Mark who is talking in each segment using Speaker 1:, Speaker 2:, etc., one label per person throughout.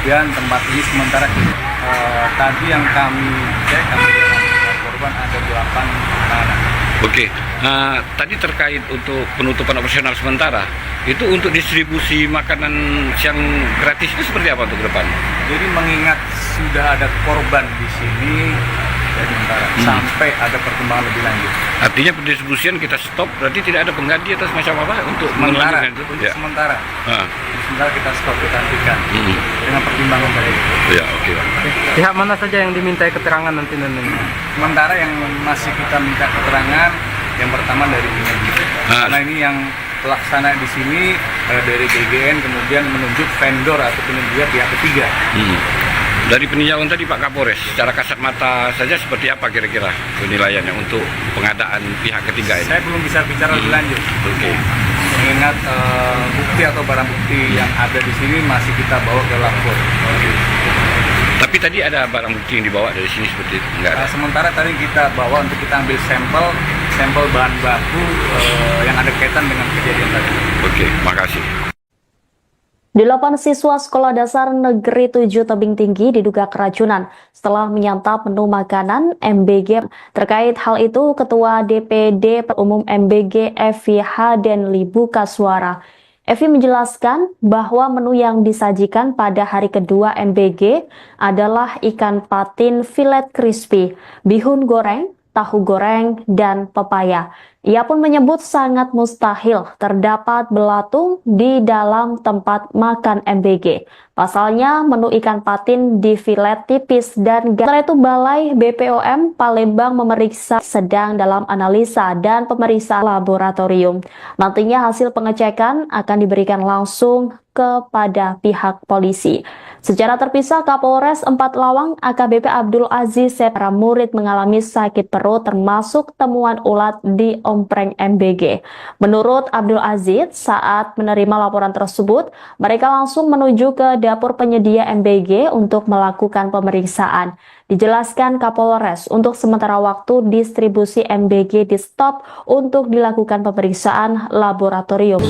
Speaker 1: kemudian tempat ini sementara tadi yang kami cek, kami dengan korban ada 8 anak.
Speaker 2: Oke, tadi terkait untuk penutupan operasional sementara, itu untuk distribusi makanan siang gratis itu seperti apa untuk ke depan?
Speaker 1: Jadi mengingat sudah ada korban di sini, ya sementara sampai ada perkembangan lebih lanjut.
Speaker 2: Artinya pendistribusian kita stop, berarti tidak ada pengganti atau semacam apa untuk
Speaker 1: Sementara,
Speaker 2: melanjutkan itu?
Speaker 1: untuk sementara. Sementara kita stop, kita hentikan dengan pertimbangan tadi.
Speaker 2: Ya, oke.
Speaker 3: Pihak mana saja yang dimintai keterangan nanti?
Speaker 1: Sementara yang masih kita minta keterangan, yang pertama dari penyidik. Karena ini yang pelaksana di sini dari GGN, kemudian menunjuk vendor atau penyedia pihak ketiga.
Speaker 2: Dari peninjauan tadi Pak Kapolres, secara kasat mata saja seperti apa kira-kira penilaiannya untuk pengadaan pihak ketiga ini?
Speaker 1: Saya belum bisa bicara lebih lanjut.
Speaker 2: Oke.
Speaker 1: Mengingat bukti atau barang bukti yang ada di sini masih kita bawa ke lapor.
Speaker 2: Tapi tadi ada barang bukti yang dibawa dari sini seperti itu? Enggak ada?
Speaker 1: Sementara tadi kita bawa untuk kita ambil sampel bahan baku yang ada kaitan dengan kejadian tadi.
Speaker 2: Oke, makasih.
Speaker 4: 8 siswa Sekolah Dasar Negeri 7 Tebing Tinggi diduga keracunan setelah menyantap menu makanan MBG. Terkait hal itu, Ketua DPD Umum MBG Evi Hadenli buka suara. Evi menjelaskan bahwa menu yang disajikan pada hari kedua MBG adalah ikan patin filet crispy, bihun goreng, tahu goreng, dan pepaya. Ia pun menyebut sangat mustahil terdapat belatung di dalam tempat makan MBG. Pasalnya, menu ikan patin di filet tipis dan setelah itu Balai BPOM Palembang memeriksa sedang dalam analisa dan pemeriksaan laboratorium. Nantinya hasil pengecekan akan diberikan langsung kepada pihak polisi. Secara terpisah, Kapolres 4 Lawang AKBP Abdul Aziz para murid mengalami sakit perut termasuk temuan ulat di ompreng MBG. Menurut Abdul Aziz, saat menerima laporan tersebut, mereka langsung menuju ke dapur penyedia MBG untuk melakukan pemeriksaan. Dijelaskan Kapolres, untuk sementara waktu distribusi MBG di stop untuk dilakukan pemeriksaan laboratorium.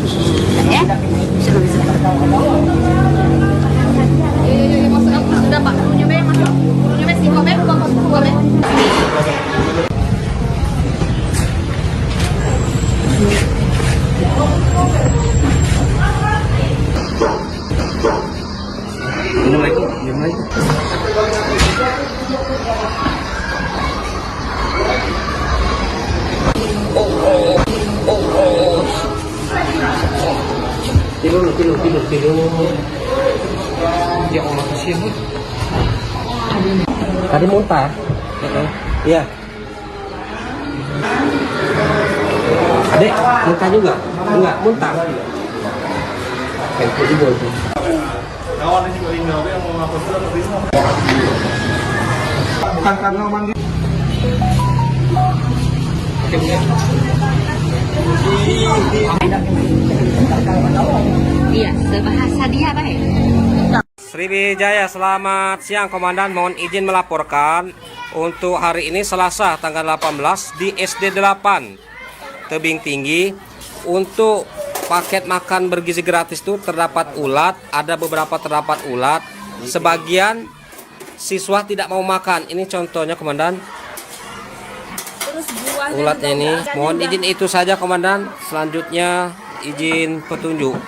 Speaker 5: Sudah Pak, nyobain masuk. Nyobain sih, nyobain bukan masuk boleh.
Speaker 3: Tidur. Ya Allah, kasihan nih. Tadi muntah. Iya. Adek, muntah juga? Enggak, muntah. Kayak juga itu.
Speaker 1: Kawan juga ini yang mau ngapus bukan karena mandi.
Speaker 5: Iya, sebahasa dia baik.
Speaker 3: Sriwijaya, selamat siang Komandan. Mohon izin melaporkan untuk hari ini Selasa tanggal 18 di SD 8 Tebing Tinggi. Untuk paket makan bergizi gratis itu terdapat ulat, ada beberapa terdapat ulat. Sebagian siswa tidak mau makan. Ini contohnya Komandan. Ulatnya ini. Mohon izin itu saja Komandan. Selanjutnya izin petunjuk.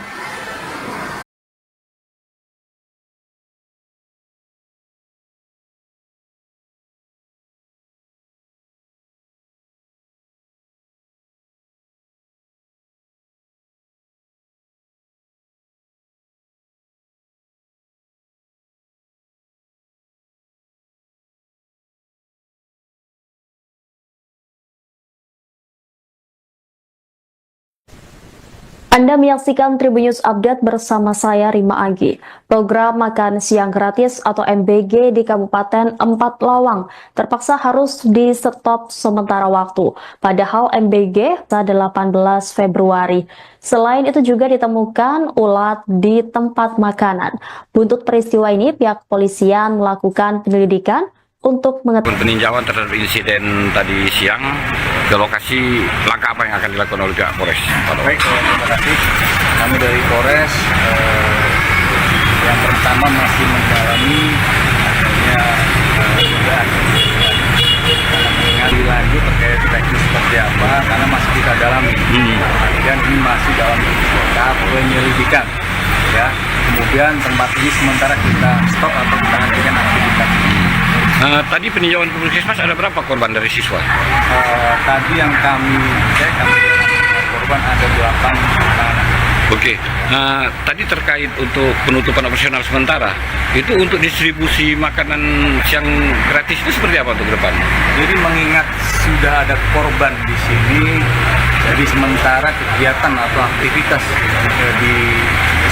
Speaker 4: Anda menyaksikan Tribun News Update bersama saya Rima Agi. Program makan siang gratis atau MBG di Kabupaten 4 Lawang terpaksa harus di stop sementara waktu. Padahal MBG pada 18 Februari. Selain itu juga ditemukan ulat di tempat makanan. Buntut peristiwa ini pihak kepolisian melakukan penyelidikan untuk mengetahui
Speaker 2: peninjauan terhadap insiden tadi siang ke lokasi, langkah apa yang akan dilakukan oleh pihak Polres?
Speaker 1: Baik, terima kasih. Kami dari Polres yang pertama masih mencari kemudian tempat ini sementara kita stop atau kita hentikan aktivitas.
Speaker 2: Tadi peninjauan ke Puskesmas ada berapa korban dari siswa?
Speaker 1: Tadi yang kami cek, korban ada 8 anak.
Speaker 2: Oke, tadi terkait untuk penutupan operasional sementara, itu untuk distribusi makanan siang gratis itu seperti apa untuk ke depan?
Speaker 1: Jadi mengingat sudah ada korban di sini, jadi sementara kegiatan atau aktivitas di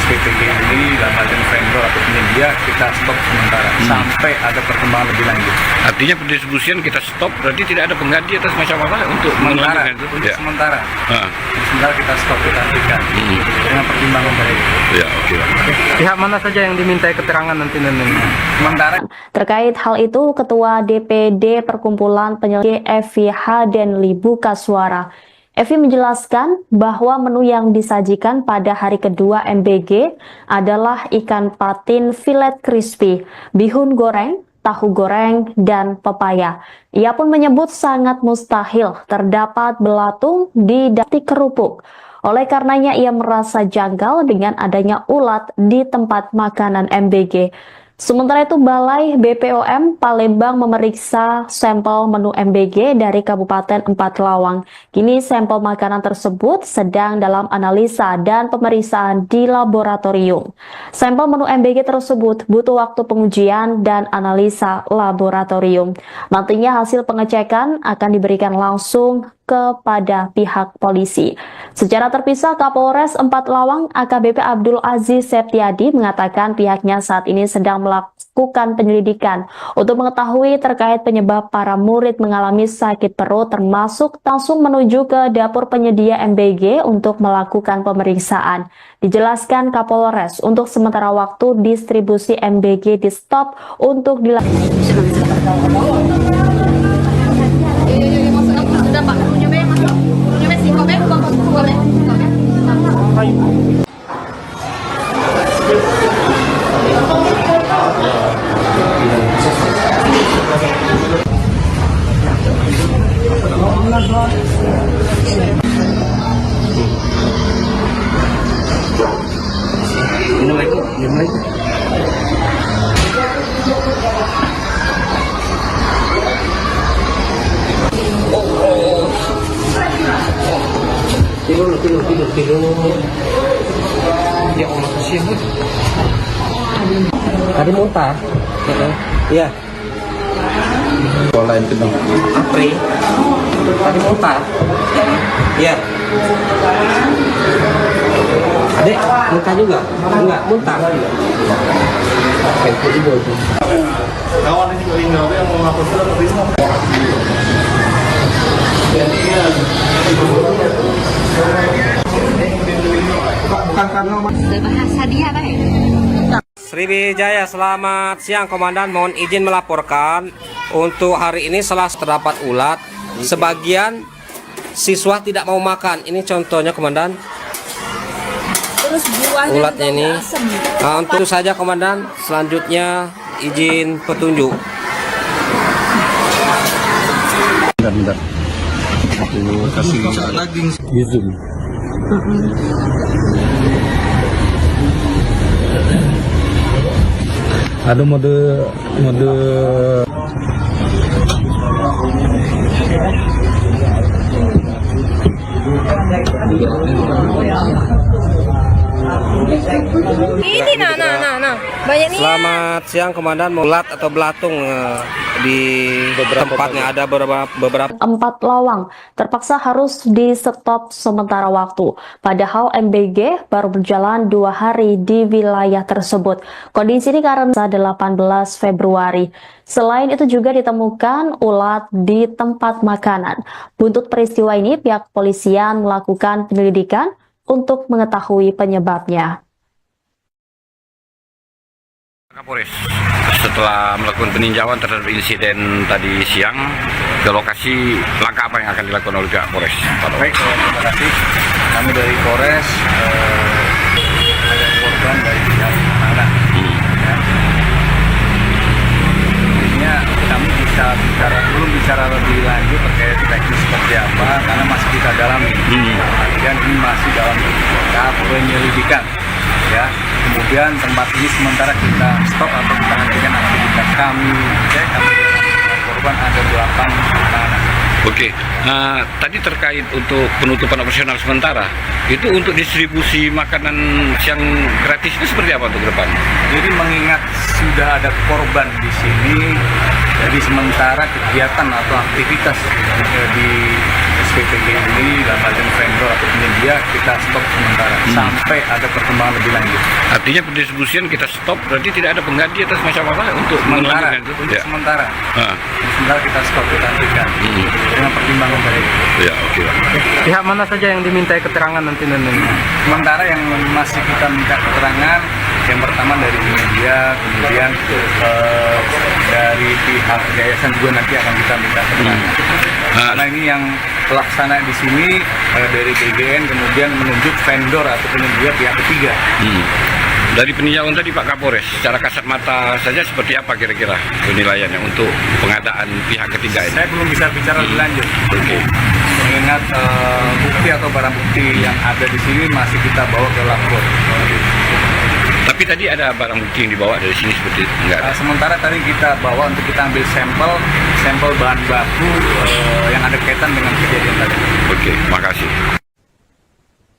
Speaker 1: SPPG ini dalam artian vendor atau penyedia kita stop sementara sampai ada perkembangan lebih lanjut.
Speaker 2: Artinya pendistribusian kita stop, berarti tidak ada pengganti atau semacam apa untuk
Speaker 1: Sementara,
Speaker 2: melanjutkan itu?
Speaker 1: untuk
Speaker 2: Ya.
Speaker 1: sementara.
Speaker 2: Ah.
Speaker 1: Sementara kita stop, kita hentikan dengan pertimbangan dari itu.
Speaker 2: Ya, oke.
Speaker 3: Pihak mana saja yang dimintai keterangan nanti?
Speaker 1: Sementara
Speaker 4: Terkait hal itu, Ketua DPD Perkumpulan Penyelidik Evi Hadenli buka suara. Evi menjelaskan bahwa menu yang disajikan pada hari kedua MBG adalah ikan patin filet crispy, bihun goreng, tahu goreng, dan pepaya. Ia pun menyebut sangat mustahil terdapat belatung di dapati kerupuk. Oleh karenanya ia merasa janggal dengan adanya ulat di tempat makanan MBG. Sementara itu, Balai BPOM Palembang memeriksa sampel menu MBG dari Kabupaten Empat Lawang. Kini sampel makanan tersebut sedang dalam analisa dan pemeriksaan di laboratorium. Sampel menu MBG tersebut butuh waktu pengujian dan analisa laboratorium. Nantinya hasil pengecekan akan diberikan langsung kepada pihak polisi. Secara terpisah, Kapolres Empat Lawang AKBP Abdul Aziz Septiadi mengatakan pihaknya saat ini sedang melakukan penyelidikan untuk mengetahui terkait penyebab para murid mengalami sakit perut, termasuk langsung menuju ke dapur penyedia MBG untuk melakukan pemeriksaan. Dijelaskan Kapolres, untuk sementara waktu distribusi MBG di stop untuk dilakukan.
Speaker 5: Sudah Pak, menunya masuk. Menunya si Kobe, Kobe.
Speaker 3: Minum lagi. Tidur. Ya Allah, kasihan. Tadi muntah. Iya.
Speaker 6: Lain kedua.
Speaker 3: Apri. Tadi muntah. Iya. Adek, muntah juga? Enggak, muntah. Itu juga.
Speaker 6: Kawan ini meninggal yang mau lapor sudah terima. Bukan karena
Speaker 5: Bahasa dia baik.
Speaker 3: Sriwijaya, selamat siang Komandan. Mohon izin melaporkan untuk hari ini Selasa terdapat ulat. Sebagian siswa tidak mau makan. Ini contohnya Komandan.
Speaker 5: Terus buahnya
Speaker 3: Ulatnya ini. Nah, untuk itu saja Komandan. Selanjutnya izin petunjuk.
Speaker 6: bentar. Aku kasih daging Zoom. Ada mode
Speaker 5: Ini nah. Banyak nih.
Speaker 3: Selamat siang Komandan. Ulat atau belatung di tempatnya ada beberapa.
Speaker 4: Empat Lawang terpaksa harus di stop sementara waktu. Padahal MBG baru berjalan 2 hari di wilayah tersebut. Kondisi ini karena 18 Februari. Selain itu juga ditemukan ulat di tempat makanan. Buntut peristiwa ini pihak kepolisian melakukan penyelidikan untuk mengetahui penyebabnya.
Speaker 2: Kapolres setelah melakukan peninjauan terhadap insiden tadi siang, ke lokasi langkah apa yang akan dilakukan oleh pihak Polres?
Speaker 1: Baik, terima kasih. Kami dari Polres ada korban dari pihak anak. Ya. Intinya kami belum bicara lebih lanjut terkait teknis seperti apa karena masih kita dalami. Dan ini masih dalam tahap penyelidikan. ya. Kemudian tempat ini sementara kita stop atau kita hentikan aktivitas. Kami cek korban ada 8 anak.
Speaker 2: Oke, tadi terkait untuk penutupan operasional sementara, itu untuk distribusi makanan siang gratis itu seperti apa untuk ke depan?
Speaker 1: Jadi mengingat sudah ada korban di sini, jadi sementara kegiatan atau aktivitas di SPPG ini, dalam vendor atau penyedia, kita stop sementara sampai ada perkembangan lebih lanjut.
Speaker 2: Artinya pendistribusian kita stop, berarti tidak ada pengganti atau semacam apa untuk
Speaker 1: Sementara,
Speaker 2: melanjutkan itu?
Speaker 1: untuk
Speaker 2: Ya.
Speaker 1: sementara.
Speaker 2: Ah.
Speaker 1: Sementara kita stop, kita hentikan dengan pertimbangan dari itu.
Speaker 2: Ya, oke.
Speaker 3: Pihak mana saja yang dimintai keterangan nanti?
Speaker 1: Sementara yang masih kita minta keterangan, yang pertama dari media, kemudian dari pihak yayasan juga nanti akan kita minta keterangan. Karena ini yang pelaksana di sini dari BGN kemudian menunjuk vendor atau penyedia pihak ketiga.
Speaker 2: Dari peninjauan tadi Pak Kapolres, secara kasat mata saja seperti apa kira-kira penilaiannya untuk pengadaan pihak ketiga ini?
Speaker 1: Saya belum bisa bicara lebih lanjut.
Speaker 2: Oke.
Speaker 1: Mengingat bukti atau barang bukti yang ada di sini masih kita bawa ke lapor.
Speaker 2: Tapi tadi ada barang bukti yang dibawa dari sini seperti itu? Enggak ada?
Speaker 1: Sementara tadi kita bawa untuk kita ambil sampel bahan baku yang ada kaitan dengan kejadian tadi.
Speaker 2: Oke, makasih.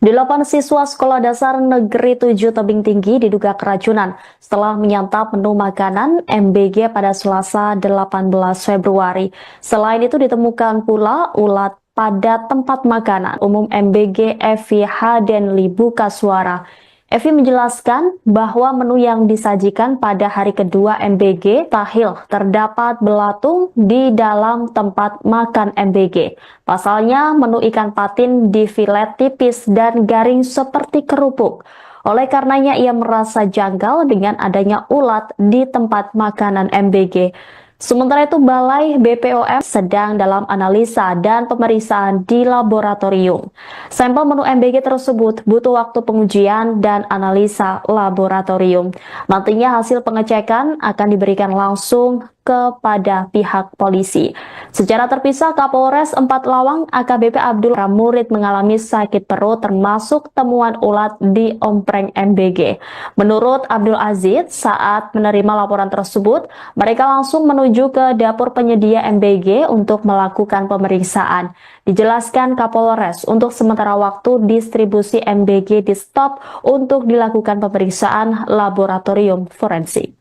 Speaker 4: 8 siswa Sekolah Dasar Negeri 7 Tebing Tinggi diduga keracunan setelah menyantap menu makanan MBG pada Selasa 18 Februari. Selain itu ditemukan pula ulat pada tempat makanan umum MBG Evi Hadenli Buka Suara. Evi menjelaskan bahwa menu yang disajikan pada hari kedua MBG Tahil terdapat belatung di dalam tempat makan MBG. Pasalnya menu ikan patin di filet tipis dan garing seperti kerupuk. Oleh karenanya ia merasa janggal dengan adanya ulat di tempat makanan MBG. Sementara itu Balai BPOM sedang dalam analisa dan pemeriksaan di laboratorium. Sampel menu MBG tersebut butuh waktu pengujian dan analisa laboratorium. Nantinya hasil pengecekan akan diberikan langsung kepada pihak polisi. Secara terpisah, Kapolres 4 Lawang AKBP Abdul Murid mengalami sakit perut termasuk temuan ulat di ompreng MBG. Menurut Abdul Aziz, saat menerima laporan tersebut, mereka langsung menuju ke dapur penyedia MBG untuk melakukan pemeriksaan. Dijelaskan Kapolres, untuk sementara waktu distribusi MBG di stop untuk dilakukan pemeriksaan laboratorium forensik.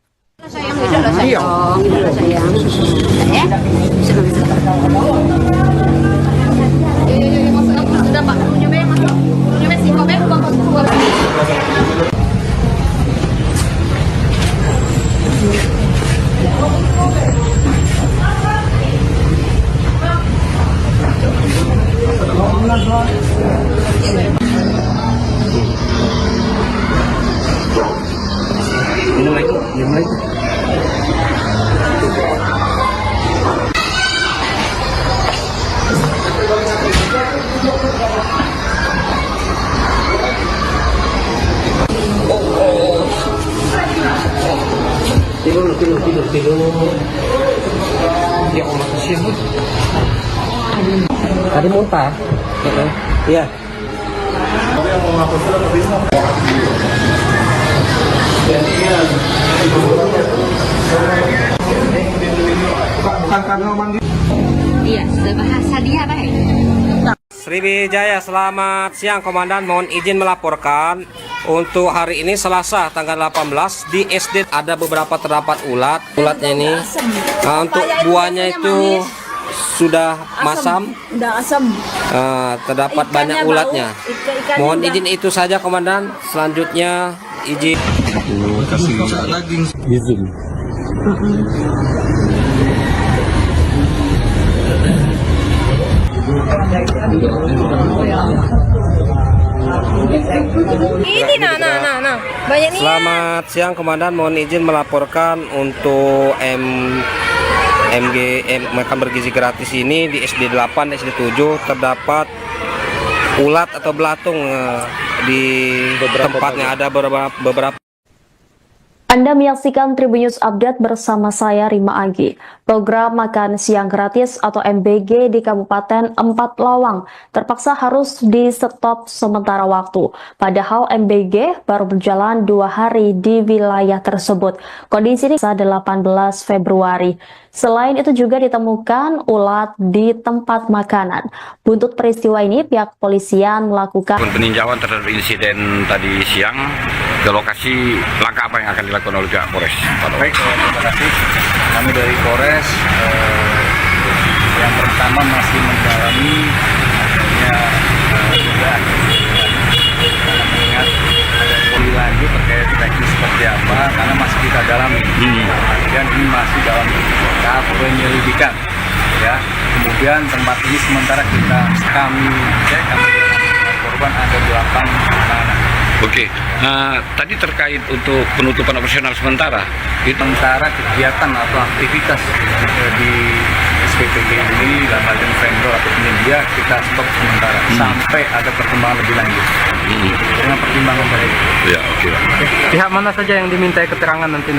Speaker 5: Sayang, gitu loh sayang. Gitu loh sayang. Ya? Masuk. Sudah Pak, nyoba yang masuk. Nyoba sih, kok
Speaker 3: Tidur. Ya Allah, kasihan. Tadi muntah. Iya. Bukan karena mandi.
Speaker 5: Iya, sudah bahasa dia, Pak.
Speaker 3: Sriwijaya, selamat siang Komandan. Mohon izin melaporkan untuk hari ini Selasa tanggal 18 di SD ada beberapa terdapat ulat. Ulatnya ini untuk buahnya itu sudah masam.
Speaker 7: Udah asam.
Speaker 3: Terdapat banyak ulatnya. Mohon izin itu saja Komandan. Selanjutnya izin.
Speaker 6: Kasih daging.
Speaker 5: Ini nah. Banyak nih.
Speaker 3: Selamat siang Komandan, mohon izin melaporkan untuk makan bergizi gratis ini di SD 8, SD 7 terdapat ulat atau belatung di tempatnya ada beberapa.
Speaker 4: Anda menyaksikan Tribun News Update bersama saya Rima Agi. Program makan siang gratis atau MBG di Kabupaten Empat Lawang terpaksa harus di-stop sementara waktu. Padahal MBG baru berjalan 2 hari di wilayah tersebut. Kondisi ini 18 Februari. Selain itu juga ditemukan ulat di tempat makanan. Buntut peristiwa ini pihak kepolisian melakukan
Speaker 2: peninjauan terhadap insiden tadi siang ke lokasi. Langkah apa yang akan dilakukan oleh pihak Polres?
Speaker 1: Baik, terima kasih. Kami dari Polres yang pertama masih mendalami adanya dugaan karena mengingat ada lebih lanjut terkait teknis seperti apa karena masih kita dalami dan ini masih dalam tahap penyelidikan ya. Kemudian tempat ini sementara kami cek korban ada 8 anak.
Speaker 2: Oke, tadi terkait untuk penutupan operasional sementara, itu
Speaker 1: Sementara kegiatan atau aktivitas di SPPG ini dalam artian vendor atau penyedia kita stop sementara sampai ada perkembangan lebih lanjut dengan pertimbangan dari
Speaker 2: ya oke.
Speaker 3: Pihak mana saja yang dimintai keterangan nanti?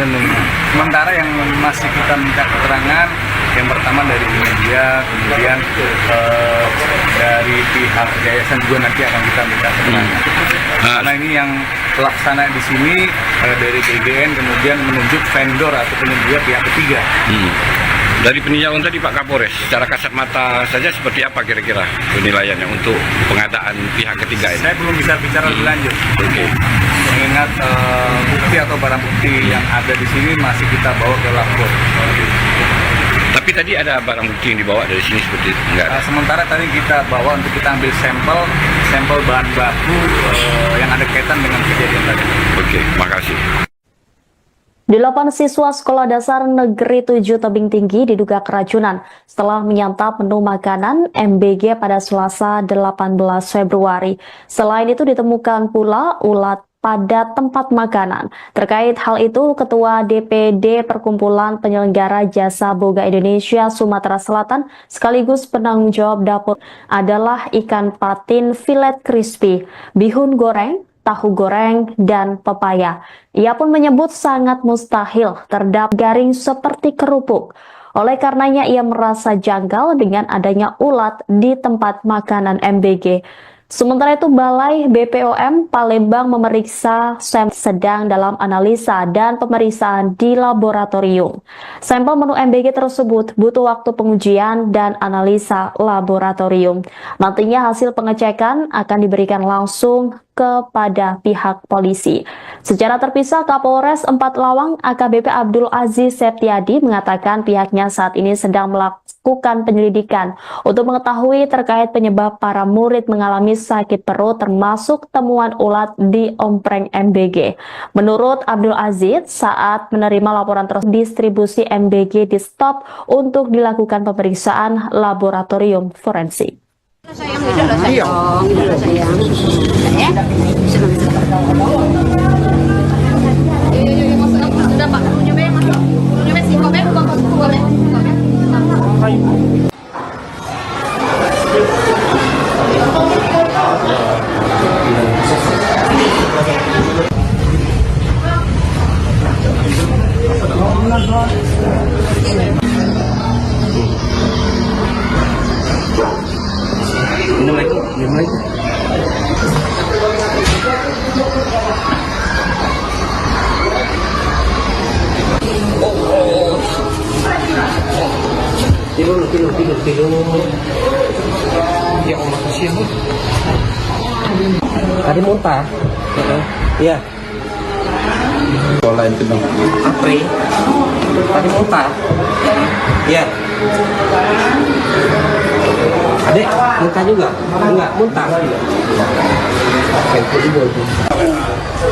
Speaker 1: sementara yang masih kita minta keterangan yang pertama dari media, kemudian dari pihak yayasan juga nanti akan kita minta keterangan. Karena ini yang pelaksana di sini dari GGN kemudian menunjuk vendor atau penyedia pihak ketiga.
Speaker 2: Dari peninjauan tadi Pak Kapolres, secara kasat mata saja seperti apa kira-kira penilaiannya untuk pengadaan pihak ketiga ini?
Speaker 1: Saya belum bisa bicara lebih lanjut.
Speaker 2: Oke.
Speaker 1: Mengingat bukti atau barang bukti yang ada di sini masih kita bawa ke lapor.
Speaker 2: Tapi tadi ada barang bukti yang dibawa dari sini seperti itu? Enggak ada?
Speaker 1: Sementara tadi kita bawa untuk kita ambil sampel bahan baku yang ada kaitan dengan kejadian tadi.
Speaker 2: Oke, makasih.
Speaker 4: 8 siswa Sekolah Dasar Negeri 7 Tebing Tinggi diduga keracunan setelah menyantap menu makanan MBG pada Selasa 18 Februari. Selain itu ditemukan pula ulat pada tempat makanan. Terkait hal itu, Ketua DPD Perkumpulan Penyelenggara Jasa Boga Indonesia Sumatera Selatan sekaligus penanggung jawab dapur adalah ikan patin filet crispy, bihun goreng, tahu goreng, dan pepaya. Ia pun menyebut sangat mustahil terdapat garing seperti kerupuk. Oleh karenanya ia merasa janggal dengan adanya ulat di tempat makanan MBG. Sementara itu Balai BPOM Palembang memeriksa sampel sedang dalam analisa dan pemeriksaan di laboratorium. Sampel menu MBG tersebut butuh waktu pengujian dan analisa laboratorium. Nantinya hasil pengecekan akan diberikan langsung kepada pihak polisi. Secara terpisah, Kapolres Empat Lawang AKBP Abdul Aziz Septiadi mengatakan pihaknya saat ini sedang melakukan penyelidikan untuk mengetahui terkait penyebab para murid mengalami sakit perut termasuk temuan ulat di ompreng MBG. Menurut Abdul Aziz, saat menerima laporan tersebut distribusi MBG di stop untuk dilakukan pemeriksaan laboratorium forensik.
Speaker 5: Sayang, udah lah sayang. Udah lah sayang. Ya? Masuk. Sudah Pak, nyoba yang masuk. Nyoba sih, kok ben buang masuk boleh.
Speaker 3: Tidur. Ya Allah, kasihan. Tadi muntah. Iya.
Speaker 6: Lain kedong.
Speaker 3: Apri. Tadi muntah. Iya. Adek, muntah juga? Enggak, muntah.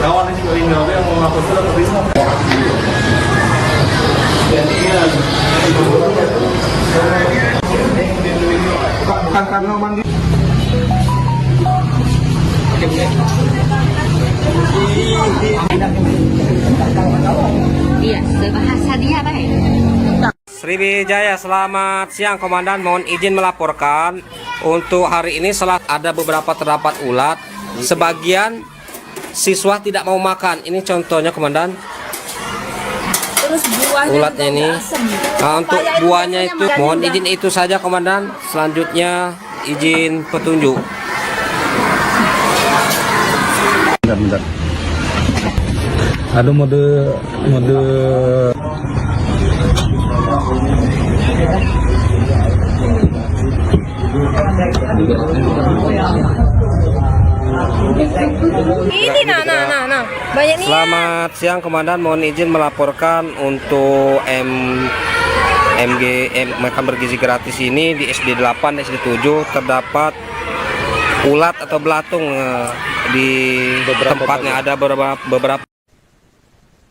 Speaker 6: Kawan ini juga ini yang mau ngapus sudah bisa. Bukan karena mandi.
Speaker 5: Iya, sebahasa dia baik.
Speaker 3: Sriwijaya, selamat siang Komandan. Mohon izin melaporkan untuk hari ini setelah ada beberapa terdapat ulat, sebagian siswa tidak mau makan. Ini contohnya Komandan.
Speaker 5: terus buahnya
Speaker 3: ulatnya
Speaker 5: juga
Speaker 3: ini.
Speaker 5: udah asem.
Speaker 3: Nah, untuk
Speaker 5: Papaya itu
Speaker 3: buahnya
Speaker 5: biasanya
Speaker 3: itu
Speaker 5: makannya
Speaker 3: mohon
Speaker 5: udah-
Speaker 3: izin itu saja komandan. Selanjutnya izin petunjuk.
Speaker 2: Bentar. Ada mode
Speaker 5: Ini nah. Banyak nih.
Speaker 3: Selamat siang komandan, mohon izin melaporkan untuk makan bergizi gratis ini di SD 8, SD 7 terdapat ulat atau belatung di tempatnya ada beberapa.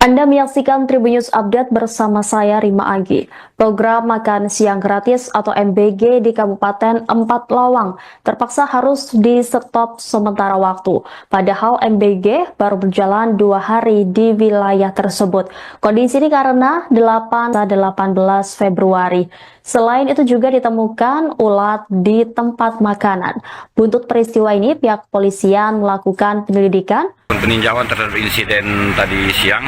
Speaker 4: Anda menyaksikan Tribun News Update bersama saya Rima Agi. Program makan siang gratis atau MBG di Kabupaten Empat Lawang terpaksa harus di stop sementara waktu. Padahal MBG baru berjalan 2 hari di wilayah tersebut. Kondisi ini karena 18 Februari. Selain itu juga ditemukan ulat di tempat makanan. Buntut peristiwa ini pihak kepolisian melakukan penyelidikan.
Speaker 2: peninjauan terhadap insiden tadi siang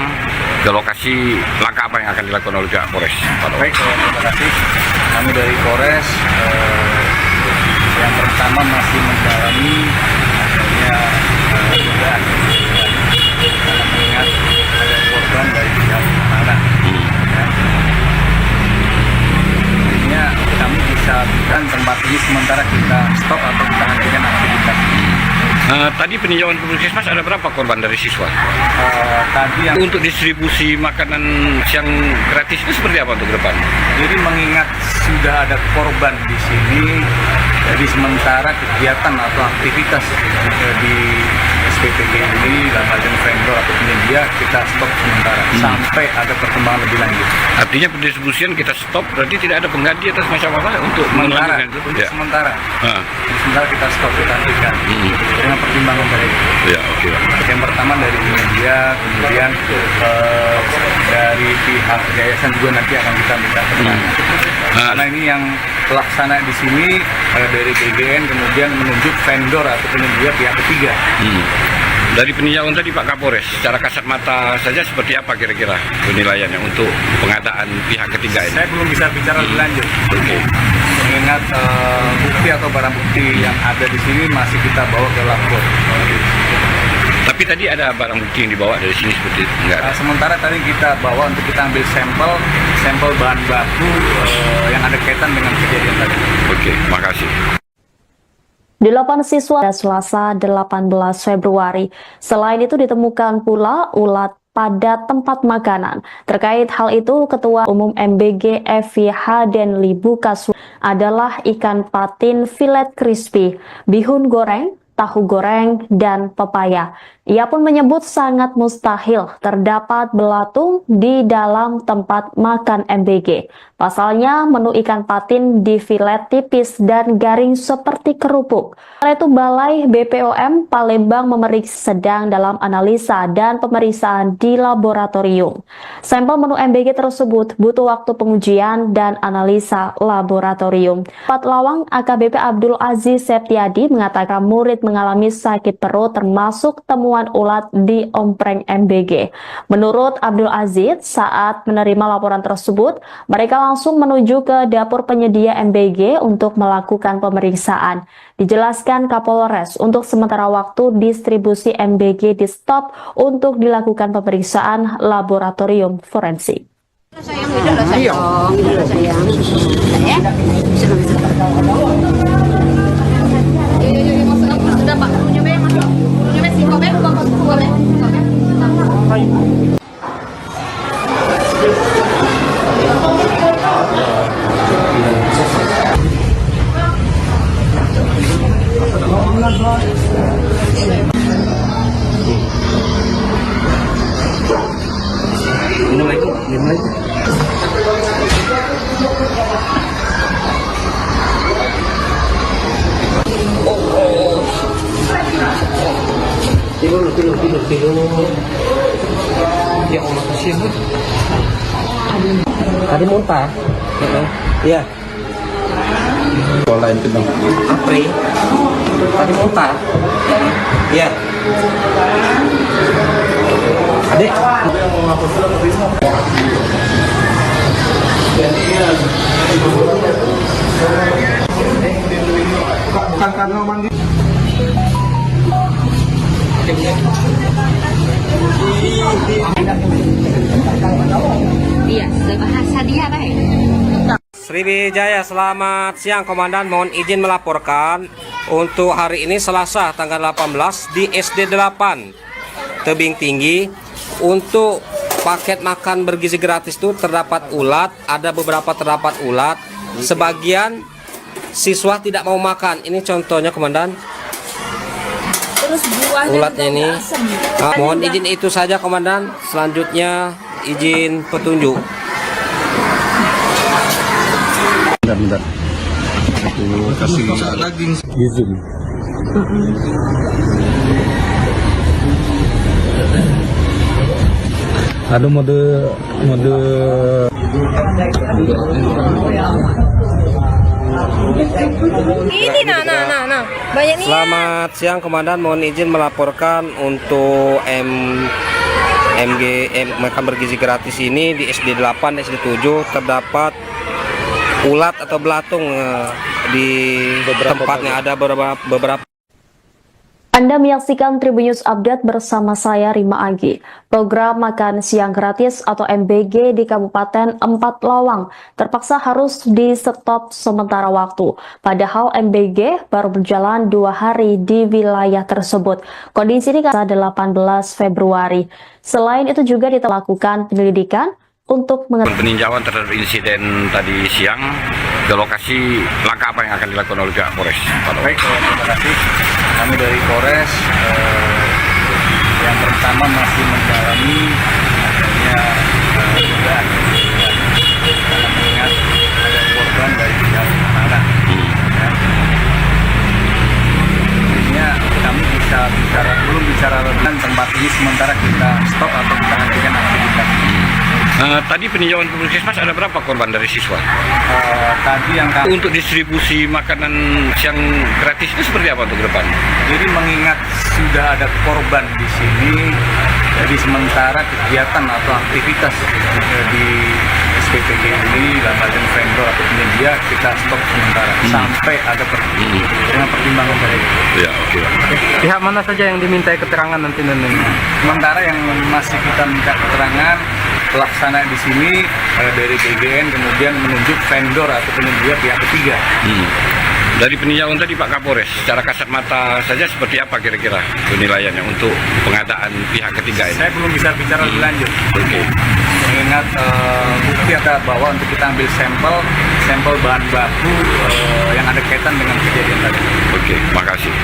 Speaker 2: ke lokasi, langkah apa yang akan dilakukan oleh pihak Polres?
Speaker 1: Baik, terima kasih. Kami dari Polres yang pertama masih mendalami adanya dugaan karena mengingat ada korban dari pihak mana. Ya. Akhirnya kami bisa berikan tempat ini sementara kita stop atau kita hentikan aktivitas.
Speaker 2: Tadi peninjauan ke Puskesmas ada berapa korban dari siswa?
Speaker 1: Tadi yang
Speaker 2: Untuk distribusi makanan siang gratis itu seperti apa untuk ke depan?
Speaker 1: jadi mengingat sudah ada korban di sini, jadi sementara kegiatan atau aktivitas di SPPG ini dalam hal ini vendor atau penyedia kita stop sementara sampai ada perkembangan lebih lanjut.
Speaker 2: Artinya pendistribusian kita stop, berarti tidak ada pengganti atas macam apa untuk
Speaker 1: Sementara,
Speaker 2: melanjutkan itu?
Speaker 1: untuk
Speaker 2: Ya.
Speaker 1: sementara,
Speaker 2: Ah,
Speaker 1: sementara kita stop, kita hentikan dengan pertimbangan dari
Speaker 2: ya, oke, Pak.
Speaker 1: yang pertama dari media, kemudian dari pihak yayasan juga nanti akan kita minta keterangan. Karena ini yang pelaksana di sini dari BGN kemudian menunjuk vendor atau penyedia pihak ketiga.
Speaker 2: Dari peninjauan tadi Pak Kapolres, secara kasat mata saja seperti apa kira-kira penilaiannya untuk pengadaan pihak ketiga ini?
Speaker 1: Saya belum bisa bicara lebih lanjut.
Speaker 2: Oke.
Speaker 1: Mengingat bukti atau barang bukti yang ada di sini masih kita bawa ke lapor.
Speaker 2: Tapi tadi ada barang bukti yang dibawa dari sini seperti itu? Enggak ada?
Speaker 1: Sementara tadi kita bawa untuk kita ambil sampel bahan baku yang ada kaitan dengan kejadian tadi.
Speaker 2: Oke, makasih.
Speaker 4: 8 siswa pada Selasa 18 Februari. Selain itu ditemukan pula ulat pada tempat makanan. Terkait hal itu, Ketua Umum MBG Evi Hadenli Bukasu adalah ikan patin filet crispy, bihun goreng, tahu goreng, dan pepaya. Ia pun menyebut sangat mustahil terdapat belatung di dalam tempat makan MBG. Pasalnya, menu ikan patin di filet tipis dan garing seperti kerupuk. Oleh itu, Balai BPOM Palembang memeriksa sedang dalam analisa dan pemeriksaan di laboratorium. Sampel menu MBG tersebut butuh waktu pengujian dan analisa laboratorium. Empat Lawang AKBP Abdul Aziz Septiadi mengatakan murid mengalami sakit perut termasuk temuan ulat di ompreng MBG. Menurut Abdul Aziz, saat menerima laporan tersebut, mereka langsung menuju ke dapur penyedia MBG untuk melakukan pemeriksaan. Dijelaskan Kapolres, untuk sementara waktu distribusi MBG di stop untuk dilakukan pemeriksaan laboratorium forensik.
Speaker 5: Sudah Pak, nyoba yang masuk. Nyoba sih, kok baik boleh.
Speaker 3: Minum lagi, minum lagi. Tidur. Ya Allah, kasihan. Tadi muntah. Iya.
Speaker 6: Lain kedang.
Speaker 3: Apri. Tadi muntah. Iya. Adek.
Speaker 6: Ada yang mau ngapus surat atau ini? Bukan karena mandi.
Speaker 5: Iya, bahasa dia lah.
Speaker 3: Sriwijaya, selamat siang Komandan. Mohon izin melaporkan untuk hari ini Selasa tanggal 18 di SD 8 Tebing Tinggi. Untuk paket makan bergizi gratis itu terdapat ulat, ada beberapa terdapat ulat. Sebagian siswa tidak mau makan. Ini contohnya Komandan.
Speaker 5: Terus buahnya
Speaker 3: Ulatnya ini. Mohon izin itu saja Komandan. Selanjutnya izin petunjuk.
Speaker 6: Bentar. Aku kasih daging.
Speaker 1: Ada mode
Speaker 5: ini nah. Banyak nih.
Speaker 3: Selamat siang Komandan, mohon izin melaporkan untuk makan bergizi gratis ini di SD 8, SD 7 terdapat ulat atau belatung di tempatnya, ada beberapa.
Speaker 4: Anda menyaksikan Tribun News Update bersama saya Rima Agi. Program makan siang gratis atau MBG di Kabupaten Empat Lawang terpaksa harus di-stop sementara waktu. Padahal MBG baru berjalan 2 hari di wilayah tersebut. Kondisi ini 18 Februari. Selain itu juga dilakukan penyelidikan untuk
Speaker 2: Peninjauan terhadap insiden tadi siang ke lokasi, langkah apa yang akan dilakukan oleh pihak Polres?
Speaker 1: Baik, terima kasih. Kami dari Polres yang pertama masih mendalami adanya dugaan karena mengingat ada korban dari pihak anak. Akhirnya kami belum bicara lebih. Tempat ini sementara kita stop atau kita hentikan aktivitas.
Speaker 2: Tadi peninjauan ke Puskesmas ada berapa korban dari siswa?
Speaker 1: Tadi yang kami
Speaker 2: Untuk distribusi makanan siang gratis itu seperti apa untuk ke depan?
Speaker 1: Jadi mengingat sudah ada korban di sini, jadi sementara kegiatan atau aktivitas di SPPG ini dalam hal ini vendor atau penyedia kita stop sementara sampai ada dengan pertimbangan dari
Speaker 2: Ya, oke.
Speaker 3: Pihak mana saja yang dimintai keterangan nanti?
Speaker 1: sementara yang masih kita minta keterangan pelaksana di sini dari GGN, kemudian menunjuk vendor atau penyedia pihak ketiga.
Speaker 2: Dari peninjauan tadi Pak Kapolres, secara kasat mata saja seperti apa kira-kira penilaiannya untuk pengadaan pihak ketiga ini?
Speaker 1: Saya belum bisa bicara lebih lanjut.
Speaker 2: Oke.
Speaker 1: Mengingat bukti ada bahwa untuk kita ambil sampel bahan baku yang ada kaitan dengan kejadian tadi.
Speaker 2: Oke, makasih.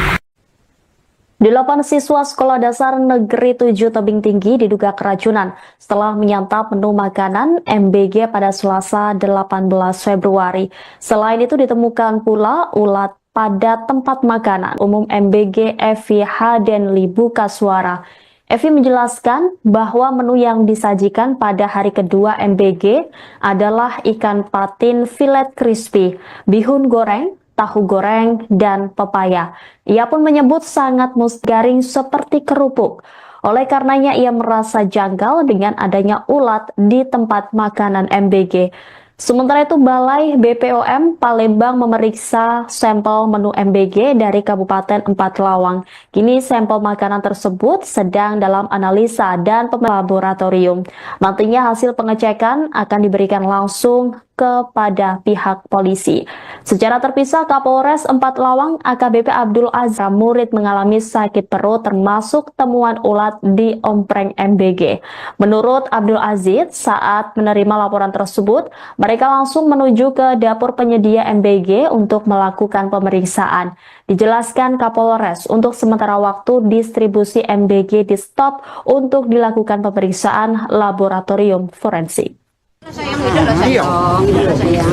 Speaker 4: 8 siswa Sekolah Dasar Negeri 7 Tebing Tinggi diduga keracunan setelah menyantap menu makanan MBG pada Selasa 18 Februari. Selain itu ditemukan pula ulat pada tempat makanan umum MBG Evi Hadenli Buka Suara. Evi menjelaskan bahwa menu yang disajikan pada hari kedua MBG adalah ikan patin filet crispy, bihun goreng, tahu goreng, dan pepaya. Ia pun menyebut sangat garing seperti kerupuk. Oleh karenanya ia merasa janggal dengan adanya ulat di tempat makanan MBG. Sementara itu Balai BPOM Palembang memeriksa sampel menu MBG dari Kabupaten Empat Lawang. Kini sampel makanan tersebut sedang dalam analisa dan laboratorium. Nantinya hasil pengecekan akan diberikan langsung kepada pihak polisi. Secara terpisah, Kapolres Empat Lawang AKBP Abdul Aziz murid mengalami sakit perut termasuk temuan ulat di ompreng MBG. Menurut Abdul Aziz, saat menerima laporan tersebut, mereka langsung menuju ke dapur penyedia MBG untuk melakukan pemeriksaan. Dijelaskan Kapolres, untuk sementara waktu distribusi MBG di stop untuk dilakukan pemeriksaan laboratorium forensik.
Speaker 5: Sayang, itu loh sayang. Itu loh sayang.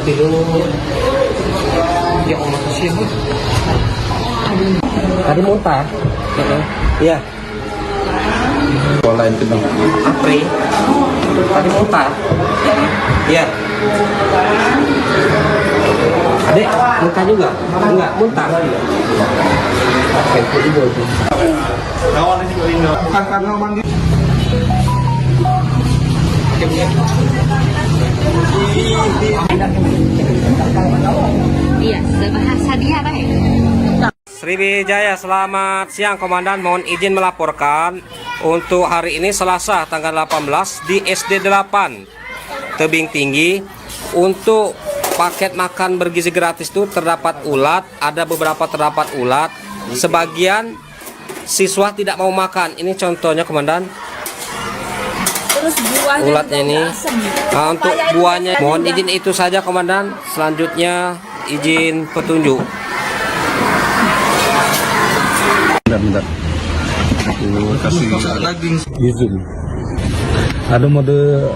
Speaker 3: Tidur. Ya Allah, kasihan. Tadi muntah. Iya.
Speaker 6: Lain kenal.
Speaker 3: Apri. Tadi muntah. Iya. Adek, muntah juga? Enggak, muntah.
Speaker 6: Kawan ini juga ini. Bukan karena mandi.
Speaker 5: Iya, sebahasa dia baik.
Speaker 3: Sriwijaya, selamat siang Komandan. Mohon izin melaporkan untuk hari ini Selasa tanggal 18 di SD 8 Tebing Tinggi. Untuk paket makan bergizi gratis itu terdapat ulat, ada beberapa terdapat ulat. Sebagian siswa tidak mau makan. Ini contohnya Komandan.
Speaker 5: Terus buahnya
Speaker 3: Ulatnya ini. Nah, untuk buahnya mohon izin itu saja Komandan. Selanjutnya izin petunjuk.
Speaker 6: Bentar. Kasih daging. Izin. Ada mode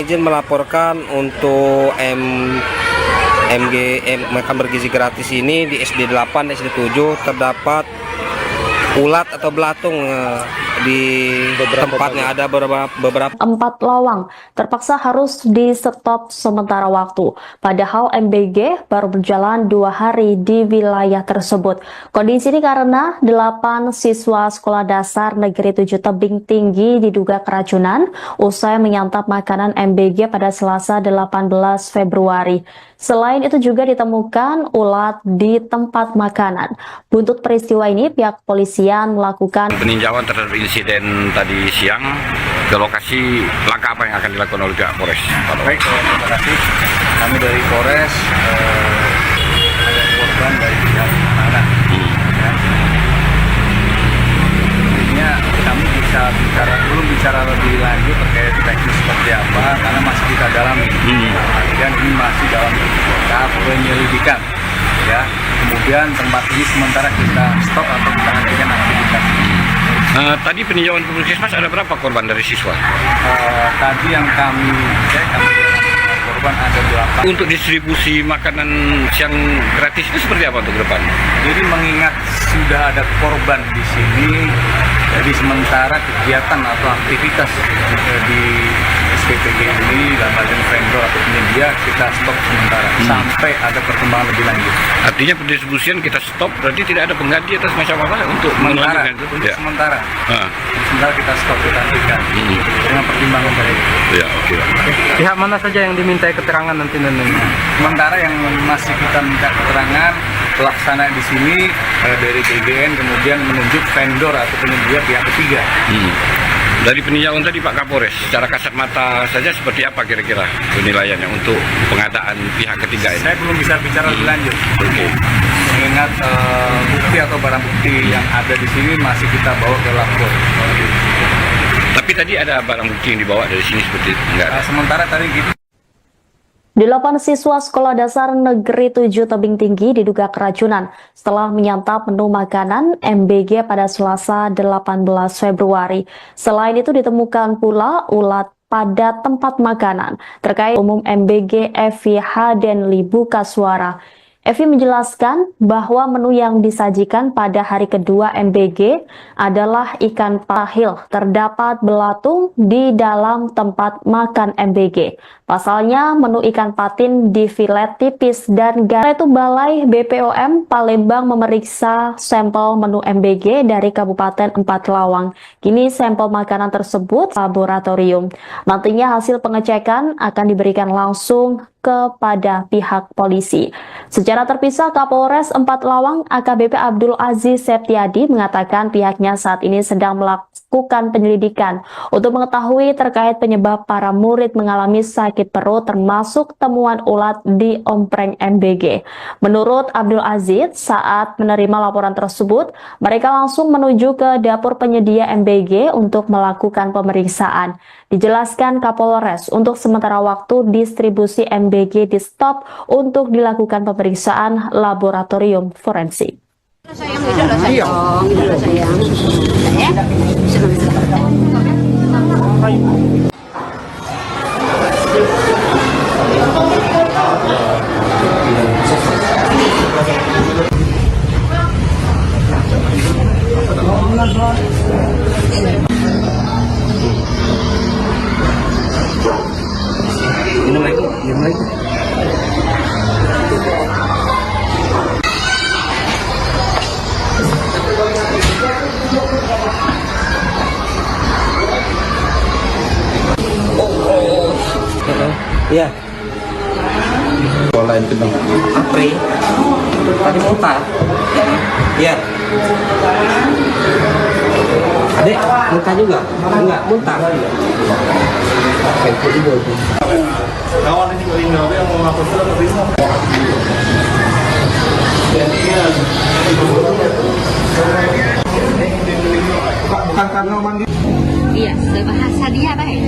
Speaker 3: Izin melaporkan untuk makan bergizi gratis ini di SD 8 dan SD 7 terdapat ulat atau belatung di tempatnya, ada beberapa
Speaker 4: 4 lawang terpaksa harus di stop sementara waktu. Padahal MBG baru berjalan 2 hari di wilayah tersebut. Kondisi ini karena 8 siswa sekolah dasar negeri 7 Tebing Tinggi diduga keracunan usai menyantap makanan MBG pada Selasa 18 Februari. Selain itu juga ditemukan ulat di tempat makanan. Buntut peristiwa ini pihak kepolisian melakukan
Speaker 2: Peninjauan terhadap insiden tadi siang, ke lokasi langkah apa yang akan dilakukan oleh pihak Polres?
Speaker 1: Baik, terima kasih. Kami dari Polres ada korban dari pihak anak. Ya. Intinya kami belum bicara lebih lanjut terkait teknis seperti apa karena masih kita dalami. Dan ini masih dalam tahap penyelidikan. Ya. Kemudian tempat ini sementara kita stop atau kita hentikan aktivitas.
Speaker 2: Tadi peninjauan ke Puskesmas ada berapa korban dari siswa?
Speaker 1: Tadi yang kami cek, korban ada 8.
Speaker 2: Untuk distribusi makanan siang gratis itu seperti apa untuk ke depan?
Speaker 1: Jadi mengingat sudah ada korban di sini, jadi sementara kegiatan atau aktivitas di SPPG ini dalam hal ini vendor atau penyedia kita stop sementara sampai ada perkembangan lebih lanjut.
Speaker 2: Artinya pendistribusian kita stop, berarti tidak ada pengganti atau semacam apa untuk
Speaker 1: Sementara,
Speaker 2: melanjutkan itu?
Speaker 1: untuk
Speaker 2: Ya.
Speaker 1: sementara,
Speaker 2: Ah,
Speaker 1: sementara kita stop, kita hentikan dengan pertimbangan dari itu.
Speaker 2: ya, oke.
Speaker 3: Pihak mana saja yang dimintai keterangan nanti?
Speaker 1: Sementara yang masih kita minta keterangan pelaksana di sini dari GGN kemudian menunjuk vendor atau penyedia pihak ketiga.
Speaker 2: Dari peninjauan tadi Pak Kapolres, secara kasat mata saja seperti apa kira-kira penilaiannya untuk pengadaan pihak ketiga ini?
Speaker 1: Saya belum bisa bicara lebih lanjut.
Speaker 2: Oke.
Speaker 1: Mengingat bukti atau barang bukti yang ada di sini masih kita bawa ke lapor.
Speaker 2: Tapi tadi ada barang bukti yang dibawa dari sini seperti itu? Enggak ada.
Speaker 1: Sementara tadi gitu.
Speaker 4: 8 siswa sekolah dasar negeri 7 Tebing Tinggi diduga keracunan setelah menyantap menu makanan MBG pada Selasa 18 Februari. Selain itu ditemukan pula ulat pada tempat makanan. Terkait umum MBG, Evi Hadenli buka suara. Evi menjelaskan bahwa menu yang disajikan pada hari kedua MBG adalah ikan pahil. Terdapat belatung di dalam tempat makan MBG. Pasalnya menu ikan patin di filet tipis dan garam. Itu Balai BPOM Palembang memeriksa sampel menu MBG dari Kabupaten 4 Lawang. Kini sampel makanan tersebut laboratorium. Nantinya hasil pengecekan akan diberikan langsung kepada pihak polisi. Secara terpisah, Kapolres 4 Lawang AKBP Abdul Aziz Septiadi mengatakan pihaknya saat ini sedang melakukan penyelidikan untuk mengetahui terkait penyebab para murid mengalami sakit perut termasuk temuan ulat di ompreng MBG. Menurut Abdul Aziz, saat menerima laporan tersebut, mereka langsung menuju ke dapur penyedia MBG untuk melakukan pemeriksaan. Dijelaskan Kapolres, untuk sementara waktu distribusi MBG di stop untuk dilakukan pemeriksaan laboratorium forensik.
Speaker 5: Sayang, itu loh sayang. Itu loh sayang. Ya.
Speaker 3: Minum lagi, minum lagi. Iya.
Speaker 6: Lain kedong.
Speaker 3: Apri. Tadi muntah. Iya. Adek, muntah juga? Enggak, muntah.
Speaker 6: Kawan ini kalau ini yang mau ngapus sudah terima. Bukan karena mandi.
Speaker 5: Iya, sebahasa dia baik.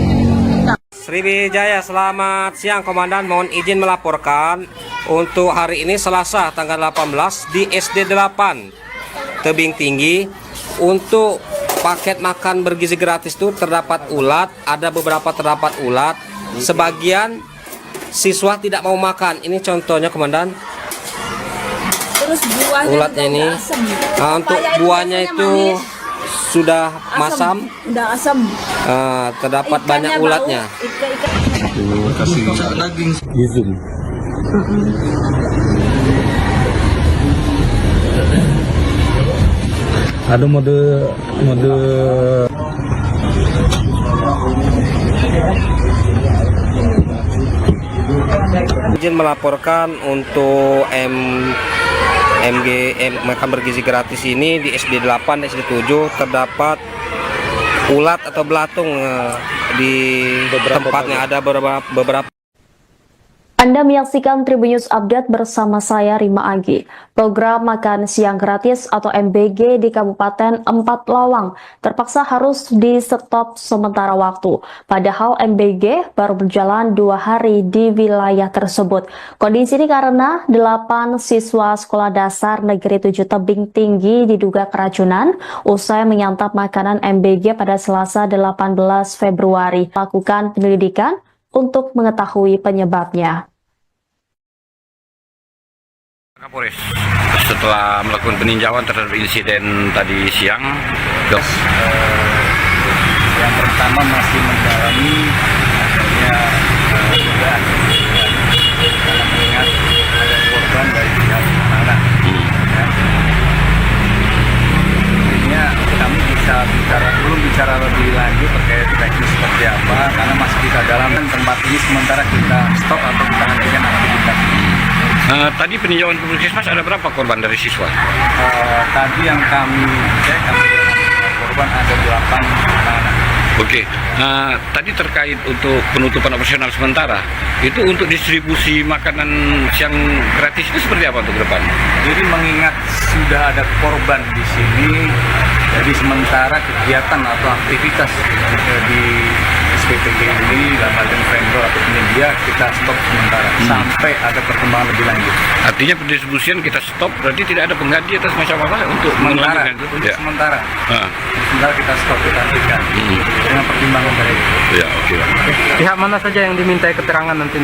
Speaker 3: Sriwijaya, selamat siang Komandan. Mohon izin melaporkan untuk hari ini Selasa tanggal 18 di SD 8 Tebing Tinggi. Untuk paket makan bergizi gratis itu terdapat ulat, ada beberapa terdapat ulat. Sebagian siswa tidak mau makan. Ini contohnya Komandan.
Speaker 5: Terus buahnya
Speaker 3: Ulatnya ini. Nah, untuk buahnya itu sudah masam.
Speaker 5: Udah asam.
Speaker 3: Terdapat banyak ulatnya.
Speaker 6: Kasih daging.
Speaker 1: Ada mode
Speaker 3: izin melaporkan untuk makan bergizi gratis ini di SD 8 dan SD 7 terdapat ulat atau belatung di tempatnya. Ada beberapa.
Speaker 4: Anda menyaksikan Tribun News Update bersama saya Rima Agi. Program makan siang gratis atau MBG di Kabupaten 4 Lawang terpaksa harus di stop sementara waktu. Padahal MBG baru berjalan 2 hari di wilayah tersebut. Kondisi ini karena 8 siswa sekolah dasar Negeri 7 Tebing Tinggi diduga keracunan usai menyantap makanan MBG pada Selasa 18 Februari. Lakukan penyelidikan untuk mengetahui penyebabnya.
Speaker 2: Kapolres setelah melakukan peninjauan terhadap insiden tadi siang,
Speaker 1: yang pertama masih mendalami adanya dugaan karena mengingat ada korban dari pihak anak. Ya. Intinya kami belum bicara lebih lanjut terkait teknis seperti apa karena masih kita dalam tempat ini sementara kita stop atau kita hentikan aktivitas.
Speaker 2: tadi peninjauan Puskesmas ada berapa korban dari siswa?
Speaker 1: Tadi yang kami cek korban ada 8 anak-anak.
Speaker 2: Oke, tadi terkait untuk penutupan operasional sementara, itu untuk distribusi makanan siang gratis itu seperti apa untuk depan?
Speaker 1: Jadi mengingat sudah ada korban di sini, jadi sementara kegiatan atau aktivitas di SPPG ini dalam artian vendor atau penyedia kita stop sementara sampai ada perkembangan lebih lanjut.
Speaker 2: Artinya pendistribusian kita stop, berarti tidak ada pengganti atau semacam apa untuk
Speaker 1: Sementara,
Speaker 2: melanjutkan itu?
Speaker 1: untuk
Speaker 2: Ya.
Speaker 1: sementara,
Speaker 2: Ah.
Speaker 1: sementara kita stop, kita hentikan dengan pertimbangan dari itu.
Speaker 2: Ya, oke.
Speaker 3: Pihak mana saja yang dimintai keterangan nanti?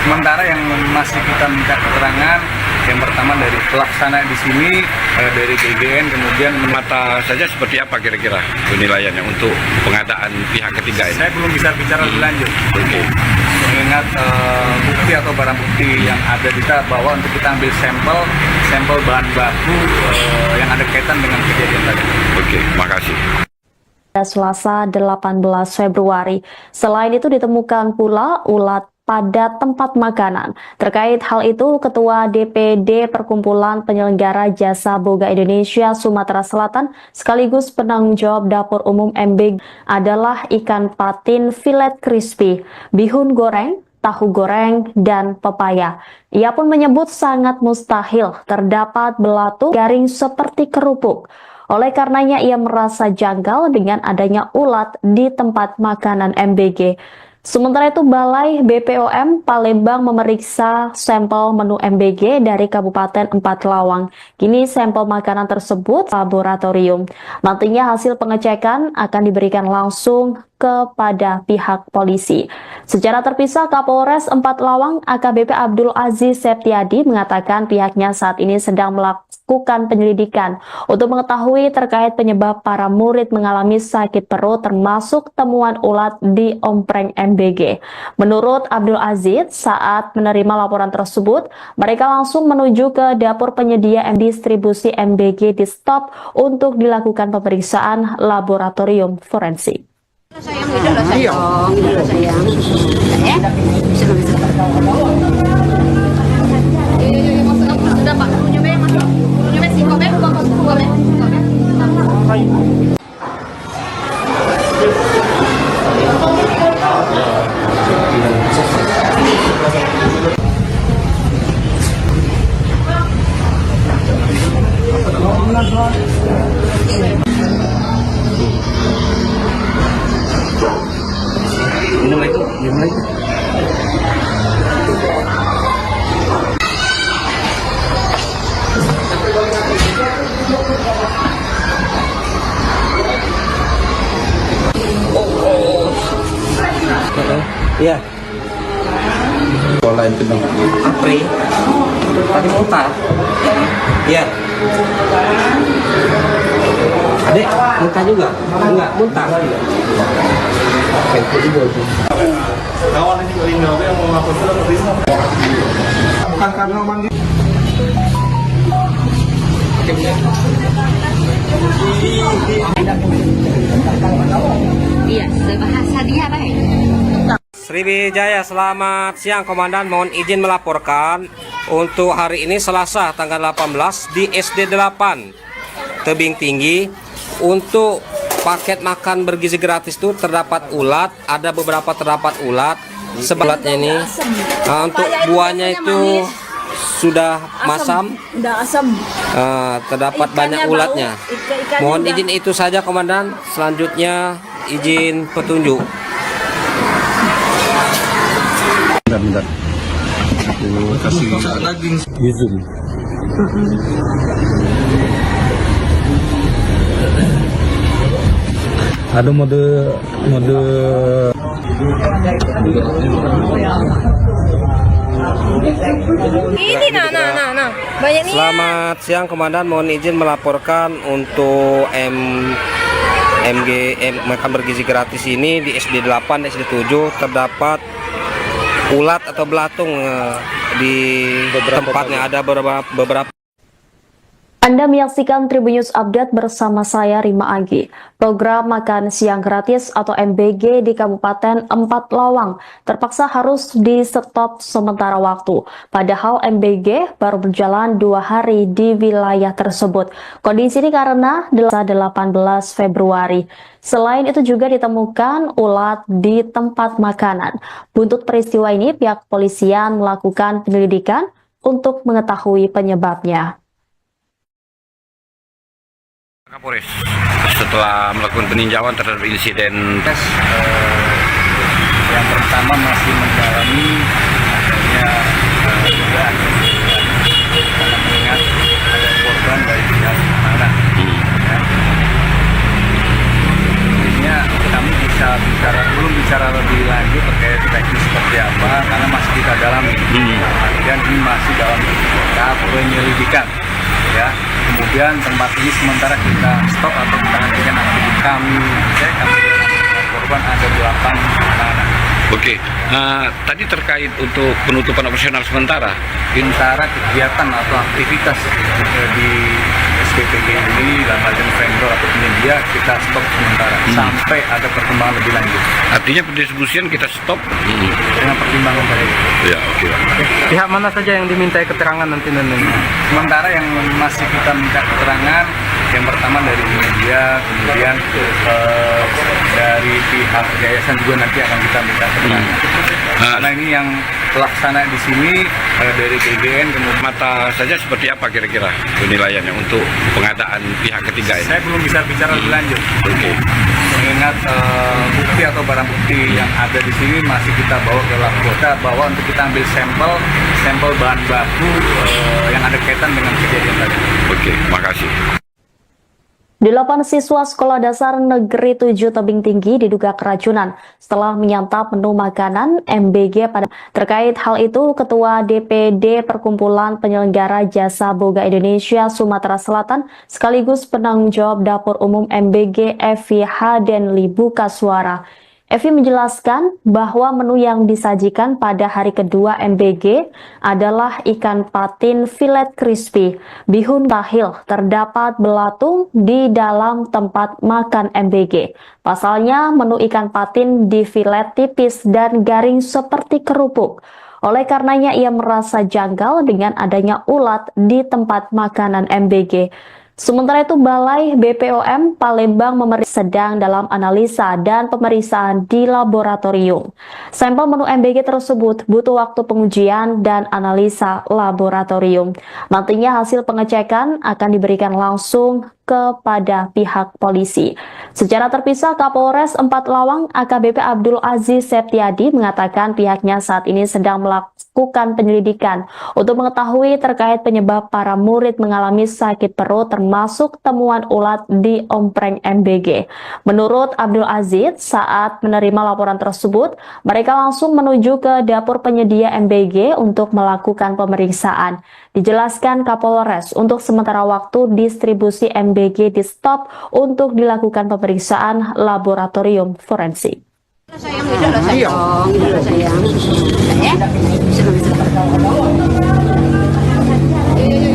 Speaker 1: Sementara yang masih kita minta keterangan, yang pertama dari pelaksana di sini, dari GGN, kemudian
Speaker 2: Mata saja seperti apa kira-kira penilaiannya untuk pengadaan pihak ketiga ini?
Speaker 1: saya belum bisa bicara lebih lanjut.
Speaker 2: Oke.
Speaker 1: Mengingat bukti atau barang bukti yang ada kita bawa untuk kita ambil sampel bahan baku yang ada kaitan dengan kejadian tadi.
Speaker 2: Oke, makasih.
Speaker 4: Selasa 18 Februari. Selain itu ditemukan pula ulat pada tempat makanan. Terkait hal itu, Ketua DPD Perkumpulan Penyelenggara Jasa Boga Indonesia Sumatera Selatan sekaligus penanggung jawab dapur umum MBG adalah ikan patin filet crispy, bihun goreng, tahu goreng, dan pepaya. Ia pun menyebut sangat mustahil terdapat belatung garing seperti kerupuk. Oleh karenanya ia merasa janggal dengan adanya ulat di tempat makanan MBG. Sementara itu, Balai BPOM Palembang memeriksa sampel menu MBG dari Kabupaten Empat Lawang. Kini sampel makanan tersebut laboratorium. Nantinya hasil pengecekan akan diberikan langsung kepada pihak polisi. Secara terpisah, Kapolres Empat Lawang AKBP Abdul Aziz Septiadi mengatakan pihaknya saat ini sedang melakukan penyelidikan untuk mengetahui terkait penyebab para murid mengalami sakit perut termasuk temuan ulat di ompreng MBG. Menurut Abdul Aziz, saat menerima laporan tersebut, mereka langsung menuju ke dapur penyedia distribusi MBG di stop untuk dilakukan pemeriksaan laboratorium forensik.
Speaker 5: Sayang, udah lah sayang. Udah sayang. Ya? Masuk apa? Sudah Pak, punya be masuk. Punya be sih, be buka be.
Speaker 3: Iya.
Speaker 6: Pola itu dong.
Speaker 3: Apri. Tadi muntah. Iya. Adek, muntah juga? Enggak, muntah.
Speaker 6: Kawan ini juga ini yang mau ngapus sudah terima. Bukan karena mandi.
Speaker 5: Iya, bahasa dia baik.
Speaker 3: Sriwijaya, selamat siang Komandan. Mohon izin melaporkan untuk hari ini Selasa tanggal 18 di SD 8 Tebing Tinggi. Untuk paket makan bergizi gratis itu terdapat ulat, ada beberapa terdapat ulat. Sebelatnya ini, untuk buahnya itu sudah masam,
Speaker 5: Udah asam.
Speaker 3: terdapat banyak ulatnya. Mohon izin itu saja Komandan. Selanjutnya izin petunjuk.
Speaker 6: Bentar. Kasih daging. Zoom. Ada mode
Speaker 5: Ini nah. Banyak nih.
Speaker 3: Selamat siang Komandan, mohon izin melaporkan untuk makan bergizi gratis ini di SD 8, SD 7 terdapat ulat atau belatung di tempatnya, ada beberapa.
Speaker 4: Anda menyaksikan Tribun News Update bersama saya Rima Agi. Program makan siang gratis atau MBG di Kabupaten Empat Lawang terpaksa harus di stop sementara waktu. Padahal MBG baru berjalan 2 hari di wilayah tersebut. Kondisi ini karena 18 Februari. Selain itu juga ditemukan ulat di tempat makanan. Buntut peristiwa ini pihak kepolisian melakukan penyelidikan untuk mengetahui penyebabnya.
Speaker 2: Kapolres setelah melakukan peninjauan terhadap insiden
Speaker 1: Yang pertama masih mendalami adanya dugaan karena mengingat ada korban dari pihak anak. Ya. Intinya kami belum bicara lebih lanjut terkait teknis seperti apa karena masih kita dalami. Dan ini masih dalam tahap penyelidikan. Ya, kemudian tempat ini sementara kita stop atau kita hentikan aktivitas. Kami cek korban ada 8 anak-anak.
Speaker 2: Oke, tadi terkait untuk penutupan operasional sementara
Speaker 1: Kegiatan atau aktivitas di SPPG ini dalam hal vendor atau penyedia media kita stop sementara sampai ada perkembangan lebih lanjut.
Speaker 2: Artinya pendistribusian kita stop.
Speaker 1: Dengan pertimbangan dari
Speaker 2: Ya, oke.
Speaker 3: Pihak mana saja yang dimintai keterangan nanti?
Speaker 1: sementara yang masih kita minta keterangan, yang pertama dari media, kemudian dari pihak yayasan juga nanti akan kita minta keterangan. Karena ini yang pelaksana di sini dari GGN, kemudian
Speaker 2: Mata saja seperti apa kira-kira penilaiannya untuk pengadaan pihak ketiga ini?
Speaker 1: saya belum bisa bicara lebih lanjut.
Speaker 2: Oke.
Speaker 1: Mengingat bukti atau barang bukti yang ada di sini masih kita bawa ke lab, kita bawa untuk kita ambil sampel bahan baku yang ada kaitan dengan kejadian tadi.
Speaker 2: Oke, makasih.
Speaker 4: 8 siswa Sekolah Dasar Negeri 7 Tebing Tinggi diduga keracunan setelah menyantap menu makanan MBG. Terkait hal itu, Ketua DPD Perkumpulan Penyelenggara Jasa Boga Indonesia Sumatera Selatan sekaligus penanggung jawab Dapur Umum MBG Evi Hadenli buka suara. Evi menjelaskan bahwa menu yang disajikan pada hari kedua MBG adalah ikan patin filet crispy, bihun tahil, terdapat belatung di dalam tempat makan MBG. Pasalnya menu ikan patin di filet tipis dan garing seperti kerupuk. Oleh karenanya ia merasa janggal dengan adanya ulat di tempat makanan MBG. Sementara itu, Balai BPOM Palembang sedang dalam analisa dan pemeriksaan di laboratorium. Sampel menu MBG tersebut butuh waktu pengujian dan analisa laboratorium. Nantinya hasil pengecekan akan diberikan langsung kepada pihak polisi. Secara terpisah, Kapolres 4 Lawang AKBP Abdul Aziz Septiadi mengatakan pihaknya saat ini sedang melakukan penyelidikan untuk mengetahui terkait penyebab para murid mengalami sakit perut termasuk temuan ulat di ompreng MBG. Menurut Abdul Aziz, saat menerima laporan tersebut, mereka langsung menuju ke dapur penyedia MBG untuk melakukan pemeriksaan. Dijelaskan Kapolres, untuk sementara waktu distribusi MBG di stop untuk dilakukan pemeriksaan laboratorium forensik.
Speaker 5: Sayang, udah loh sayang. Udah loh sayang. Ya?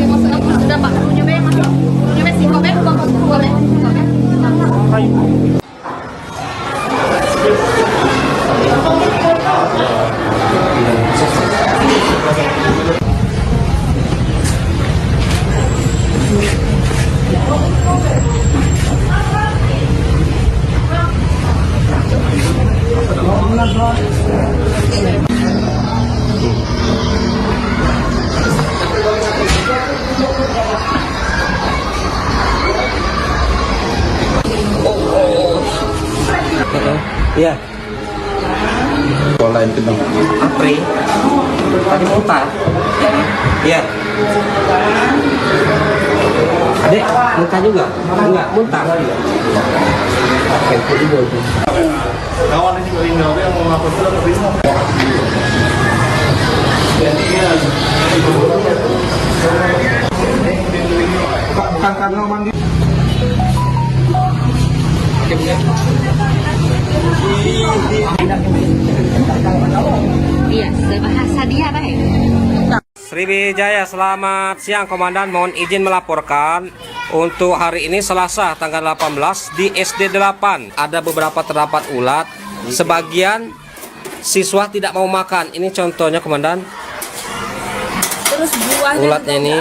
Speaker 5: Masuk sudah Pak. Punya Bang masuk. Punya Bang singkong Bang, bukan boleh.
Speaker 3: Iya.
Speaker 6: Lain kendang.
Speaker 3: Apri. Tadi muntah. Iya. Adek, muntah juga? Enggak, muntah. Oke, itu juga.
Speaker 6: Kawan ini juga ini yang mau ngapus itu bisa. Bukan karena mandi.
Speaker 5: Iya, bahasa dia baik.
Speaker 3: Sriwijaya, selamat siang Komandan. Mohon izin melaporkan untuk hari ini Selasa tanggal 18 di SD 8 ada beberapa terdapat ulat. Sebagian siswa tidak mau makan. Ini contohnya Komandan.
Speaker 5: Terus buahnya
Speaker 3: Ulatnya ini.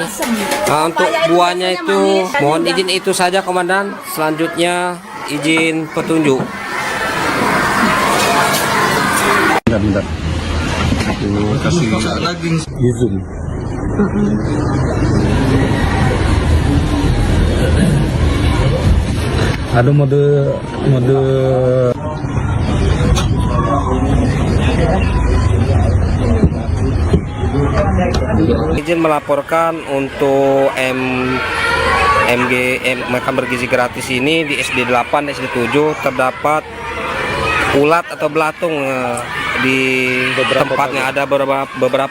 Speaker 3: Nah, untuk buahnya itu mohon izin itu saja Komandan. Selanjutnya izin petunjuk.
Speaker 6: Bentar. Kasih lagi zoom. Ada mode
Speaker 3: Izin melaporkan untuk makan bergizi gratis ini di SD 8, SD 7 terdapat ulat atau belatung di tempatnya ada beberapa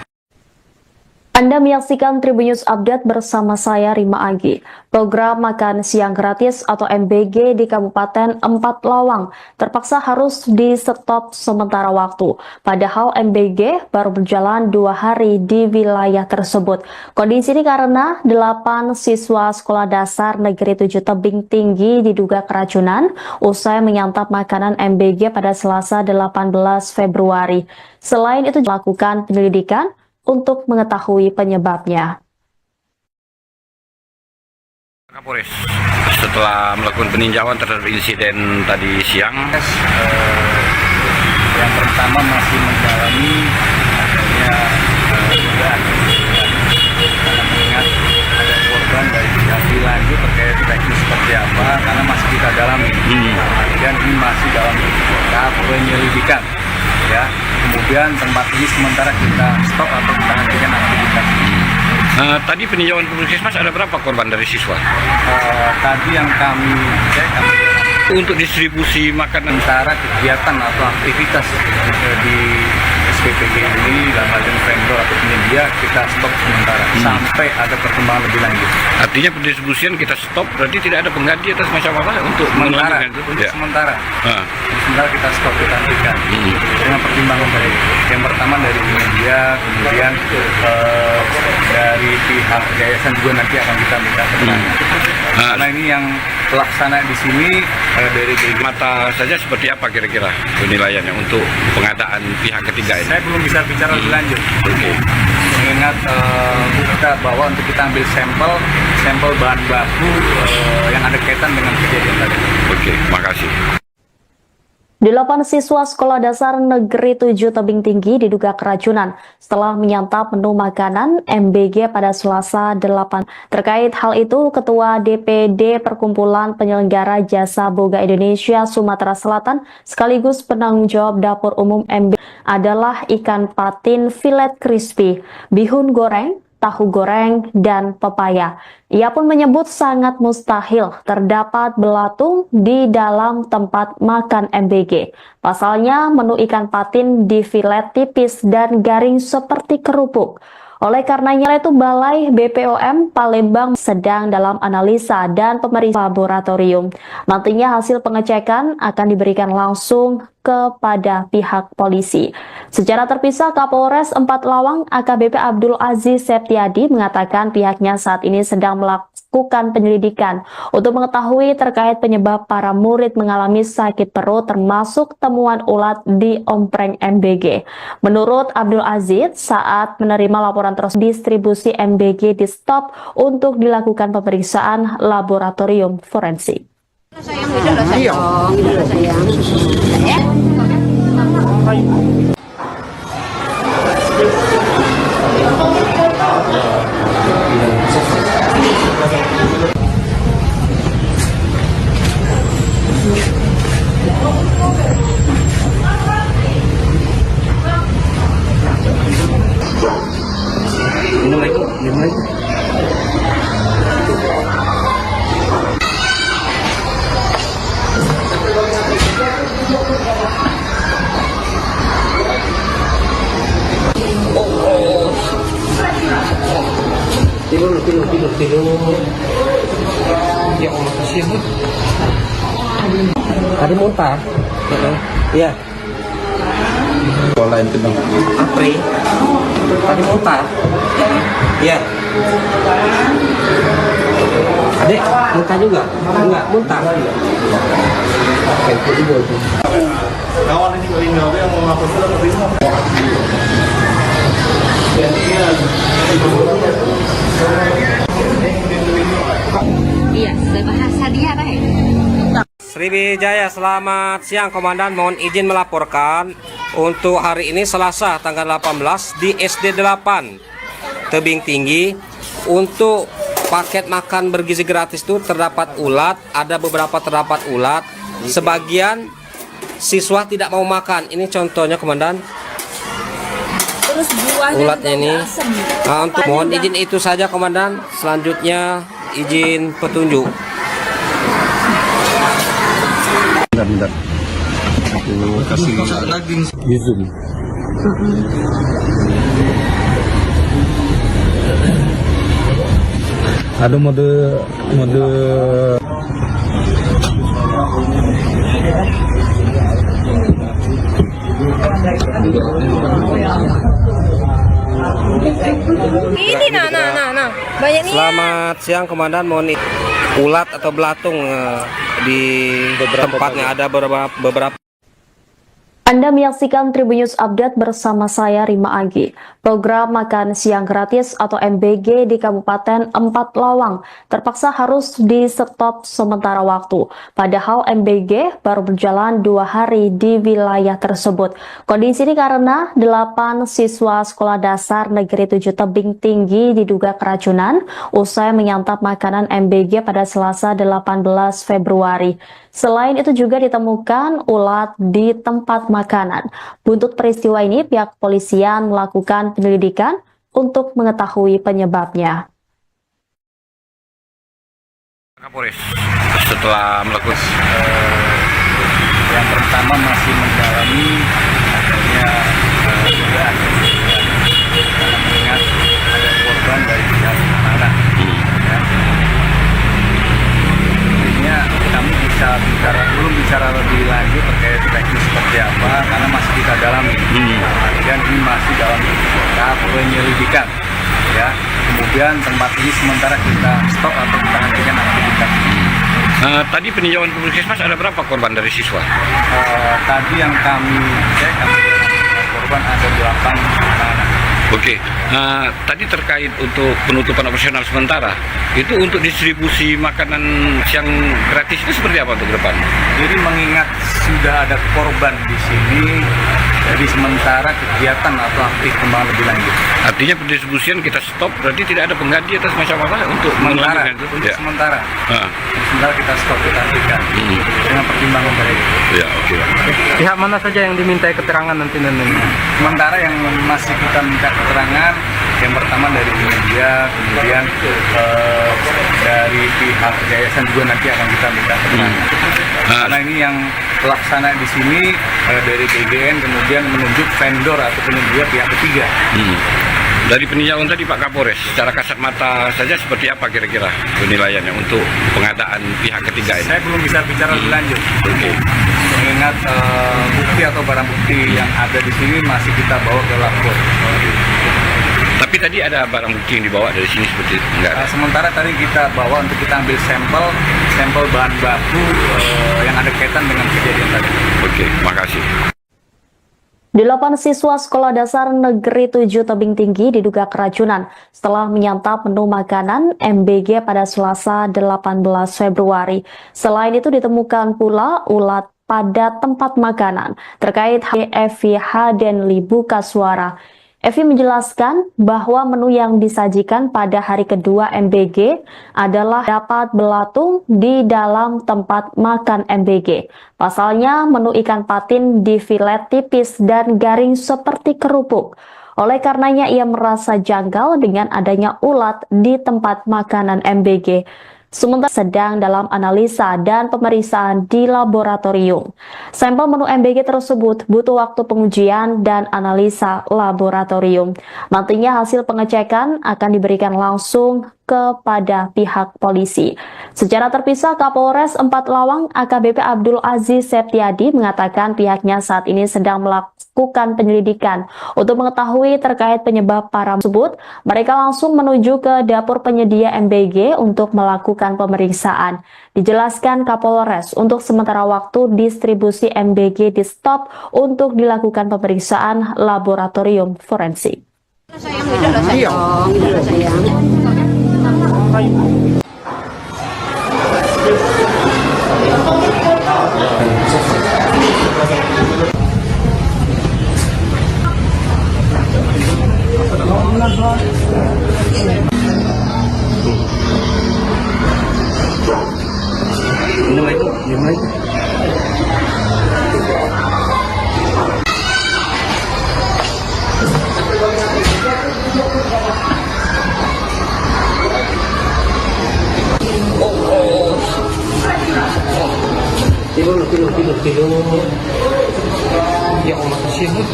Speaker 4: Anda menyaksikan Tribun News Update bersama saya Rima Agi. Program makan siang gratis atau MBG di Kabupaten Empat Lawang terpaksa harus di-stop sementara waktu. Padahal MBG baru berjalan 2 hari di wilayah tersebut. Kondisi ini karena 8 siswa Sekolah Dasar Negeri 7 Tebing Tinggi diduga keracunan usai menyantap makanan MBG pada Selasa 18 Februari. Selain itu dilakukan penyelidikan untuk mengetahui penyebabnya.
Speaker 2: Kapolres setelah melakukan peninjauan terhadap insiden tadi siang,
Speaker 1: yang pertama masih mendalami adanya dugaan karena mengingat ada korban dari lebih lanjut terkait teknis seperti apa karena masih kita dalami dan ini masih dalam tahap penyelidikan ya. Kemudian tempat ini sementara kita stop atau kita hentikan aktivitas.
Speaker 2: tadi peninjauan Puskesmas ada berapa korban dari siswa?
Speaker 1: Tadi yang kami cek
Speaker 2: Untuk distribusi makanan,
Speaker 1: antara kegiatan atau aktivitas di SPPG ini dalam hal vendor atau penyedia kita stop sementara sampai ada perkembangan lebih lanjut.
Speaker 2: artinya pendistribusian kita stop, berarti tidak ada pengganti atau semacam apa untuk
Speaker 1: Sementara,
Speaker 2: melanjutkan itu?
Speaker 1: untuk
Speaker 2: Ya.
Speaker 1: sementara.
Speaker 2: Ah.
Speaker 1: Sementara kita stop, kita hentikan dengan pertimbangan dari yang pertama dari media, kemudian dari pihak yayasan juga nanti akan kita minta keterangan. Karena ini yang pelaksana di sini dari
Speaker 2: Mata saja seperti apa kira-kira penilaiannya untuk pengadaan pihak ketiga ini?
Speaker 1: saya belum bisa bicara lebih lanjut.
Speaker 2: Oke.
Speaker 1: Mengingat kita bawa untuk kita ambil sampel bahan baku yang ada kaitan dengan kejadian tadi.
Speaker 2: Oke, makasih.
Speaker 4: 8 siswa Sekolah Dasar Negeri 7 Tebing Tinggi diduga keracunan setelah menyantap menu makanan MBG pada Selasa 8. Terkait hal itu, Ketua DPD Perkumpulan Penyelenggara Jasa Boga Indonesia Sumatera Selatan sekaligus penanggung jawab dapur umum MBG adalah ikan patin filet crispy, bihun goreng, tahu goreng, dan pepaya. Ia pun menyebut sangat mustahil terdapat belatung di dalam tempat makan MBG. Pasalnya, menu ikan patin di filet tipis dan garing seperti kerupuk. Oleh karenanya itu Balai BPOM Palembang sedang dalam analisa dan pemeriksaan laboratorium. Nantinya hasil pengecekan akan diberikan langsung kepada pihak polisi. Secara terpisah, Kapolres Empat Lawang AKBP Abdul Aziz Septiadi mengatakan pihaknya saat ini sedang melakukan penyelidikan untuk mengetahui terkait penyebab para murid mengalami sakit perut termasuk temuan ulat di ompreng MBG. Menurut Abdul Aziz, saat menerima laporan tersebut distribusi MBG di stop untuk dilakukan pemeriksaan laboratorium forensik.
Speaker 3: Tidur. Ya Allah, kasihan. Tadi muntah. Iya.
Speaker 6: Lain kenal.
Speaker 3: Apri. Tadi muntah. Iya. Adek, muntah juga? Enggak, muntah. Oke, itu boleh.
Speaker 6: Kawan ini email yang mau ngapus itu terima.
Speaker 5: Iya, sudah bahasa dia deh.
Speaker 3: Sriwijaya, selamat siang Komandan. Mohon izin melaporkan untuk hari ini Selasa tanggal 18 di SD 8 Tebing Tinggi. Untuk paket makan bergizi gratis itu terdapat ulat, ada beberapa terdapat ulat. Sebagian siswa tidak mau makan. Ini contohnya Komandan.
Speaker 5: Terus buahnya
Speaker 3: Ulatnya ini. Nah, untuk mohon izin itu saja Komandan. Selanjutnya izin petunjuk.
Speaker 6: Bentar. Aku kasih daging. Zoom. Ada mode
Speaker 5: Ini nah. Banyak nih.
Speaker 3: Selamat siang Komandan, mohon ulat atau belatung di tempatnya ada beberapa.
Speaker 4: Anda menyaksikan Tribun News Update bersama saya Rima Agi. Program makan siang gratis atau MBG di Kabupaten Empat Lawang terpaksa harus di stop sementara waktu. Padahal MBG baru berjalan 2 hari di wilayah tersebut. Kondisi ini karena 8 siswa Sekolah Dasar Negeri 7 Tebing Tinggi diduga keracunan usai menyantap makanan MBG pada Selasa 18 Februari. Selain itu juga ditemukan ulat di tempat makanan. Buntut peristiwa ini, pihak kepolisian melakukan penyelidikan untuk mengetahui penyebabnya.
Speaker 2: Kapolres setelah melakukan
Speaker 1: yang pertama masih mendalami adanya dugaan karena mengingat ada korban dari pihak anak. Ya. Intinya kami belum bicara lebih lanjut terkait teknis seperti apa karena masih kita dalami. Dan ini masih dalam tahap penyelidikan. Ya, kemudian tempat ini sementara kita stop atau kita hentikan aktivitas.
Speaker 2: tadi peninjauan puskesmas ada berapa korban dari siswa?
Speaker 1: Tadi yang kami cek korban ada 8 anak.
Speaker 2: Oke, tadi terkait untuk penutupan operasional sementara, itu untuk distribusi makanan siang gratis itu seperti apa untuk ke depan?
Speaker 1: Jadi mengingat sudah ada korban di sini, jadi sementara kegiatan atau aktivitas lebih lanjut.
Speaker 2: Artinya pendistribusian kita stop, berarti tidak ada pengganti atas macam apa untuk
Speaker 1: Sementara,
Speaker 2: melanjutkan itu?
Speaker 1: untuk
Speaker 2: Ya.
Speaker 1: sementara.
Speaker 2: Ah.
Speaker 1: Sementara kita stop, kita hentikan dengan pertimbangan dari itu.
Speaker 2: Ya, oke.
Speaker 3: Pihak mana saja yang dimintai keterangan nanti?
Speaker 1: Sementara yang masih kita minta keterangan, yang pertama dari media, kemudian dari pihak yayasan juga nanti akan kita minta keterangan. Karena ini yang pelaksana di sini dari BGN kemudian menunjuk vendor atau penyedia pihak ketiga.
Speaker 2: Dari peninjauan tadi Pak Kapolres, secara kasat mata saja seperti apa kira-kira penilaiannya untuk pengadaan pihak ketiga ini?
Speaker 1: Saya belum bisa bicara lebih lanjut.
Speaker 2: Oke.
Speaker 1: Mengingat bukti atau barang bukti yang ada di sini masih kita bawa ke lapor.
Speaker 2: Tapi tadi ada barang bukti yang dibawa dari sini seperti itu? Enggak ada?
Speaker 1: Sementara tadi kita bawa untuk kita ambil sampel bahan baku yang ada kaitan dengan kejadian tadi.
Speaker 2: Oke, makasih.
Speaker 4: 8 siswa Sekolah Dasar Negeri 7 Tebing Tinggi diduga keracunan setelah menyantap menu makanan MBG pada Selasa 18 Februari. Selain itu ditemukan pula ulat pada tempat makanan. Terkait Evi Hadenli buka suara. Evi menjelaskan bahwa menu yang disajikan pada hari kedua MBG adalah dapat belatung di dalam tempat makan MBG. Pasalnya menu ikan patin di filet tipis dan garing seperti kerupuk. Oleh karenanya ia merasa janggal dengan adanya ulat di tempat makanan MBG. Sementara sedang dalam analisa dan pemeriksaan di laboratorium. Sampel menu MBG tersebut butuh waktu pengujian dan analisa laboratorium. Nantinya hasil pengecekan akan diberikan langsung kepada pihak polisi. Secara terpisah, Kapolres Empat Lawang AKBP Abdul Aziz Septiadi mengatakan pihaknya saat ini sedang melakukan penyelidikan. Untuk mengetahui terkait penyebab para tersebut, mereka langsung menuju ke dapur penyedia MBG untuk melakukan pemeriksaan. Dijelaskan Kapolres, untuk sementara waktu distribusi MBG di stop untuk dilakukan pemeriksaan laboratorium forensik.
Speaker 3: Tidur. Ya Allah, kesini.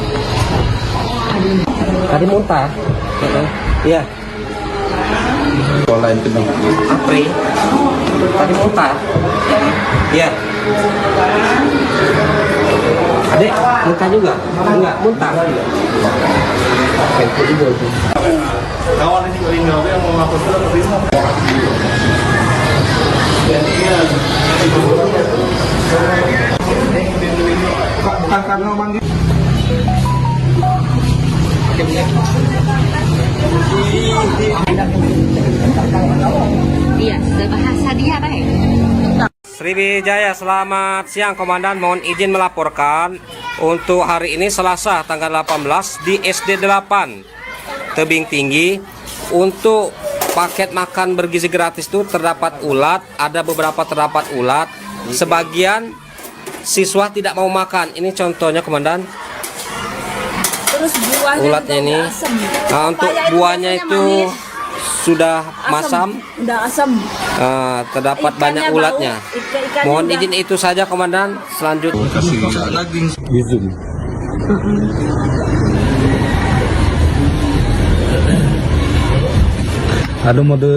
Speaker 3: Tadi muntah. Iya.
Speaker 6: dimarahin tebing.
Speaker 3: Apri. Tadi muntah. Iya. Adek, muntah juga? Enggak, muntah.
Speaker 6: Itu juga itu. Kawan ini juga ini yang mau ngapus itu terima. Bukan karena manggil.
Speaker 5: Iya, sudah bahasa dia, Pak.
Speaker 3: Sriwijaya, selamat siang Komandan. Mohon izin melaporkan untuk hari ini Selasa tanggal 18 di SD 8 Tebing Tinggi. Untuk paket makan bergizi gratis itu terdapat ulat, ada beberapa terdapat ulat. Sebagian siswa tidak mau makan. Ini contohnya Komandan.
Speaker 5: Terus buahnya
Speaker 3: Ulatnya
Speaker 5: juga
Speaker 3: ini.
Speaker 5: udah asem.
Speaker 3: Nah, untuk
Speaker 5: Papaya
Speaker 3: buahnya
Speaker 5: biasanya
Speaker 3: itu
Speaker 5: manis,
Speaker 3: sudah masam.
Speaker 5: udah asam.
Speaker 3: Terdapat
Speaker 5: Ikannya
Speaker 3: banyak
Speaker 5: bau,
Speaker 3: ulatnya.
Speaker 5: ikannya
Speaker 3: Mohon
Speaker 5: udah-
Speaker 3: izin itu saja Komandan. Selanjutnya.
Speaker 6: Kasih daging. Ada mode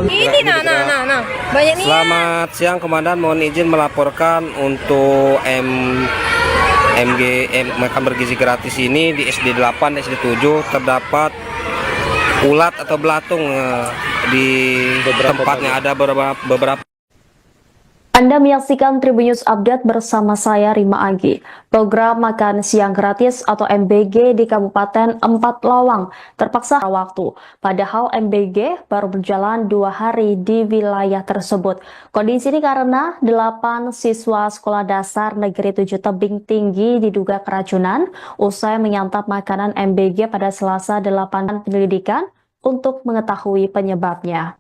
Speaker 5: Ini nah. Banyak nih.
Speaker 3: Selamat siang Komandan, mohon izin melaporkan untuk makan bergizi gratis ini di SD 8 SD 7 terdapat ulat atau belatung di tempatnya. Ada beberapa.
Speaker 4: Anda menyaksikan Tribun News Update bersama saya Rima Agi. Program makan siang gratis atau MBG di Kabupaten Empat Lawang terpaksa waktu. Padahal MBG baru berjalan 2 hari di wilayah tersebut. Kondisi ini karena 8 siswa sekolah dasar Negeri 7 Tebing Tinggi diduga keracunan usai menyantap makanan MBG pada Selasa 8 penyelidikan untuk mengetahui penyebabnya.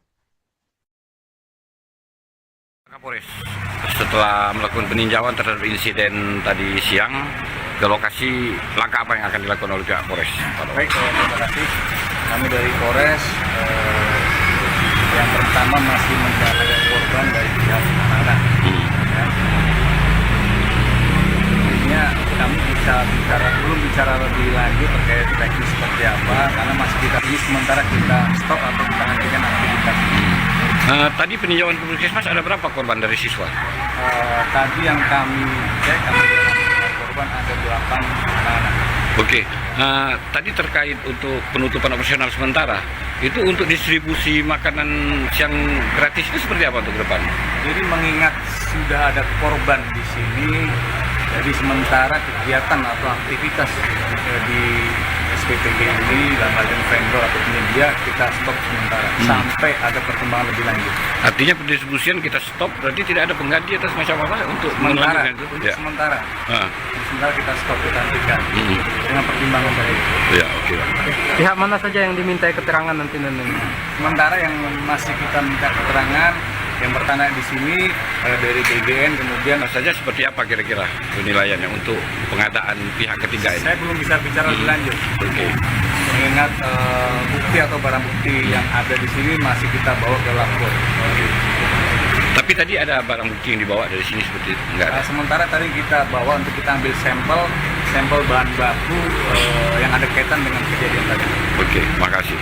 Speaker 2: Kapolres setelah melakukan peninjauan terhadap insiden tadi siang ke lokasi, langkah apa yang akan dilakukan oleh pihak Polres?
Speaker 1: Baik, terima kasih. Kami dari Polres yang pertama masih mencari korban dari pihak anak-anak. Ya. Intinya kami belum bicara lebih lanjut terkait teknis seperti apa, karena masih ini sementara kita stop atau kita hentikan aktivitas.
Speaker 2: Tadi peninjauan ke Puskesmas ada berapa korban dari siswa?
Speaker 1: Tadi yang kami cek, kami korban ada 8 anak-anak.
Speaker 2: Oke, tadi terkait untuk penutupan operasional sementara, itu untuk distribusi makanan siang gratis itu seperti apa untuk ke depan?
Speaker 1: Jadi mengingat sudah ada korban di sini, jadi sementara kegiatan atau aktivitas di SPTG ini dalam artian vendor atau penyedia kita stop sementara sampai ada perkembangan lebih lanjut.
Speaker 2: Artinya pendistribusian kita stop, berarti tidak ada pengganti atau semacam apa untuk
Speaker 1: Sementara,
Speaker 2: melanjutkan itu?
Speaker 1: untuk sementara,
Speaker 2: Ah,
Speaker 1: sementara kita stop, kita hentikan dengan pertimbangan tadi.
Speaker 2: ya, oke.
Speaker 3: Pihak mana saja yang dimintai keterangan nanti?
Speaker 1: Sementara yang masih kita minta keterangan, yang pertama di sini dari BGN, kemudian
Speaker 2: Saja seperti apa kira-kira penilaiannya untuk pengadaan pihak ketiga ini?
Speaker 1: saya belum bisa bicara lebih lanjut.
Speaker 2: Oke.
Speaker 1: Mengingat bukti atau barang bukti yang ada di sini masih kita bawa ke lapor.
Speaker 2: Tapi tadi ada barang bukti yang dibawa dari sini seperti itu? Enggak ada?
Speaker 1: Sementara tadi kita bawa untuk kita ambil sampel bahan baku yang ada kaitan dengan kejadian tadi.
Speaker 2: Oke, makasih.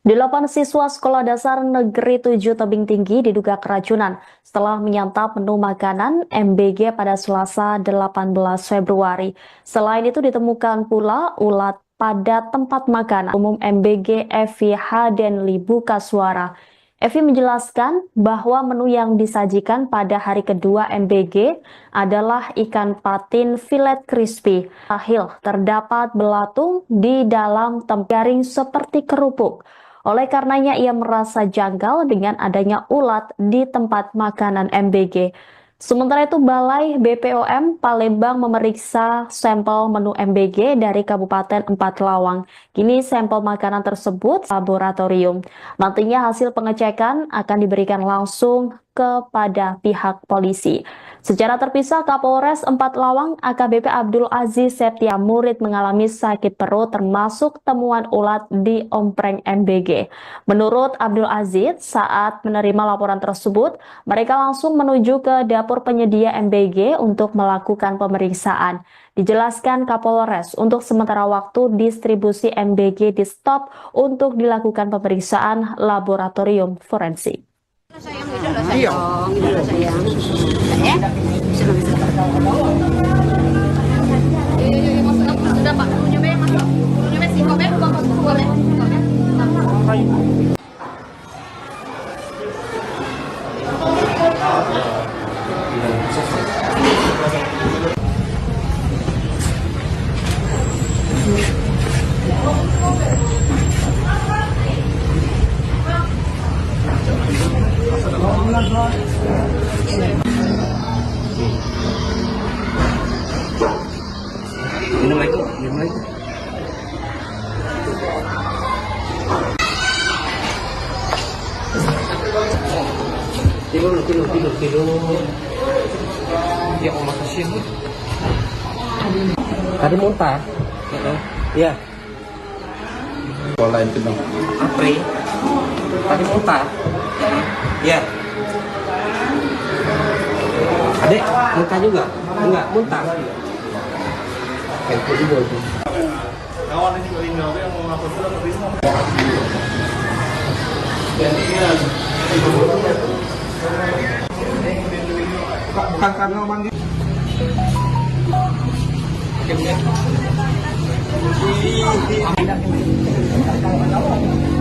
Speaker 4: 8 siswa sekolah dasar Negeri 7 Tebing Tinggi diduga keracunan setelah menyantap menu makanan MBG pada Selasa 18 Februari. Selain itu ditemukan pula ulat pada tempat makan umum MBG Evi Hadenli Bukaswara. Evi menjelaskan bahwa menu yang disajikan pada hari kedua MBG adalah ikan patin filet crispy. Akhir terdapat belatung di dalam garing seperti kerupuk. Oleh karenanya ia merasa janggal dengan adanya ulat di tempat makanan MBG. Sementara itu Balai BPOM Palembang memeriksa sampel menu MBG dari Kabupaten Empat Lawang. Kini sampel makanan tersebut laboratorium. Nantinya hasil pengecekan akan diberikan langsung ke kepada pihak polisi. Secara terpisah, Kapolres 4 Lawang AKBP Abdul Aziz Septia Murid mengalami sakit perut termasuk temuan ulat di ompreng MBG. Menurut Abdul Aziz, saat menerima laporan tersebut, mereka langsung menuju ke dapur penyedia MBG untuk melakukan pemeriksaan. Dijelaskan Kapolres, untuk sementara waktu distribusi MBG di stop untuk dilakukan pemeriksaan laboratorium forensik.
Speaker 5: Iya. Sudah Pak, nyobain masuk. Nyobain sih, komen, komen.
Speaker 3: Minum lagi. Tidur. Ya Allah, kasihan nih. Tadi muntah. Iya.
Speaker 6: Pola itu dong.
Speaker 3: Apri. Tadi muntah. Iya. Adek, muntah juga? Enggak, muntah. Kayak juga itu.
Speaker 6: Kawan ini juga email yang mau ngapus surat ke Risma.
Speaker 3: Bukan karena mandi.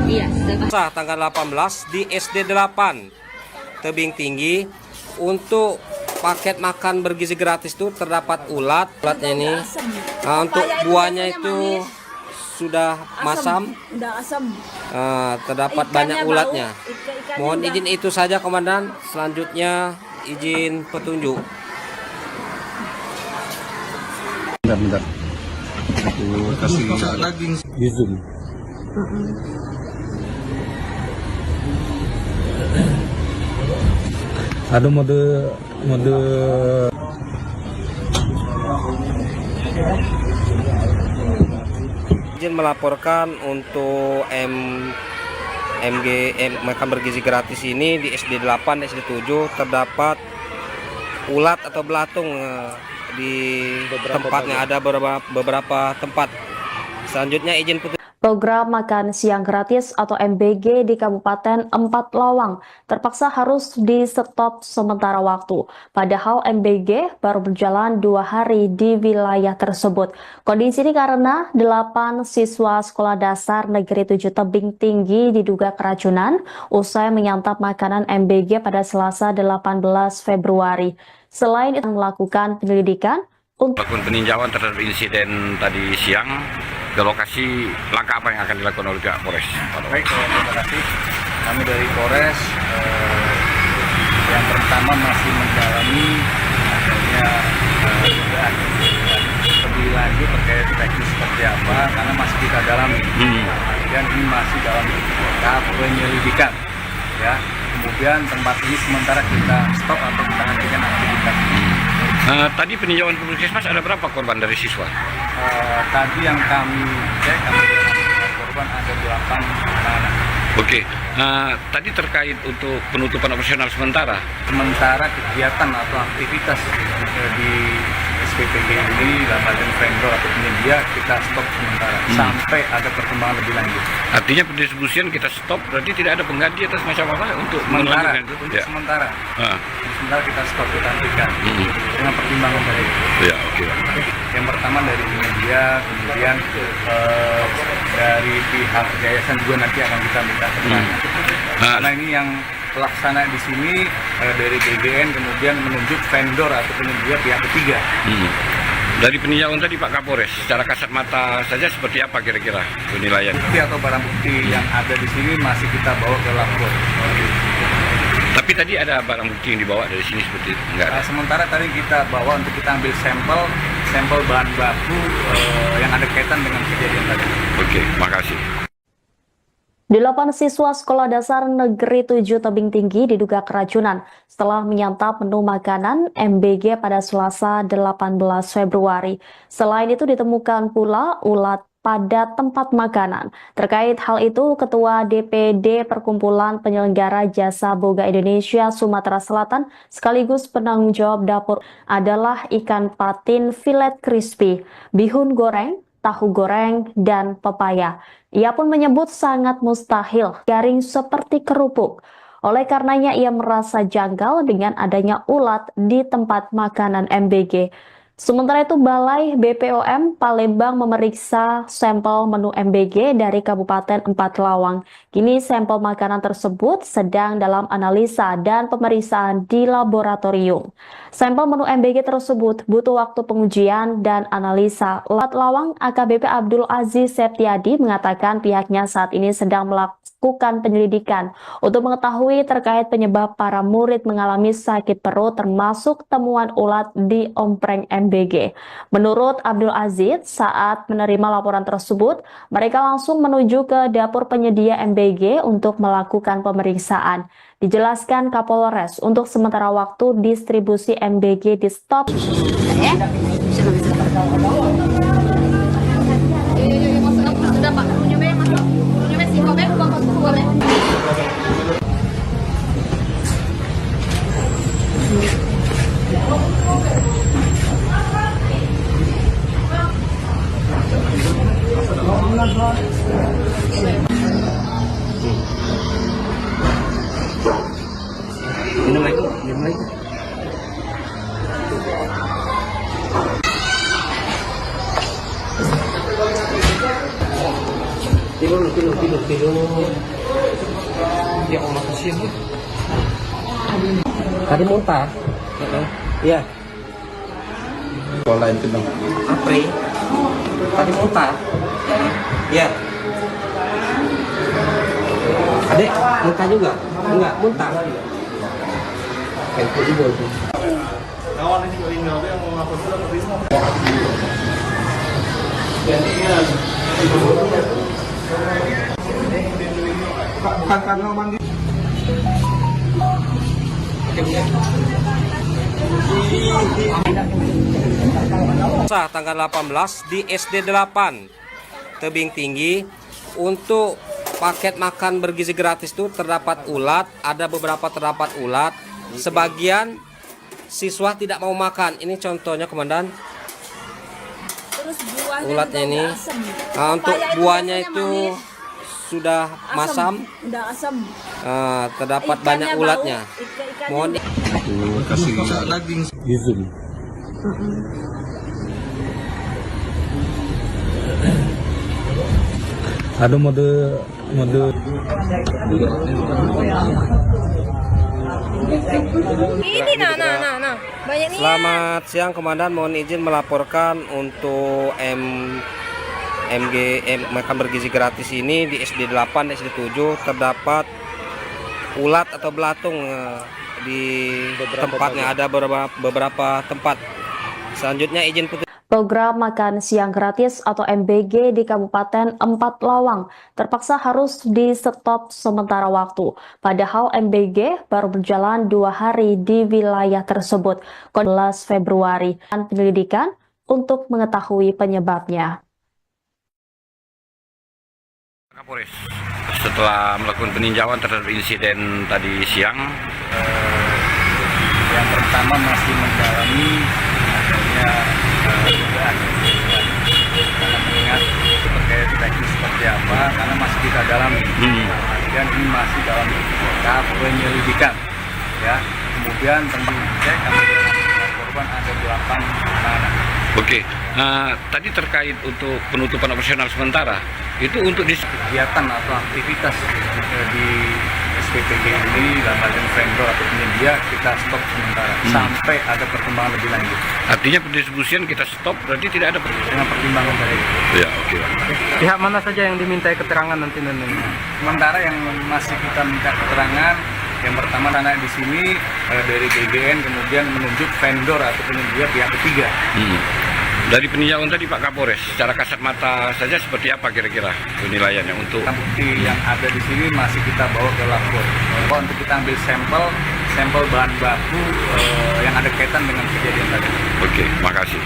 Speaker 5: Iya,
Speaker 3: Tanggal 18 di SD 8 Tebing Tinggi. Untuk paket makan bergizi gratis itu terdapat ulatnya ini. Nah, untuk buahnya itu sudah masam.
Speaker 7: Udah asam.
Speaker 3: Terdapat
Speaker 7: Ikannya
Speaker 3: banyak
Speaker 7: bau.
Speaker 3: ulatnya.
Speaker 7: Ikannya
Speaker 3: Mohon
Speaker 7: udah-
Speaker 3: izin itu saja Komandan. Selanjutnya izin petunjuk.
Speaker 6: Bentar. Aku kasih daging. Zoom. Ada mode
Speaker 3: Izin melaporkan untuk makan bergizi gratis ini di SD 8, SD 7 terdapat ulat atau belatung di tempatnya, ada beberapa tempat. Selanjutnya izin petunjuk.
Speaker 4: Program makan siang gratis atau MBG di Kabupaten 4 Lawang terpaksa harus di stop sementara waktu. Padahal MBG baru berjalan 2 hari di wilayah tersebut. Kondisi ini karena 8 siswa sekolah dasar Negeri 7 Tebing Tinggi diduga keracunan usai menyantap makanan MBG pada Selasa 18 Februari. Selain itu melakukan penyelidikan untuk
Speaker 2: Melakukan peninjauan terhadap insiden tadi siang, ke lokasi langkah apa yang akan dilakukan oleh pihak Polres?
Speaker 1: Baik, terima kasih. Kami dari Polres yang pertama masih mendalami adanya dugaan lebih lanjut terkait teknis seperti apa, karena masih kita dalami. Dan ini masih dalam tahap penyelidikan, ya. Kemudian tempat ini sementara kita stop atau kita hentikan aktivitas.
Speaker 2: Tadi peninjauan Puskesmas ada berapa korban dari siswa?
Speaker 1: Tadi yang kami cek, kami korban ada 8 anak-anak.
Speaker 2: Oke, tadi terkait untuk penutupan operasional sementara.
Speaker 1: Sementara kegiatan atau aktivitas di SPPG ini dalam artian vendor atau penyedia kita stop sementara sampai ada perkembangan lebih lanjut.
Speaker 2: Artinya pendistribusian kita stop, berarti tidak ada pengganti atas macam apa untuk
Speaker 1: Sementara,
Speaker 2: melanjutkan itu?
Speaker 1: untuk
Speaker 2: Ya.
Speaker 1: sementara,
Speaker 2: Ah,
Speaker 1: sementara kita stop, kita hentikan dengan pertimbangan dari
Speaker 2: ya, oke.
Speaker 1: yang pertama dari media, kemudian dari pihak yayasan juga nanti akan kita minta keterangan. Karena ini yang pelaksana di sini dari GGN kemudian menunjuk vendor atau penyedia pihak ketiga.
Speaker 2: Dari peninjauan tadi Pak Kapolres, secara kasat mata saja seperti apa kira-kira penilaian?
Speaker 1: Bukti atau barang bukti yang ada di sini masih kita bawa ke lapor.
Speaker 2: Tapi tadi ada barang bukti yang dibawa dari sini seperti itu? Enggak ada?
Speaker 1: Sementara tadi kita bawa untuk kita ambil sampel bahan baku yang ada kaitan dengan kejadian tadi.
Speaker 2: Oke, makasih.
Speaker 4: 8 siswa Sekolah Dasar Negeri 7 Tebing Tinggi diduga keracunan setelah menyantap menu makanan MBG pada Selasa 18 Februari. Selain itu ditemukan pula ulat pada tempat makanan. Terkait hal itu, Ketua DPD Perkumpulan Penyelenggara Jasa Boga Indonesia Sumatera Selatan sekaligus penanggung jawab dapur adalah ikan patin filet crispy, bihun goreng, tahu goreng, dan pepaya. Ia pun menyebut sangat mustahil garing seperti kerupuk. Oleh karenanya ia merasa janggal dengan adanya ulat di tempat makanan MBG. Sementara itu Balai BPOM Palembang memeriksa sampel menu MBG dari Kabupaten Empat Lawang. Kini sampel makanan tersebut sedang dalam analisa dan pemeriksaan di laboratorium. Sampel menu MBG tersebut butuh waktu pengujian dan analisa. Empat Lawang AKBP Abdul Aziz Septiadi mengatakan pihaknya saat ini sedang melakukan penyelidikan untuk mengetahui terkait penyebab para murid mengalami sakit perut termasuk temuan ulat di ompreng MBG. Menurut Abdul Aziz, saat menerima laporan tersebut, mereka langsung menuju ke dapur penyedia MBG untuk melakukan pemeriksaan. Dijelaskan Kapolres, untuk sementara waktu distribusi MBG di stop.
Speaker 5: Sudah Pak, menunya yang masuk. Menunya si Hobek, boleh.
Speaker 3: Minum lagi, minum lagi. Tidur. Ya Allah, kasihan ya. Tadi muntah. Iya.
Speaker 6: Pola yang kena.
Speaker 3: Apri. Tadi muntah. Iya. Adek, muntah juga? Enggak, muntah. Kayak juga itu.
Speaker 6: Kawan ini email yang mau ngapus itu tapi semua. Bukan karena mandi.
Speaker 3: Tanggal 18 di SD 8 Tebing Tinggi untuk paket makan bergizi gratis itu terdapat ulat, ada beberapa terdapat ulat. Sebagian siswa tidak mau makan. Ini contohnya Komandan.
Speaker 5: Terus buahnya
Speaker 3: Ulatnya ini. Nah, untuk buahnya itu sudah masam.
Speaker 5: Udah asam.
Speaker 3: Terdapat banyak ulatnya. Mohon
Speaker 6: Kasih daging.
Speaker 1: Ada mode
Speaker 5: Ini nah. Banyak nih.
Speaker 3: Selamat siang Komandan, mohon izin melaporkan untuk makan bergizi gratis ini di SD 8 dan SD 7 terdapat ulat atau belatung di tempatnya, ada beberapa tempat. Selanjutnya izin putus.
Speaker 4: Program makan siang gratis atau MBG di Kabupaten Empat Lawang terpaksa harus di stop sementara waktu. Padahal MBG baru berjalan 2 hari di wilayah tersebut. 11 Februari dan penyelidikan untuk mengetahui penyebabnya.
Speaker 2: Kapolres setelah melakukan peninjauan terhadap insiden tadi siang,
Speaker 1: Yang pertama masih mendalami adanya dugaan karena mengingat itu terkait teknis seperti apa karena masih kita dalami dan ini masih dalam tahap penyelidikan ya. Kemudian tentu cek kami korban ada 8 anak.
Speaker 2: Oke. Tadi terkait untuk penutupan operasional sementara itu untuk
Speaker 1: Kegiatan atau aktivitas di SPPG ini dalam artian vendor atau penyedia kita stop sementara sampai ada perkembangan lebih lanjut.
Speaker 2: artinya pendistribusian kita stop, berarti tidak ada
Speaker 1: Dengan pertimbangan dari itu.
Speaker 2: Ya, oke.
Speaker 3: Pihak mana saja yang dimintai keterangan nanti?
Speaker 1: Sementara yang masih kita minta keterangan, yang pertama karena di sini dari GGN kemudian menunjuk vendor atau penyedia pihak ketiga.
Speaker 2: Dari peninjauan tadi Pak Kapolres, secara kasat mata saja seperti apa kira-kira penilaiannya untuk
Speaker 1: Bukti yang ada di sini masih kita bawa ke labor. Untuk kita ambil sampel bahan baku yang ada kaitan dengan kejadian tadi.
Speaker 2: Oke, makasih.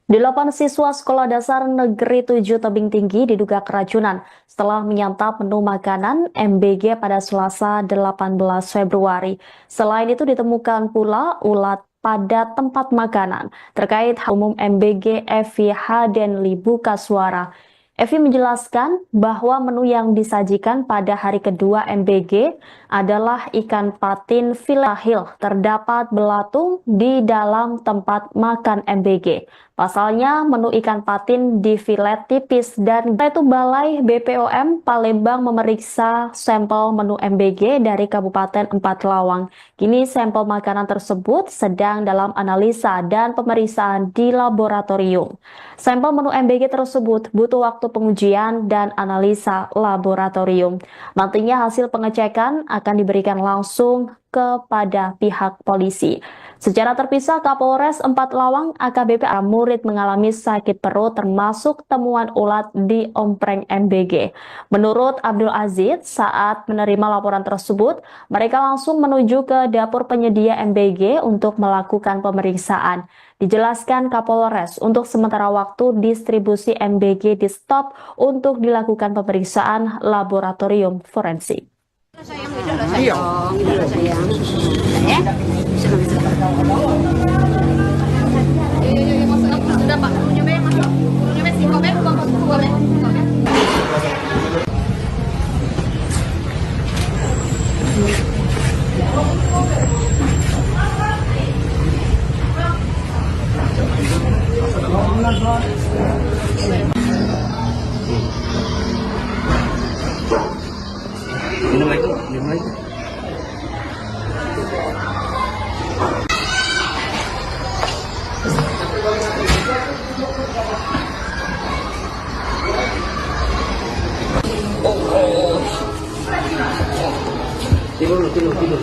Speaker 4: 8 siswa Sekolah Dasar Negeri 7 Tebing Tinggi diduga keracunan setelah menyantap menu makanan MBG pada Selasa 18 Februari. Selain itu ditemukan pula ulat pada tempat makanan. Terkait hal umum MBG, Evi Hadenli buka suara. Evi menjelaskan bahwa menu yang disajikan pada hari kedua MBG adalah ikan patin filet ahil. Terdapat belatung di dalam tempat makan MBG. Pasalnya menu ikan patin di filet tipis dan itu Balai BPOM Palembang memeriksa sampel menu MBG dari Kabupaten Empat Lawang. Kini sampel makanan tersebut sedang dalam analisa dan pemeriksaan di laboratorium. Sampel menu MBG tersebut butuh waktu pengujian dan analisa laboratorium. Nantinya hasil pengecekan akan diberikan langsung kepada pihak polisi. Secara terpisah, Kapolres Empat Lawang AKBP Murid mengalami sakit perut termasuk temuan ulat di ompreng MBG. Menurut Abdul Aziz, saat menerima laporan tersebut, mereka langsung menuju ke dapur penyedia MBG untuk melakukan pemeriksaan. Dijelaskan Kapolres, untuk sementara waktu distribusi MBG di stop untuk dilakukan pemeriksaan laboratorium forensik.
Speaker 5: Sudah Pak, menunya masuk. Menunya si Kobe, boleh.
Speaker 3: Minum lagi.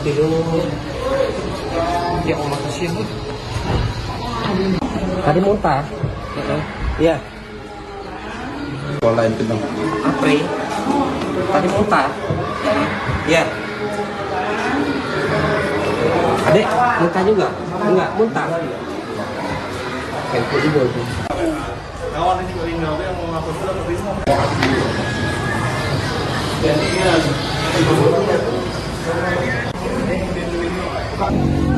Speaker 3: Tidur. Ya Allah, kasihan lu. Tadi muntah. Iya.
Speaker 6: Sekolah itu dong.
Speaker 3: Apri. Tadi muntah. Iya. Adek, muntah juga? Enggak, muntah. Kayak juga itu.
Speaker 6: Kawan ini juga tinggal yang mau ngapus sudah terima.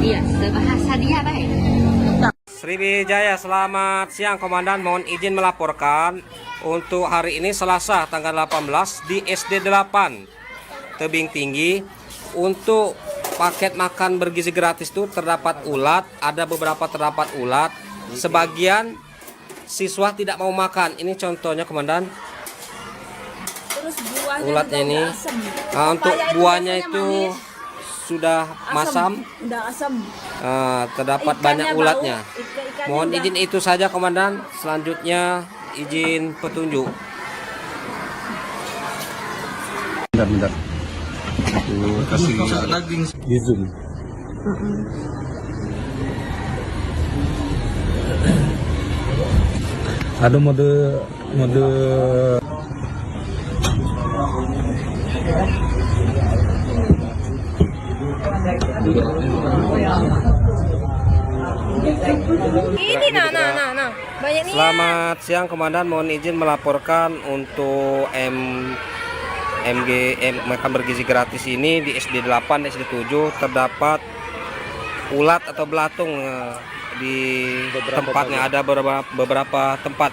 Speaker 5: Iya, sebahasa dia baik.
Speaker 3: Sriwijaya, selamat siang Komandan. Mohon izin melaporkan untuk hari ini Selasa tanggal 18 di SD 8 Tebing Tinggi. Untuk paket makan bergizi gratis itu terdapat ulat, ada beberapa terdapat ulat. Sebagian siswa tidak mau makan. Ini contohnya Komandan.
Speaker 5: Terus buahnya
Speaker 3: Ulatnya
Speaker 5: juga
Speaker 3: ini.
Speaker 5: udah asem.
Speaker 3: Nah, untuk
Speaker 5: Papaya
Speaker 3: buahnya
Speaker 5: biasanya
Speaker 3: itu
Speaker 5: manis,
Speaker 3: sudah masam.
Speaker 5: udah asam.
Speaker 3: Terdapat
Speaker 5: Ikannya
Speaker 3: banyak
Speaker 5: bau,
Speaker 3: ulatnya.
Speaker 5: ikannya
Speaker 3: Mohon
Speaker 5: udah-
Speaker 3: izin itu saja Komandan. Selanjutnya izin petunjuk.
Speaker 6: Bentar. Kasih daging di zoom. Ada mode
Speaker 5: Ini nah. Banyak nih.
Speaker 3: Selamat siang Komandan, mohon izin melaporkan untuk makan bergizi gratis ini di SD 8 dan SD 7 terdapat ulat atau belatung di tempatnya, ada beberapa tempat.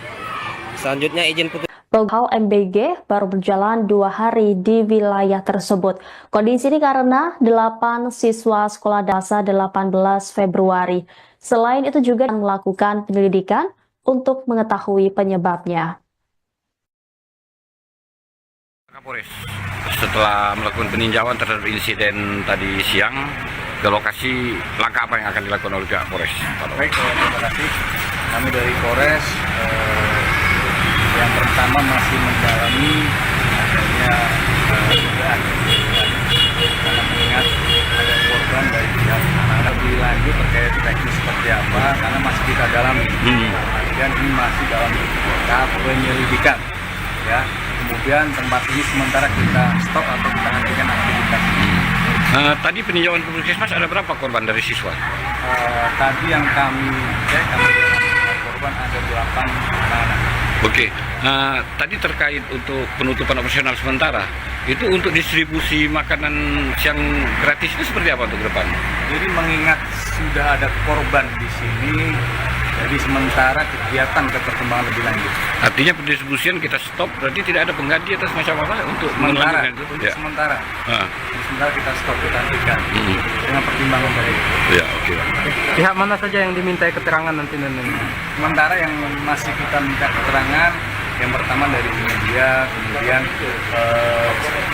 Speaker 3: Selanjutnya izin petunjuk.
Speaker 4: Program MBG baru berjalan 2 hari di wilayah tersebut. Kondisi ini karena 8 siswa sekolah dasar 18 Februari. Selain itu juga melakukan penyelidikan untuk mengetahui penyebabnya.
Speaker 2: Kapolres, setelah melakukan peninjauan terhadap insiden tadi siang, ke lokasi, langkah apa yang akan dilakukan oleh pihak Polres?
Speaker 1: Baik, terima kasih. Kami dari Polres yang pertama masih mendalami adanya dugaan karena mengingat ada korban dari pihak anak-anak. Lebih lanjut terkait teknis seperti apa, karena masih kita dalami. Dan ini masih dalam tahap penyelidikan. Ya, kemudian tempat ini sementara kita stop atau kita hentikan aktivitas.
Speaker 2: Tadi peninjauan ke puskesmas ada berapa korban dari siswa?
Speaker 1: Tadi yang kami cek, korban ada 8 anak-anak.
Speaker 2: Oke, tadi terkait untuk penutupan operasional sementara, itu untuk distribusi makanan siang gratis itu seperti apa untuk ke depan?
Speaker 1: Jadi mengingat sudah ada korban di sini, jadi sementara kegiatan perkembangan lebih lanjut.
Speaker 2: Artinya pendistribusian kita stop, berarti tidak ada pengganti atas macam apa untuk
Speaker 1: Sementara,
Speaker 2: melanjutkan itu?
Speaker 1: untuk
Speaker 2: Ya.
Speaker 1: sementara.
Speaker 2: Ah.
Speaker 1: Jadi sementara kita stop, kita hentikan dengan pertimbangan dari itu.
Speaker 2: Ya, oke.
Speaker 3: Pihak mana saja yang dimintai keterangan nanti?
Speaker 1: Sementara yang masih kita minta keterangan, yang pertama dari media, kemudian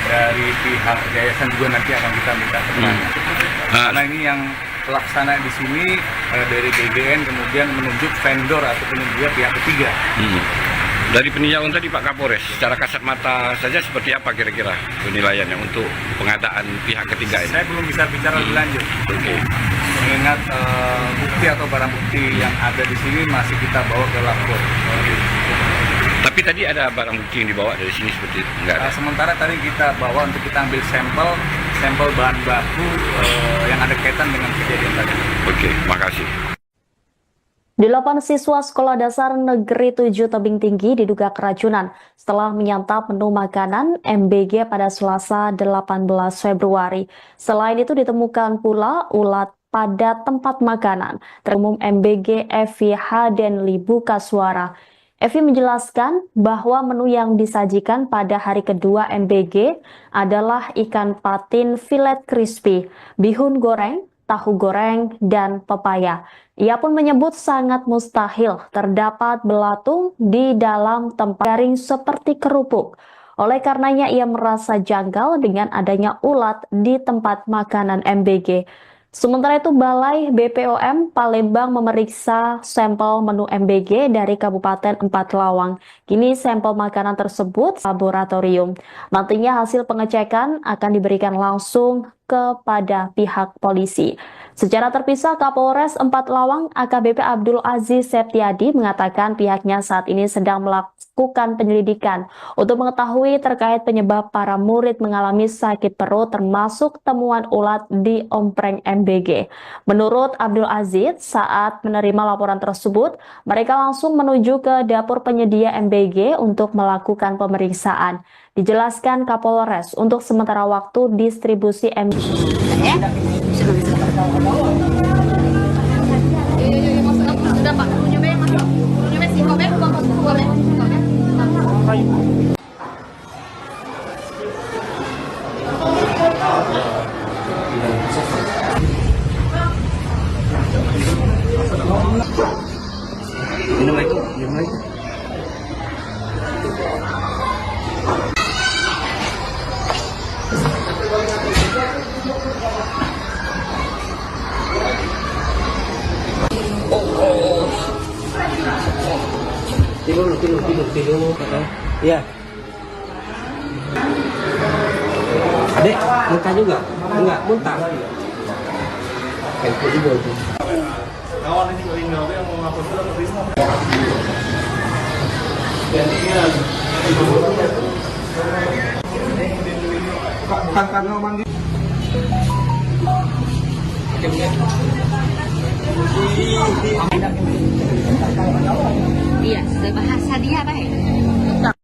Speaker 1: dari pihak yayasan juga nanti akan kita minta keterangan. Karena ini yang pelaksana di sini dari GGN kemudian menunjuk vendor atau penyedia pihak ketiga.
Speaker 2: Dari peninjauan tadi Pak Kapolres, secara kasat mata saja seperti apa kira-kira penilaiannya untuk pengadaan pihak ketiga ini?
Speaker 1: Saya belum bisa bicara lebih lanjut.
Speaker 2: Oke.
Speaker 1: Mengingat bukti atau barang bukti yang ada di sini masih kita bawa ke lapor.
Speaker 2: Tapi tadi ada barang bukti yang dibawa dari sini seperti itu? Enggak ada?
Speaker 1: Sementara tadi kita bawa untuk kita ambil sampel bahan baku yang ada kaitan dengan kejadian tadi.
Speaker 2: Oke, makasih.
Speaker 4: 8 siswa Sekolah Dasar Negeri 7 Tebing Tinggi diduga keracunan setelah menyantap menu makanan MBG pada Selasa 18 Februari. Selain itu ditemukan pula ulat pada tempat makanan. Terumum MBG Evi Hadenli buka suara. Evi menjelaskan bahwa menu yang disajikan pada hari kedua MBG adalah ikan patin filet crispy, bihun goreng, tahu goreng, dan pepaya. Ia pun menyebut sangat mustahil terdapat belatung di dalam tempat garing seperti kerupuk. Oleh karenanya ia merasa janggal dengan adanya ulat di tempat makanan MBG. Sementara itu Balai BPOM Palembang memeriksa sampel menu MBG dari Kabupaten 4 Lawang. Kini sampel makanan tersebut laboratorium. Nantinya hasil pengecekan akan diberikan langsung kepada pihak polisi. Secara terpisah, Kapolres 4 Lawang AKBP Abdul Aziz Septiadi mengatakan pihaknya saat ini sedang melakukan penyelidikan untuk mengetahui terkait penyebab para murid mengalami sakit perut termasuk temuan ulat di ompreng MBG. Menurut Abdul Aziz, saat menerima laporan tersebut, mereka langsung menuju ke dapur penyedia MBG untuk melakukan pemeriksaan. Dijelaskan Kapolres untuk sementara waktu distribusi MBG.
Speaker 5: Sudah Pak, punya be masuk. Punya be si Hobe, boleh.
Speaker 3: Minum lagi, minum lagi. Tidur. Iya. Adek, muntah juga? Enggak, muntah. Kayak juga itu.
Speaker 6: Kawan ini juga tinggal yang mau ngapus itu terima.
Speaker 1: Bukan karena mandi.
Speaker 5: Iya, bahasa dia baik.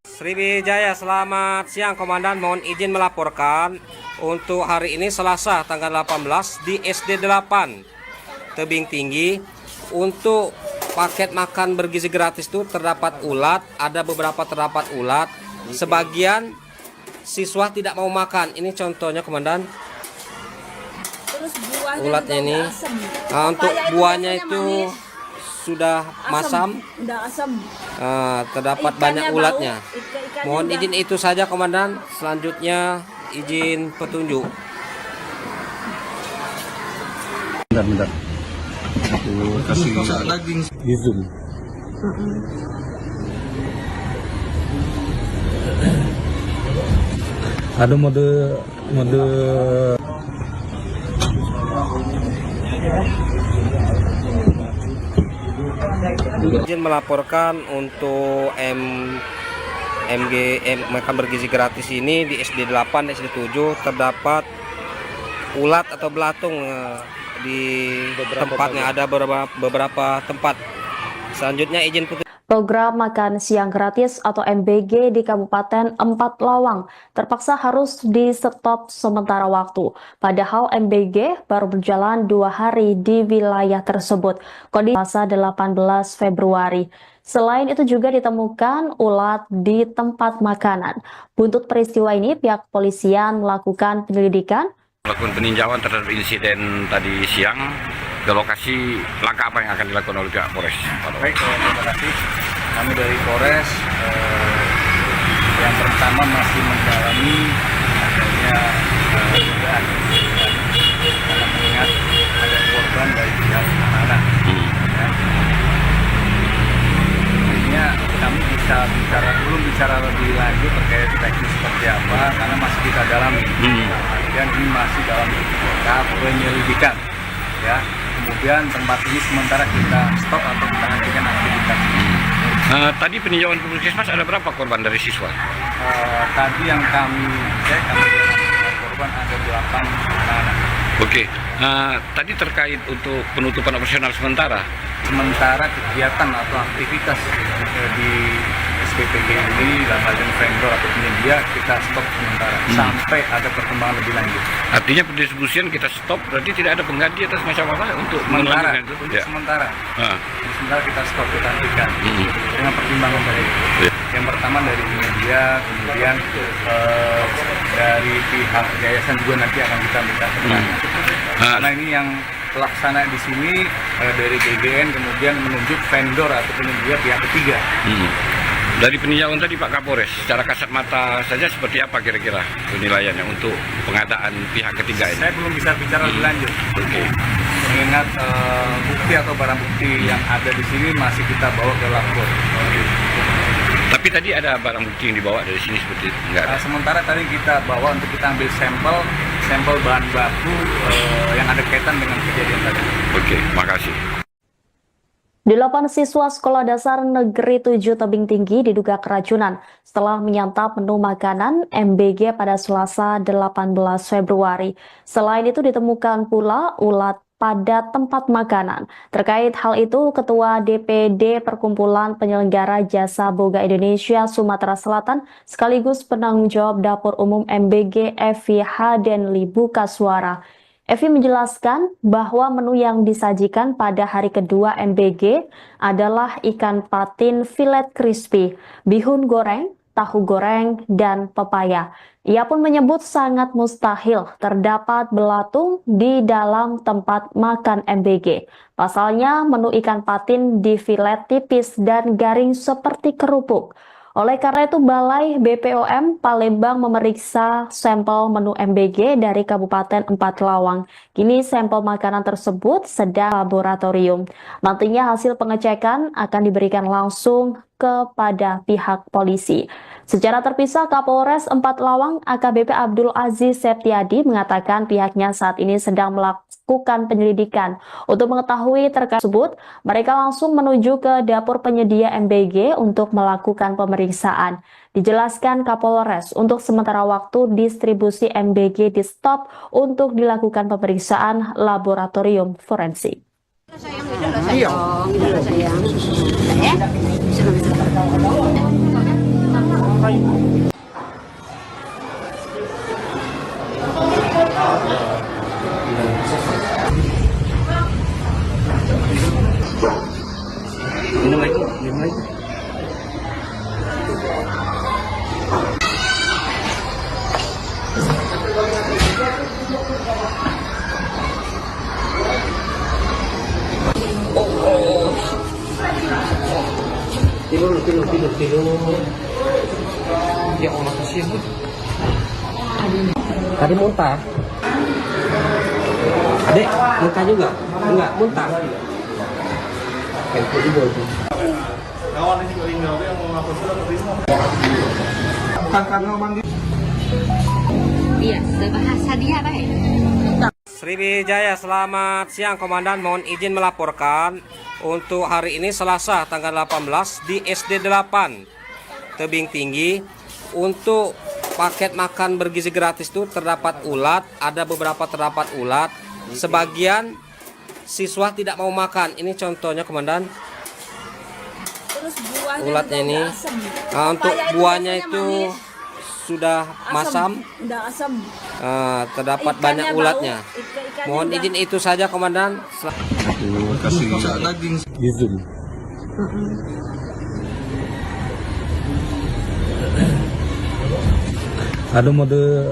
Speaker 3: Sriwijaya, selamat siang Komandan. Mohon izin melaporkan untuk hari ini Selasa tanggal 18 di SD 8 Tebing Tinggi. Untuk paket makan bergizi gratis itu terdapat ulat, ada beberapa terdapat ulat. Sebagian siswa tidak mau makan. Ini contohnya Komandan.
Speaker 5: Terus buahnya
Speaker 3: Ulatnya
Speaker 5: juga
Speaker 3: ini.
Speaker 5: udah asem.
Speaker 3: Nah, untuk
Speaker 5: Papaya itu
Speaker 3: buahnya
Speaker 5: biasanya
Speaker 3: itu
Speaker 5: manis.
Speaker 3: sudah masam.
Speaker 5: Udah asam.
Speaker 3: Terdapat
Speaker 5: Ikannya
Speaker 3: banyak
Speaker 5: bau,
Speaker 3: ulatnya.
Speaker 5: ikannya
Speaker 3: Mohon
Speaker 5: udah-
Speaker 3: izin itu saja Komandan. Selanjutnya izin petunjuk.
Speaker 2: Bentar.
Speaker 6: Kasih daging.
Speaker 2: Di zoom.
Speaker 7: Ada mode
Speaker 3: Izin melaporkan untuk makan bergizi gratis ini di SD 8, SD 7 terdapat ulat atau belatung di tempatnya, ada beberapa tempat. Selanjutnya izin putus.
Speaker 4: Program makan siang gratis atau MBG di Kabupaten Empat Lawang terpaksa harus di-stop sementara waktu. Padahal MBG baru berjalan 2 hari di wilayah tersebut. Kondisi Selasa 18 Februari. Selain itu juga ditemukan ulat di tempat makanan. Buntut peristiwa ini, pihak kepolisian melakukan penyelidikan.
Speaker 2: Melakukan peninjauan terhadap insiden tadi siang. Ke lokasi, langkah apa yang akan dilakukan oleh pihak Polres?
Speaker 1: Baik, terima kasih. Kami dari Polres yang pertama masih mendalami adanya dugaan karena mengingat ada korban dari pihak anak-anak. Akhirnya kami belum bicara lebih lanjut terkait teknis seperti apa karena masih kita dalami. Dan ini masih dalam tahap penyelidikan, ya. Kemudian tempat ini sementara kita stop atau kita hentikan aktivitas.
Speaker 2: Tadi peninjauan Puskesmas ada berapa korban dari siswa?
Speaker 1: Tadi yang kami cek ada korban ada 8 anak.
Speaker 2: Oke, tadi terkait untuk penutupan operasional sementara
Speaker 1: Kegiatan atau aktivitas di SPPG ini dalam hal vendor atau penyedia kita stop sementara sampai ada perkembangan lebih lanjut.
Speaker 2: Artinya pendistribusian kita stop, berarti tidak ada pengganti atau semacam apa untuk
Speaker 1: Sementara kita stop, kita hentikan dengan pertimbangan tadi. Yang pertama dari media, kemudian dari pihak yayasan juga nanti akan kita minta keterangan. Karena ini yang pelaksana di sini dari GGN kemudian menunjuk vendor atau penyedia pihak ketiga.
Speaker 2: Dari peninjauan tadi Pak Kapolres, secara kasat mata saja seperti apa kira-kira penilaiannya untuk pengadaan pihak ketiga ini?
Speaker 1: Saya belum bisa bicara lebih lanjut. Mengingat bukti atau barang bukti yang ada di sini masih kita bawa ke lapor.
Speaker 2: Tapi tadi ada barang bukti yang dibawa dari sini seperti itu? Enggak ada?
Speaker 1: Sementara tadi kita bawa untuk kita ambil sampel bahan baku yang ada kaitan dengan kejadian tadi.
Speaker 2: Oke, makasih.
Speaker 4: 8 siswa Sekolah Dasar Negeri 7 Tebing Tinggi diduga keracunan setelah menyantap menu makanan MBG pada Selasa 18 Februari. Selain itu ditemukan pula ulat pada tempat makanan. Terkait hal itu, Ketua DPD Perkumpulan Penyelenggara Jasa Boga Indonesia Sumatera Selatan sekaligus penanggung jawab Dapur Umum MBG Evi Hadenli buka suara. Evi menjelaskan bahwa menu yang disajikan pada hari kedua MBG adalah ikan patin filet crispy, bihun goreng, tahu goreng, dan pepaya. Ia pun menyebut sangat mustahil terdapat belatung di dalam tempat makan MBG. Pasalnya menu ikan patin di filet tipis dan garing seperti kerupuk. Oleh karena itu, Balai BPOM Palembang memeriksa sampel menu MBG dari Kabupaten Empat Lawang. Kini sampel makanan tersebut sedang laboratorium. Nantinya hasil pengecekan akan diberikan langsung kepada pihak polisi. Secara terpisah, Kapolres Empat Lawang AKBP Abdul Aziz Septiadi mengatakan pihaknya saat ini sedang melakukan penyelidikan. Untuk mengetahui terkait tersebut, mereka langsung menuju ke dapur penyedia MBG untuk melakukan pemeriksaan. Dijelaskan Kapolres, untuk sementara waktu distribusi MBG di stop untuk dilakukan pemeriksaan laboratorium forensik.
Speaker 3: Minum lagi. Tidur. Ya Allah, kasihan. Tadi muntah. Adek, muntah juga? Enggak, muntah. Kayak juga itu.
Speaker 6: Kawan ini juga tinggal yang mau ngapus sudah terima.
Speaker 5: Iya, sebahasa dia baik.
Speaker 3: Sriwijaya, selamat siang Komandan. Mohon izin melaporkan untuk hari ini Selasa tanggal 18 di SD 8 Tebing Tinggi. Untuk paket makan bergizi gratis itu terdapat ulat, ada beberapa terdapat ulat. Sebagian siswa tidak mau makan. Ini contohnya Komandan.
Speaker 5: Terus buahnya
Speaker 3: Ulatnya
Speaker 5: juga
Speaker 3: ini.
Speaker 5: udah asem.
Speaker 3: Nah, untuk
Speaker 5: Papaya itu
Speaker 3: buahnya
Speaker 5: biasanya
Speaker 3: itu
Speaker 5: manis,
Speaker 3: sudah masam.
Speaker 5: udah asam.
Speaker 3: Terdapat
Speaker 5: Ikannya
Speaker 3: banyak
Speaker 5: bau,
Speaker 3: ulatnya.
Speaker 5: ikannya
Speaker 3: Mohon
Speaker 5: udah-
Speaker 3: izin itu saja Komandan.
Speaker 6: Kasih daging.
Speaker 7: Ada mode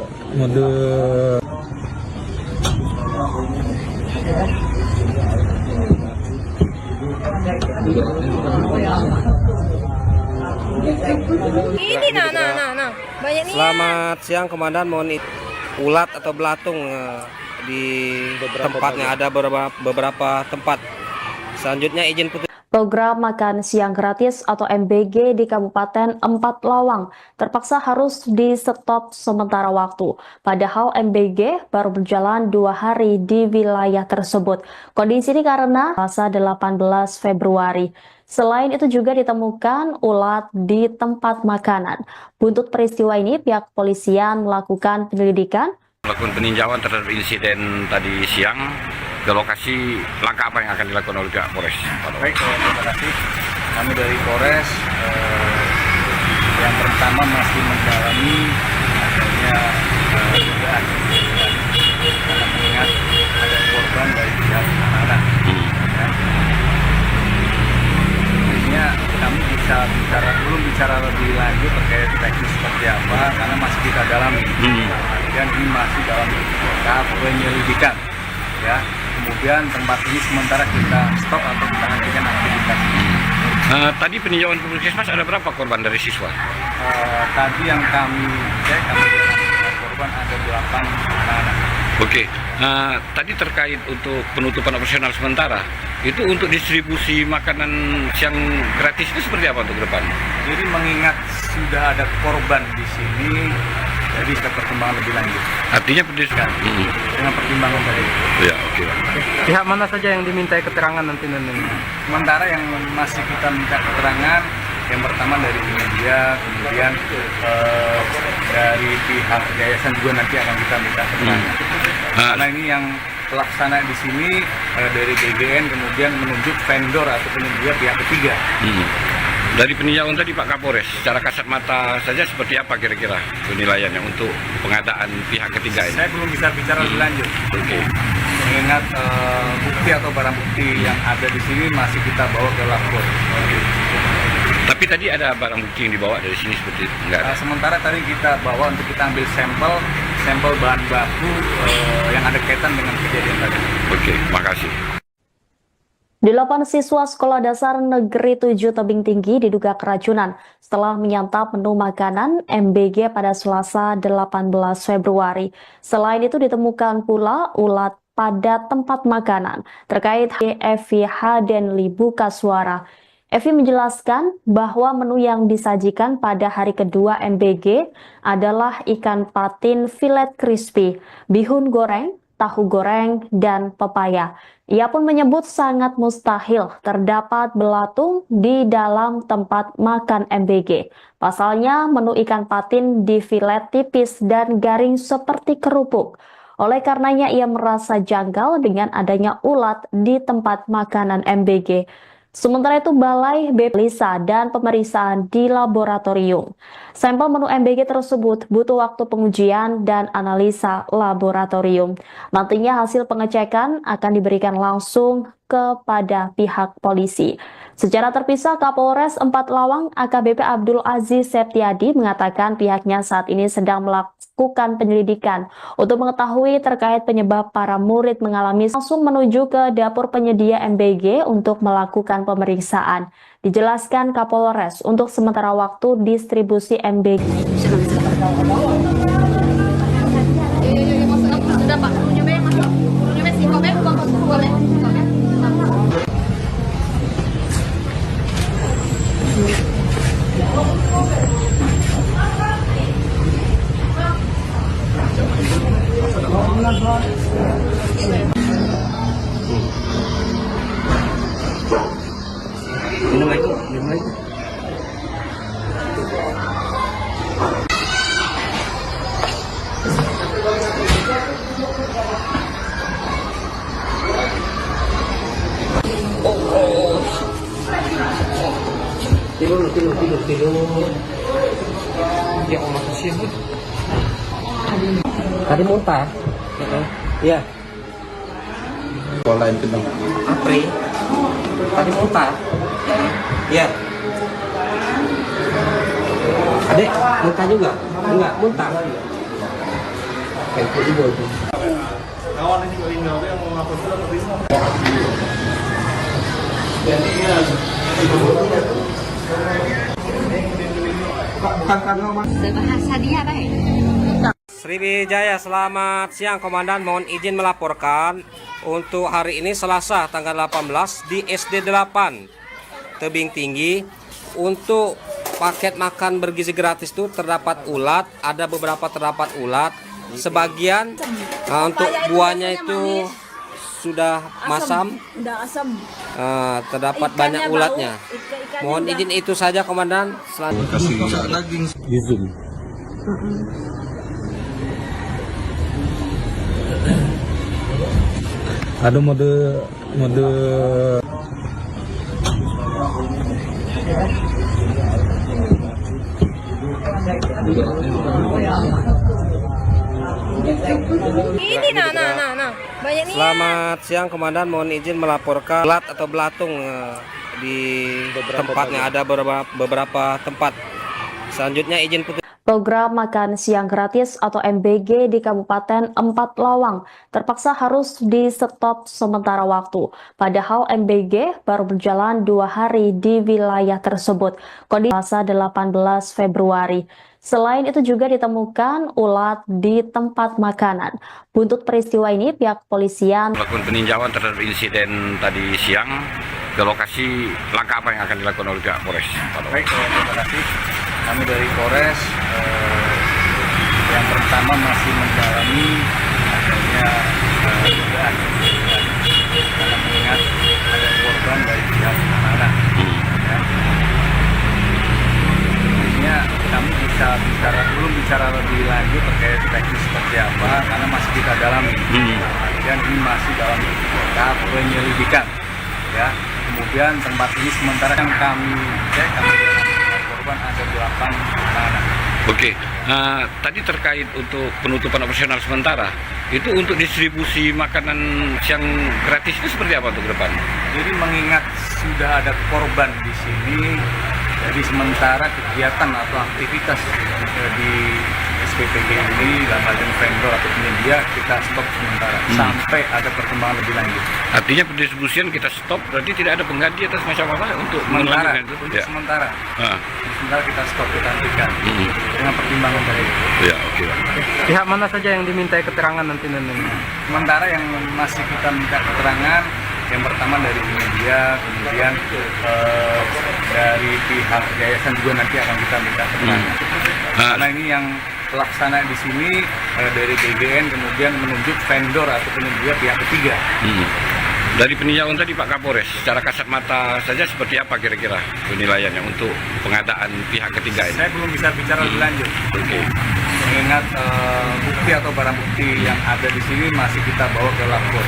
Speaker 5: Ini nah. Banyak nih.
Speaker 3: Selamat siang Komandan, mohon ulat atau belatung di tempatnya ada beberapa tempat. Selanjutnya izin putus.
Speaker 4: Program makan siang gratis atau MBG di Kabupaten Empat Lawang terpaksa harus di stop sementara waktu. Padahal MBG baru berjalan 2 hari di wilayah tersebut. Kondisi ini karena Selasa 18 Februari. Selain itu juga ditemukan ulat di tempat makanan. Buntut peristiwa ini pihak kepolisian melakukan penyelidikan.
Speaker 2: Melakukan peninjauan terhadap insiden tadi siang, ke lokasi langkah apa yang akan dilakukan oleh pihak Polres?
Speaker 1: Baik, terima kasih. Kami dari Polres yang pertama masih mendalami adanya dugaan karena mengingat ada korban dari pihak anak-anak. Ya. Intinya kami belum bicara lebih lanjut terkait teknis seperti apa karena masih kita dalami. Dan ini masih dalam tahap penyelidikan. Ya. Kemudian tempat ini sementara kita stop atau kita hentikan aktivitas.
Speaker 2: Tadi peninjauan ke Puskesmas ada berapa korban dari siswa?
Speaker 1: Tadi yang kami cek, kami dengan korban ada 8 anak-anak.
Speaker 2: Oke, tadi terkait untuk penutupan operasional sementara, itu untuk distribusi makanan siang gratis itu seperti apa untuk ke depan?
Speaker 1: Jadi mengingat sudah ada korban di sini, jadi kita perkembangan lebih lanjut.
Speaker 2: Artinya pendidikan.
Speaker 1: Dengan pertimbangan tadi.
Speaker 2: Ya, oke.
Speaker 3: Pihak mana saja yang dimintai keterangan nanti?
Speaker 1: Sementara yang masih kita minta keterangan, yang pertama dari media, kemudian dari pihak yayasan juga nanti akan kita minta keterangan. Karena ini yang pelaksana di sini dari GGN kemudian menunjuk vendor atau penyedia pihak ketiga.
Speaker 2: Dari peninjauan tadi Pak Kapolres, secara kasat mata saja seperti apa kira-kira penilaiannya untuk pengadaan pihak ketiga ini?
Speaker 1: Saya belum bisa bicara lebih lanjut.
Speaker 2: Oke.
Speaker 1: Mengingat bukti atau barang bukti yang ada di sini masih kita bawa ke lapor.
Speaker 2: Tapi tadi ada barang bukti yang dibawa dari sini seperti itu? Enggak ada?
Speaker 1: Sementara tadi kita bawa untuk kita ambil sampel bahan baku yang ada kaitan dengan kejadian tadi.
Speaker 2: Oke, makasih.
Speaker 4: 8 siswa Sekolah Dasar Negeri 7 Tebing Tinggi diduga keracunan setelah menyantap menu makanan MBG pada Selasa 18 Februari. Selain itu ditemukan pula ulat pada tempat makanan. Terkait Evi Hadenli buka suara. Evi menjelaskan bahwa menu yang disajikan pada hari kedua MBG adalah ikan patin filet crispy, bihun goreng, tahu goreng, dan pepaya. Ia pun menyebut sangat mustahil terdapat belatung di dalam tempat makan MBG. Pasalnya menu ikan patin di filet tipis dan garing seperti kerupuk. Oleh karenanya ia merasa janggal dengan adanya ulat di tempat makanan MBG. Sementara itu Balai Bepelisa dan pemeriksaan di laboratorium. Sampel menu MBG tersebut butuh waktu pengujian dan analisa laboratorium. Nantinya hasil pengecekan akan diberikan langsung kepada pihak polisi. Secara terpisah, Kapolres Empat Lawang AKBP Abdul Aziz Septiadi mengatakan pihaknya saat ini sedang melakukan penyelidikan untuk mengetahui terkait penyebab para murid mengalami langsung menuju ke dapur penyedia MBG untuk melakukan pemeriksaan. Dijelaskan Kapolres untuk sementara waktu distribusi MBG.
Speaker 5: Sudah Pak, punya bayang masuk. Punya bayang sih, boleh.
Speaker 3: tidur. Ya Allah kasihan. Tadi muntah. Iya.
Speaker 6: Pola yang kenal.
Speaker 3: Apri. Tadi muntah. Iya. Adek, muntah juga? Enggak, muntah. Kayak juga itu.
Speaker 6: Kawan ini juga tinggal yang mau ngapus itu terima.
Speaker 5: Bahasa dia baik.
Speaker 3: Sriwijaya, selamat siang Komandan. Mohon izin melaporkan untuk hari ini Selasa tanggal 18 di SD 8 Tebing Tinggi. Untuk paket makan bergizi gratis itu terdapat ulat, ada beberapa terdapat ulat. Sebagian untuk buahnya itu sudah masam.
Speaker 5: Udah asam.
Speaker 3: Terdapat banyak ulatnya. Mohon izin itu saja Komandan. Selanjutnya.
Speaker 6: Kasih daging.
Speaker 7: Zoom. Ada mode
Speaker 5: Ini nah. Banyak nih.
Speaker 3: Selamat siang Komandan, mohon izin melaporkan ulat atau belatung di tempatnya, ada beberapa tempat. Selanjutnya izin putus.
Speaker 4: Program makan siang gratis atau MBG di Kabupaten Empat Lawang terpaksa harus di-stop sementara waktu. Padahal MBG baru berjalan 2 hari di wilayah tersebut. Kondisi Selasa 18 Februari. Selain itu juga ditemukan ulat di tempat makanan. Buntut peristiwa ini pihak kepolisian
Speaker 2: Melakukan peninjauan terhadap insiden tadi siang, ke lokasi langkah apa yang akan dilakukan oleh pihak Polres?
Speaker 1: Baik, terima kasih. Kami dari Polres yang pertama masih mendalami adanya dugaan karena mengingat ada korban dari pihak anak-anak. Ya. Intinya kami belum bicara lebih lanjut terkait teknis seperti apa karena masih kita dalami. Dan ini masih dalam tahap penyelidikan. Ya. Kemudian tempat ini sementara yang kami cek, kami korban ada 8 anak.
Speaker 2: Oke, tadi terkait untuk penutupan operasional sementara, itu untuk distribusi makanan siang gratis itu seperti apa untuk ke depan?
Speaker 1: Jadi mengingat sudah ada korban di sini, jadi sementara kegiatan atau aktivitas di SPPG ini dalam artian vendor atau penyedia kita stop sementara sampai ada perkembangan lebih lanjut.
Speaker 2: Artinya pendistribusian kita stop, berarti tidak ada pengganti atau semacam apa untuk
Speaker 1: Sementara,
Speaker 2: melanjutkan itu?
Speaker 1: untuk
Speaker 2: Ya.
Speaker 1: sementara.
Speaker 2: Ah.
Speaker 1: Sementara kita stop, kita hentikan dengan pertimbangan dari itu.
Speaker 2: Ya, oke.
Speaker 3: Pihak mana saja yang dimintai keterangan nanti?
Speaker 1: Sementara yang masih kita minta keterangan, yang pertama dari media, kemudian dari pihak yayasan juga nanti akan kita minta keterangan. Karena ini yang pelaksana di sini dari GGN kemudian menunjuk vendor atau penyedia pihak ketiga.
Speaker 2: Dari peninjauan tadi Pak Kapolres, secara kasat mata saja seperti apa kira-kira penilaiannya untuk pengadaan pihak ketiga ini?
Speaker 1: Saya belum bisa bicara lebih lanjut.
Speaker 2: Oke.
Speaker 1: Mengingat bukti atau barang bukti yang ada di sini masih kita bawa ke lapor.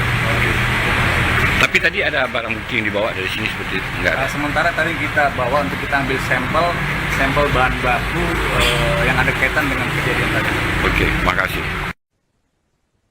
Speaker 2: Tapi tadi ada barang bukti yang dibawa dari sini seperti itu? Enggak ada?
Speaker 1: Sementara tadi kita bawa untuk kita ambil sampel bahan baku yang ada kaitan dengan kejadian tadi.
Speaker 2: Oke, makasih.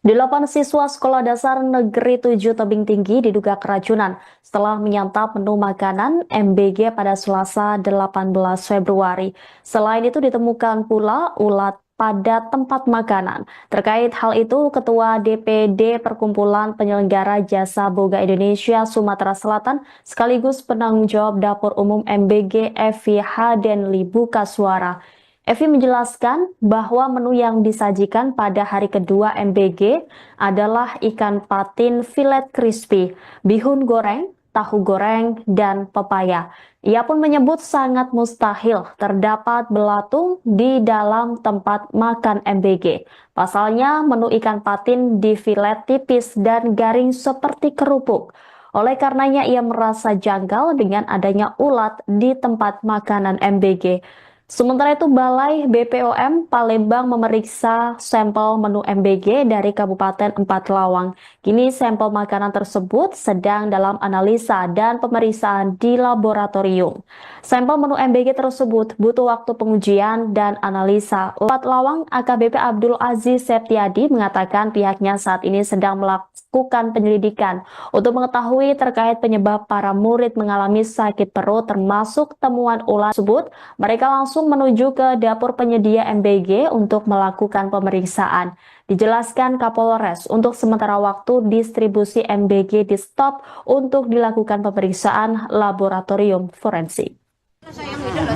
Speaker 4: 8 siswa Sekolah Dasar Negeri 7 Tebing Tinggi diduga keracunan setelah menyantap menu makanan MBG pada Selasa 18 Februari. Selain itu ditemukan pula ulat pada tempat makanan. Terkait hal itu, Ketua DPD Perkumpulan Penyelenggara Jasa Boga Indonesia Sumatera Selatan sekaligus penanggung jawab Dapur Umum MBG Evi Hadenli buka suara. Evi menjelaskan bahwa menu yang disajikan pada hari kedua MBG adalah ikan patin filet crispy, bihun goreng, tahu goreng, dan pepaya. Ia pun menyebut sangat mustahil terdapat belatung di dalam tempat makan MBG. Pasalnya menu ikan patin di filet tipis dan garing seperti kerupuk. Oleh karenanya ia merasa janggal dengan adanya ulat di tempat makanan MBG. Sementara itu, Balai BPOM Palembang memeriksa sampel menu MBG dari Kabupaten Empat Lawang. Kini sampel makanan tersebut sedang dalam analisa dan pemeriksaan di laboratorium. Sampel menu MBG tersebut butuh waktu pengujian dan analisa. Empat Lawang AKBP Abdul Aziz Septiadi mengatakan pihaknya saat ini sedang melakukan penyelidikan untuk mengetahui terkait penyebab para murid mengalami sakit perut termasuk temuan ulat tersebut. Mereka langsung menuju ke dapur penyedia MBG untuk melakukan pemeriksaan. Dijelaskan Kapolres, untuk sementara waktu distribusi MBG di stop untuk dilakukan pemeriksaan laboratorium forensik.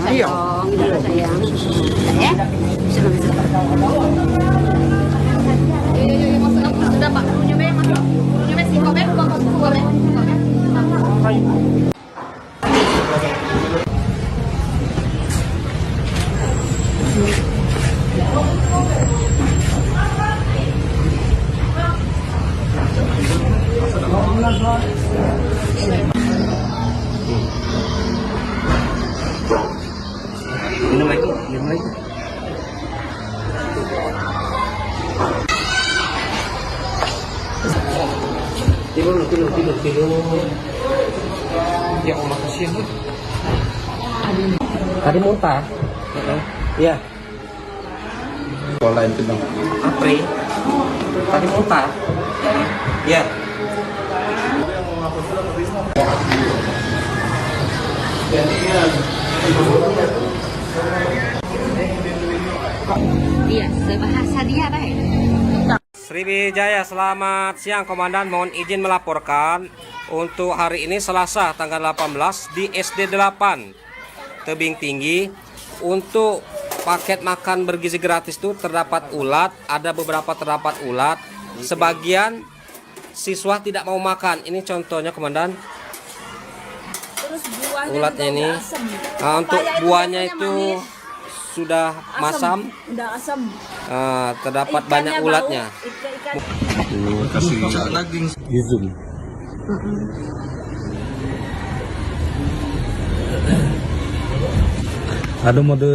Speaker 5: Iya. Sudah Pak, menunya masuk. Menunya sih, kok boleh.
Speaker 3: Minum lagi. Tidur. Ya Allah, kasihan lu. Tadi muntah. Iya.
Speaker 6: Pola itu dong.
Speaker 3: Apri. Tadi muntah. Iya.
Speaker 5: Iya, sebahasa dia baik.
Speaker 3: Sriwijaya, selamat siang Komandan. Mohon izin melaporkan untuk hari ini Selasa tanggal 18 di SD 8 Tebing Tinggi. Untuk paket makan bergizi gratis itu terdapat ulat, ada beberapa terdapat ulat. Sebagian siswa tidak mau makan. Ini contohnya Komandan.
Speaker 5: Terus buahnya
Speaker 3: Ulatnya ini.
Speaker 5: asam.
Speaker 3: Nah, untuk
Speaker 5: Papaya
Speaker 3: buahnya
Speaker 5: rasanya
Speaker 3: itu
Speaker 5: manis.
Speaker 3: sudah masam.
Speaker 5: Udah asam.
Speaker 3: Terdapat
Speaker 5: Ikannya
Speaker 3: banyak
Speaker 5: bau.
Speaker 3: ulatnya.
Speaker 5: Ikan.
Speaker 6: Kasih daging.
Speaker 7: Izum. Ada mode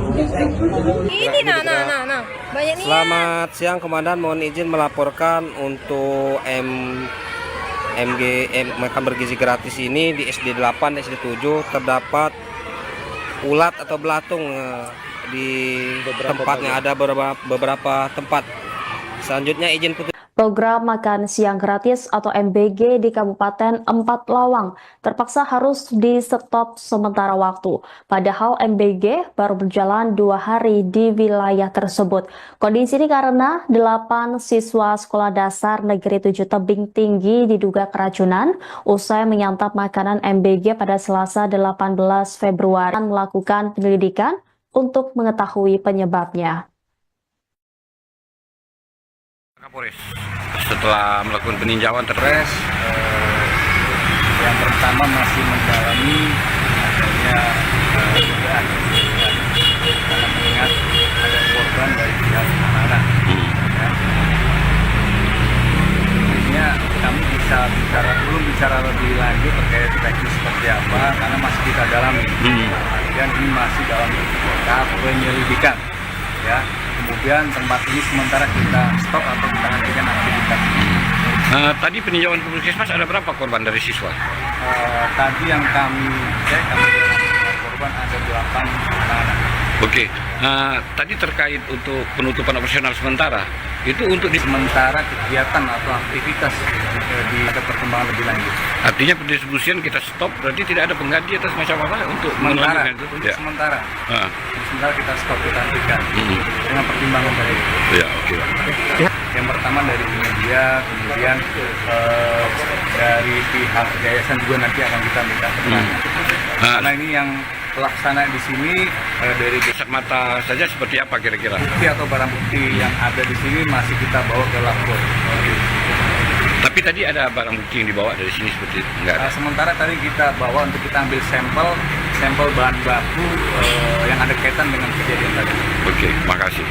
Speaker 5: Ini nah. Banyak nih.
Speaker 3: Selamat siang Komandan, mohon izin melaporkan untuk makan bergizi gratis ini di SD 8 SD 7 terdapat ulat atau belatung di tempatnya, ada beberapa tempat. Selanjutnya izin putus.
Speaker 4: Program makan siang gratis atau MBG di Kabupaten Empat Lawang terpaksa harus di stop sementara waktu. Padahal MBG baru berjalan 2 hari di wilayah tersebut. Kondisi ini karena 8 siswa sekolah dasar negeri 7 Tebing Tinggi diduga keracunan usai menyantap makanan MBG pada Selasa 18 Februari dan melakukan penyelidikan untuk mengetahui penyebabnya.
Speaker 2: Kapolres setelah melakukan peninjauan
Speaker 1: Polres yang pertama masih mendalami adanya dugaan karena mengingat ada korban dari pihak anak-anak. Ya. Intinya kami belum bicara lebih lanjut terkait teknis seperti apa karena masih kita dalami. Dan ini masih dalam tahap penyelidikan. Ya. Kemudian tempat ini sementara kita stop atau kita hentikan aktivitas.
Speaker 2: Tadi peninjauan ke Puskesmas ada berapa korban dari siswa?
Speaker 1: Tadi yang kami cek, korban ada 8 anak-anak.
Speaker 2: Oke, tadi terkait untuk penutupan operasional sementara, itu untuk
Speaker 1: Sementara kegiatan atau aktivitas ada perkembangan lebih lanjut.
Speaker 2: artinya pendistribusian kita stop, berarti tidak ada pengganti atau semacam apa untuk
Speaker 1: Sementara,
Speaker 2: melanjutkan itu?
Speaker 1: untuk
Speaker 2: Ya.
Speaker 1: sementara.
Speaker 2: Ah,
Speaker 1: Sementara kita stop, kita hentikan dengan pertimbangan dari itu.
Speaker 2: ya, oke.
Speaker 1: Yang pertama dari media, kemudian dari pihak yayasan juga nanti akan kita minta keterangan. Karena ini yang pelaksana di sini dari
Speaker 2: Kasat mata saja seperti apa kira-kira?
Speaker 1: bukti atau barang bukti yang ada di sini masih kita bawa ke lapor.
Speaker 2: Tapi tadi ada barang bukti yang dibawa dari sini seperti itu? Enggak ada?
Speaker 1: Sementara tadi kita bawa untuk kita ambil sampel bahan baku yang ada kaitan dengan kejadian tadi.
Speaker 2: Oke, makasih.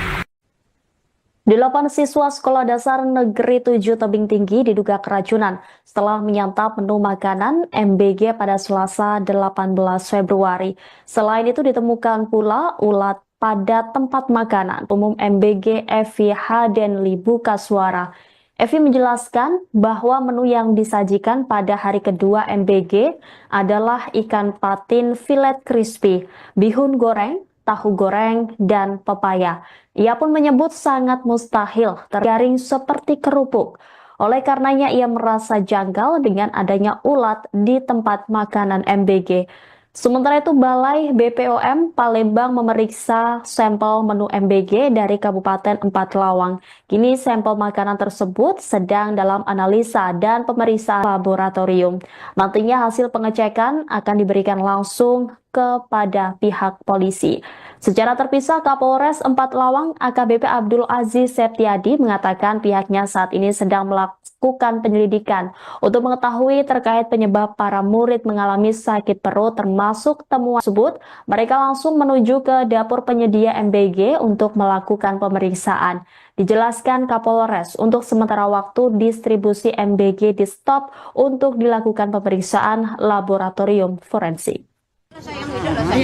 Speaker 4: 8 siswa Sekolah Dasar Negeri 7 Tebing Tinggi diduga keracunan setelah menyantap menu makanan MBG pada Selasa 18 Februari. Selain itu ditemukan pula ulat pada tempat makanan umum MBG Evi Hadenli Buka Suara. Evi menjelaskan bahwa menu yang disajikan pada hari kedua MBG adalah ikan patin filet crispy, bihun goreng, tahu goreng, dan pepaya. Ia pun menyebut sangat mustahil tergaring seperti kerupuk. Oleh karenanya ia merasa janggal dengan adanya ulat di tempat makanan MBG. Sementara itu Balai BPOM Palembang memeriksa sampel menu MBG dari Kabupaten Empat Lawang. Kini sampel makanan tersebut sedang dalam analisa dan pemeriksaan laboratorium. Nantinya hasil pengecekan akan diberikan langsung kepada pihak polisi. Secara terpisah, Kapolres Empat Lawang AKBP Abdul Aziz Septiadi mengatakan pihaknya saat ini sedang melakukan penyelidikan untuk mengetahui terkait penyebab para murid mengalami sakit perut termasuk temuan tersebut. Mereka langsung menuju ke dapur penyedia MBG untuk melakukan pemeriksaan. Dijelaskan Kapolres untuk sementara waktu distribusi MBG di stop untuk dilakukan pemeriksaan laboratorium forensik.
Speaker 5: Sayang, sayang.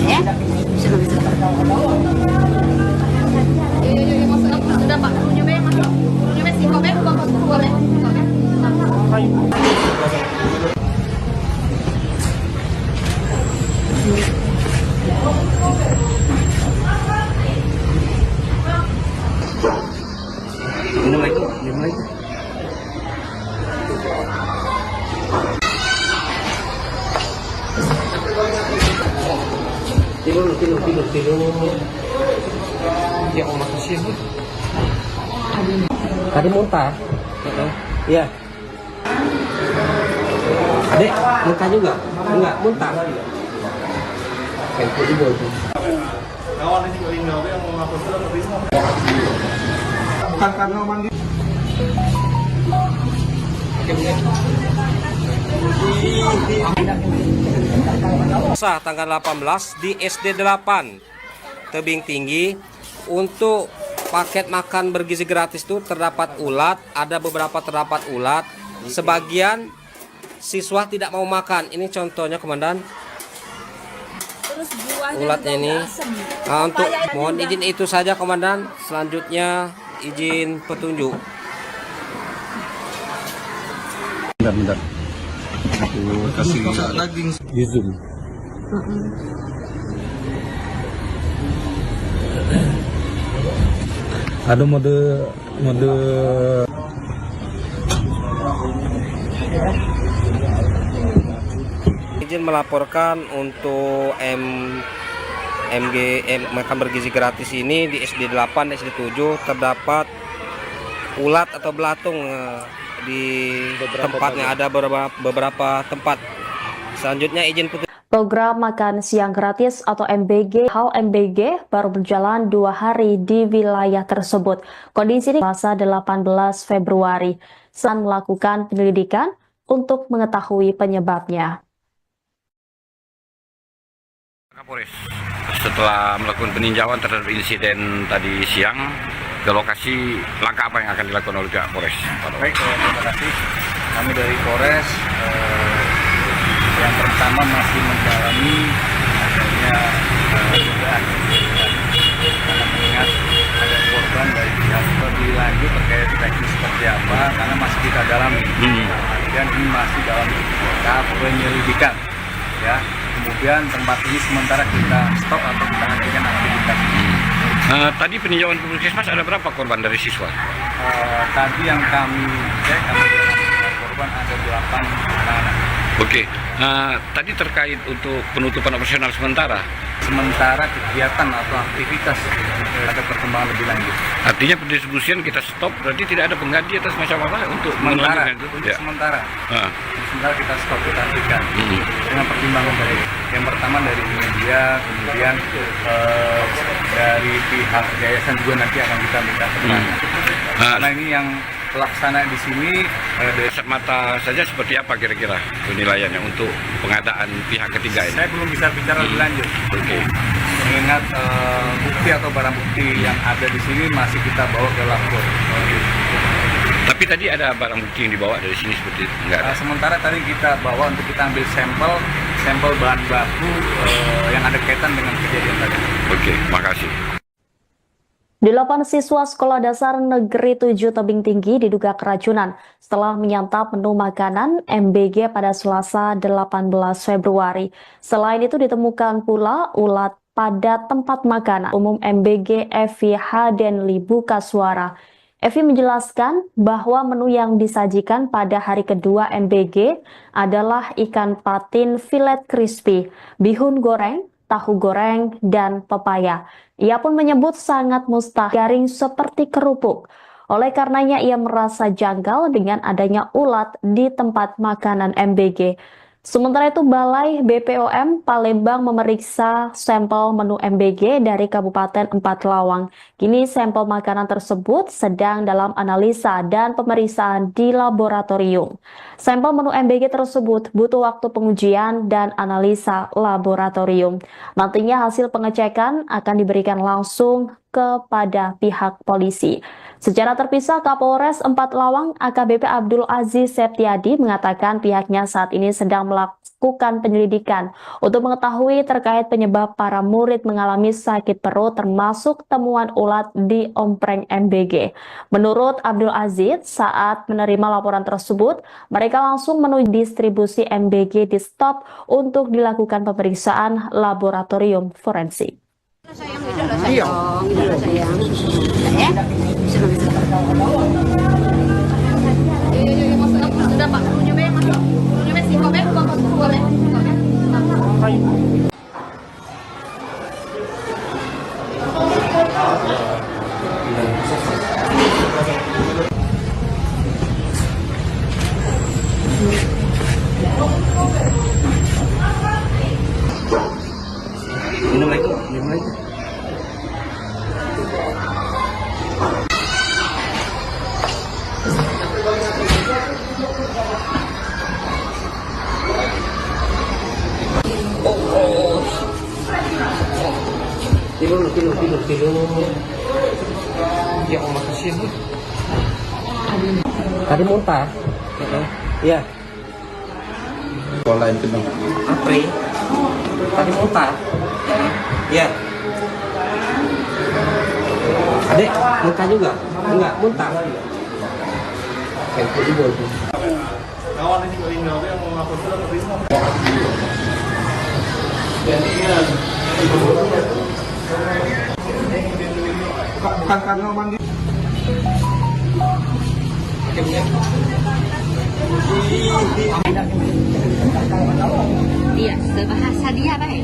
Speaker 5: Ya? Sudah Pak, nyoba yang masuk. Nyoba si Kobe, boleh.
Speaker 3: Minum lagi, minum lagi. Tidur. Ya Allah, kasihan. Tadi muntah. Iya. Dek, muntah juga? Enggak, muntah. Kayak juga itu.
Speaker 6: Kawan ini juga ini yang mau ngapus itu lebih bukan karena mandi.
Speaker 3: Selasa tanggal 18 di SD 8 Tebing Tinggi. Untuk paket makan bergizi gratis itu terdapat ulat, ada beberapa terdapat ulat. Sebagian siswa tidak mau makan. Ini contohnya Komandan. Ulatnya ini. Nah, untuk mohon izin itu saja Komandan. Selanjutnya izin petunjuk.
Speaker 7: Bentar.
Speaker 6: Aku kasih daging.
Speaker 7: Di zoom. Ada mode
Speaker 3: Izin melaporkan untuk makan bergizi gratis ini di SD 8, SD 7 terdapat ulat atau belatung di tempatnya, ada beberapa tempat. Selanjutnya izin petunjuk.
Speaker 4: Program makan siang gratis atau MBG, MBG baru berjalan 2 hari di wilayah tersebut. Kondisi ini Selasa 18 Februari. Sedang melakukan penyelidikan untuk mengetahui penyebabnya.
Speaker 2: Kapolres setelah melakukan peninjauan terhadap insiden tadi siang, ke lokasi langkah apa yang akan dilakukan oleh pihak Polres?
Speaker 1: Baik, terima kasih. Kami dari Polres yang pertama masih mendalami adanya dugaan karena mengingat ada korban dari pihak lebih lanjut terkait teknis seperti apa karena masih kita dalami dan ini masih dalam tahap penyelidikan ya. Kemudian tempat ini sementara kita stop atau kita hentikan aktivitas.
Speaker 2: Tadi peninjauan ke Puskesmas ada berapa korban dari siswa?
Speaker 1: Tadi yang kami cek korban ada 8 anak.
Speaker 2: Oke, tadi terkait untuk penutupan operasional sementara
Speaker 1: Kegiatan atau aktivitas ada perkembangan lebih lanjut.
Speaker 2: artinya pendistribusian kita stop, berarti tidak ada pengganti atau semacam apa untuk
Speaker 1: Sementara,
Speaker 2: melanjutkan itu?
Speaker 1: untuk sementara kita stop, kita hentikan dengan pertimbangan dari yang pertama dari media, kemudian dari pihak yayasan juga nanti akan kita minta keterangan. Karena ini yang pelaksana di sini dari
Speaker 2: Kasat mata saja seperti apa kira-kira penilaiannya untuk pengadaan pihak ketiga ini?
Speaker 1: saya belum bisa bicara lebih lanjut.
Speaker 2: Oke.
Speaker 1: mengingat bukti atau barang bukti yang ada di sini masih kita bawa ke lapor.
Speaker 2: Tapi tadi ada barang bukti yang dibawa dari sini seperti itu? Enggak ada?
Speaker 1: Sementara tadi kita bawa untuk kita ambil sampel bahan baku yang ada kaitan dengan kejadian tadi.
Speaker 2: Oke, makasih.
Speaker 4: 8 siswa Sekolah Dasar Negeri 7 Tebing Tinggi diduga keracunan setelah menyantap menu makanan MBG pada Selasa 18 Februari. Selain itu ditemukan pula ulat pada tempat makanan umum MBG Evi Hadenli Buka Suara. Evi menjelaskan bahwa menu yang disajikan pada hari kedua MBG adalah ikan patin filet crispy, bihun goreng, tahu goreng, dan pepaya. Ia pun menyebut sangat mustahil garing seperti kerupuk. Oleh karenanya ia merasa janggal dengan adanya ulat di tempat makanan MBG. Sementara itu Balai BPOM Palembang memeriksa sampel menu MBG dari Kabupaten Empat Lawang. Kini sampel makanan tersebut sedang dalam analisa dan pemeriksaan di laboratorium. Sampel menu MBG tersebut butuh waktu pengujian dan analisa laboratorium. Nantinya hasil pengecekan akan diberikan langsung kepada pihak polisi. Secara terpisah, Kapolres Empat Lawang AKBP Abdul Aziz Septiadi mengatakan pihaknya saat ini sedang melakukan penyelidikan untuk mengetahui terkait penyebab para murid mengalami sakit perut termasuk temuan ulat di ompreng MBG. Menurut Abdul Aziz, saat menerima laporan tersebut, mereka langsung menuju distribusi MBG di stop untuk dilakukan pemeriksaan laboratorium forensik.
Speaker 5: Sudah Pak, menunya masuk. Menunya si Kobe, boleh.
Speaker 3: Minum lagi. Tidur. Ya Allah, kasihan. Tadi muntah. Iya.
Speaker 7: Sekolah yang kedua.
Speaker 3: Apri. Tadi muntah. Iya. Adek, muntah juga? Enggak, muntah. Kayak juga.
Speaker 6: Kawan ini meninggal yang mau ngapor ke Risma.
Speaker 3: Bukan karena mandi.
Speaker 5: Iya, sebahasa dia baik.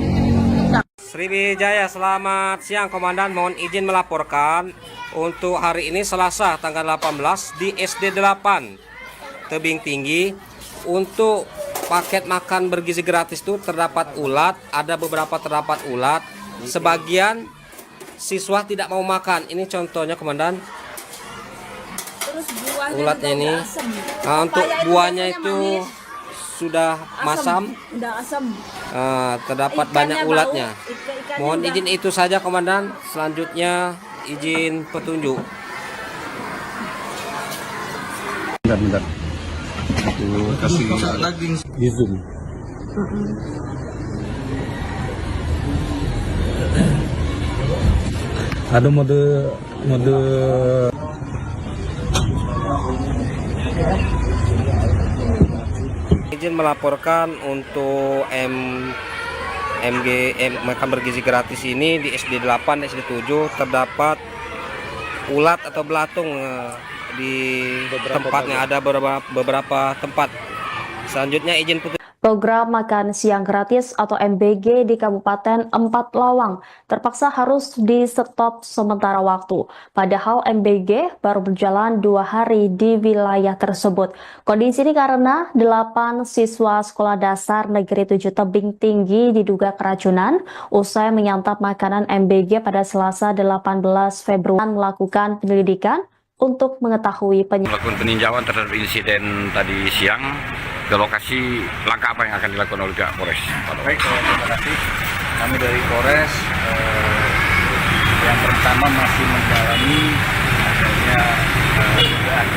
Speaker 3: Sriwijaya, selamat siang Komandan. Mohon izin melaporkan untuk hari ini Selasa tanggal 18 di SD 8 Tebing Tinggi. Untuk paket makan bergizi gratis itu terdapat ulat, ada beberapa terdapat ulat. Sebagian siswa tidak mau makan. Ini contohnya Komandan.
Speaker 5: Terus buahnya
Speaker 3: Ulatnya
Speaker 5: juga
Speaker 3: ini.
Speaker 5: udah asem.
Speaker 3: Nah, untuk
Speaker 5: Papaya
Speaker 3: buahnya
Speaker 5: biasanya
Speaker 3: itu
Speaker 5: manis.
Speaker 3: sudah masam.
Speaker 5: Udah asam.
Speaker 3: Terdapat
Speaker 5: Ikannya
Speaker 3: banyak
Speaker 5: bau.
Speaker 3: ulatnya.
Speaker 5: Ikannya
Speaker 3: Mohon
Speaker 5: udah-
Speaker 3: izin itu saja Komandan. Selanjutnya izin petunjuk.
Speaker 7: Bentar.
Speaker 6: Tuh, kasih daging.
Speaker 7: Di Zoom. Ada mode
Speaker 3: Izin melaporkan untuk makan bergizi gratis ini di SD 8 dan SD 7 terdapat ulat atau belatung di tempatnya, ada beberapa tempat. Selanjutnya izin petunjuk.
Speaker 4: Program makan siang gratis atau MBG di Kabupaten Empat Lawang terpaksa harus di-stop sementara waktu. Padahal MBG baru berjalan 2 hari di wilayah tersebut. Kondisi ini karena 8 siswa Sekolah Dasar Negeri 7 Tebing Tinggi diduga keracunan usai menyantap makanan MBG pada Selasa 18 Februari melakukan penyelidikan untuk mengetahui
Speaker 2: Melakukan peninjauan terhadap insiden tadi siang ke lokasi, langkah apa yang akan dilakukan oleh pihak Polres?
Speaker 1: Baik, terima kasih. kami dari Polres yang pertama masih mendalami adanya dugaan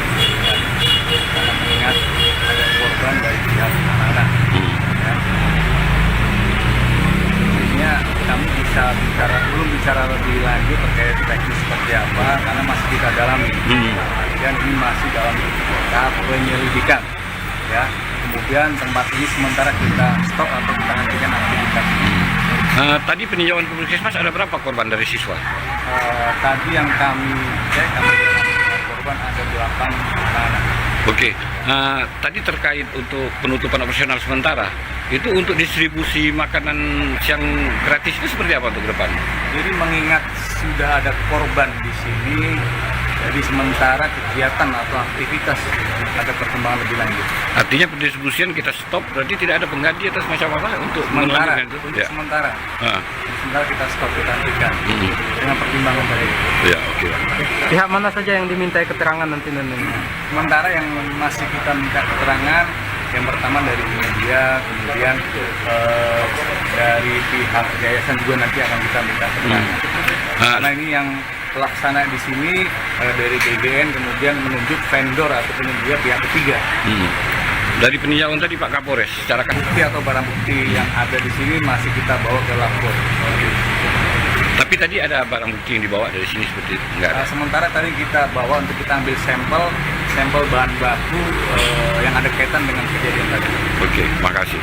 Speaker 1: karena mengingat ada korban dari pihak anak-anak. Ya. Intinya kami belum bicara lebih lanjut terkait teknis seperti apa karena masih kita dalami. Dan ini masih dalam tahap penyelidikan. Ya. Kemudian tempat ini sementara kita stop atau kita hentikan aktivitas.
Speaker 2: Tadi peninjauan ke Puskesmas ada berapa korban dari siswa?
Speaker 1: Tadi yang kami cek, korban ada 8 anak.
Speaker 2: Oke, tadi terkait untuk penutupan operasional sementara, itu untuk distribusi makanan siang gratis itu seperti apa untuk ke depan?
Speaker 1: Jadi mengingat sudah ada korban di sini, jadi sementara kegiatan atau aktivitas ada perkembangan lebih lanjut.
Speaker 2: Artinya pendistribusian kita stop, berarti tidak ada pengganti atau semacam apa untuk
Speaker 1: Sementara,
Speaker 2: melanjutkan itu?
Speaker 1: untuk
Speaker 2: Ya.
Speaker 1: sementara.
Speaker 2: Ah.
Speaker 1: Sementara kita stop, kita hentikan dengan pertimbangan dari itu.
Speaker 2: Ya, oke.
Speaker 3: Pihak mana saja yang dimintai keterangan nanti?
Speaker 1: Sementara yang masih kita minta keterangan, yang pertama dari media, kemudian dari pihak yayasan juga nanti akan kita minta keterangan. Karena ini yang pelaksana di sini dari GGN kemudian menunjuk vendor atau penyedia pihak ketiga.
Speaker 2: Dari peninjauan tadi Pak Kapolres, secara
Speaker 1: Bukti atau barang bukti yang ada di sini masih kita bawa ke lapor.
Speaker 2: tapi tadi ada barang bukti yang dibawa dari sini seperti itu? Enggak ada?
Speaker 1: Sementara tadi kita bawa untuk kita ambil sampel bahan baku yang ada kaitan dengan kejadian tadi.
Speaker 2: Oke, makasih.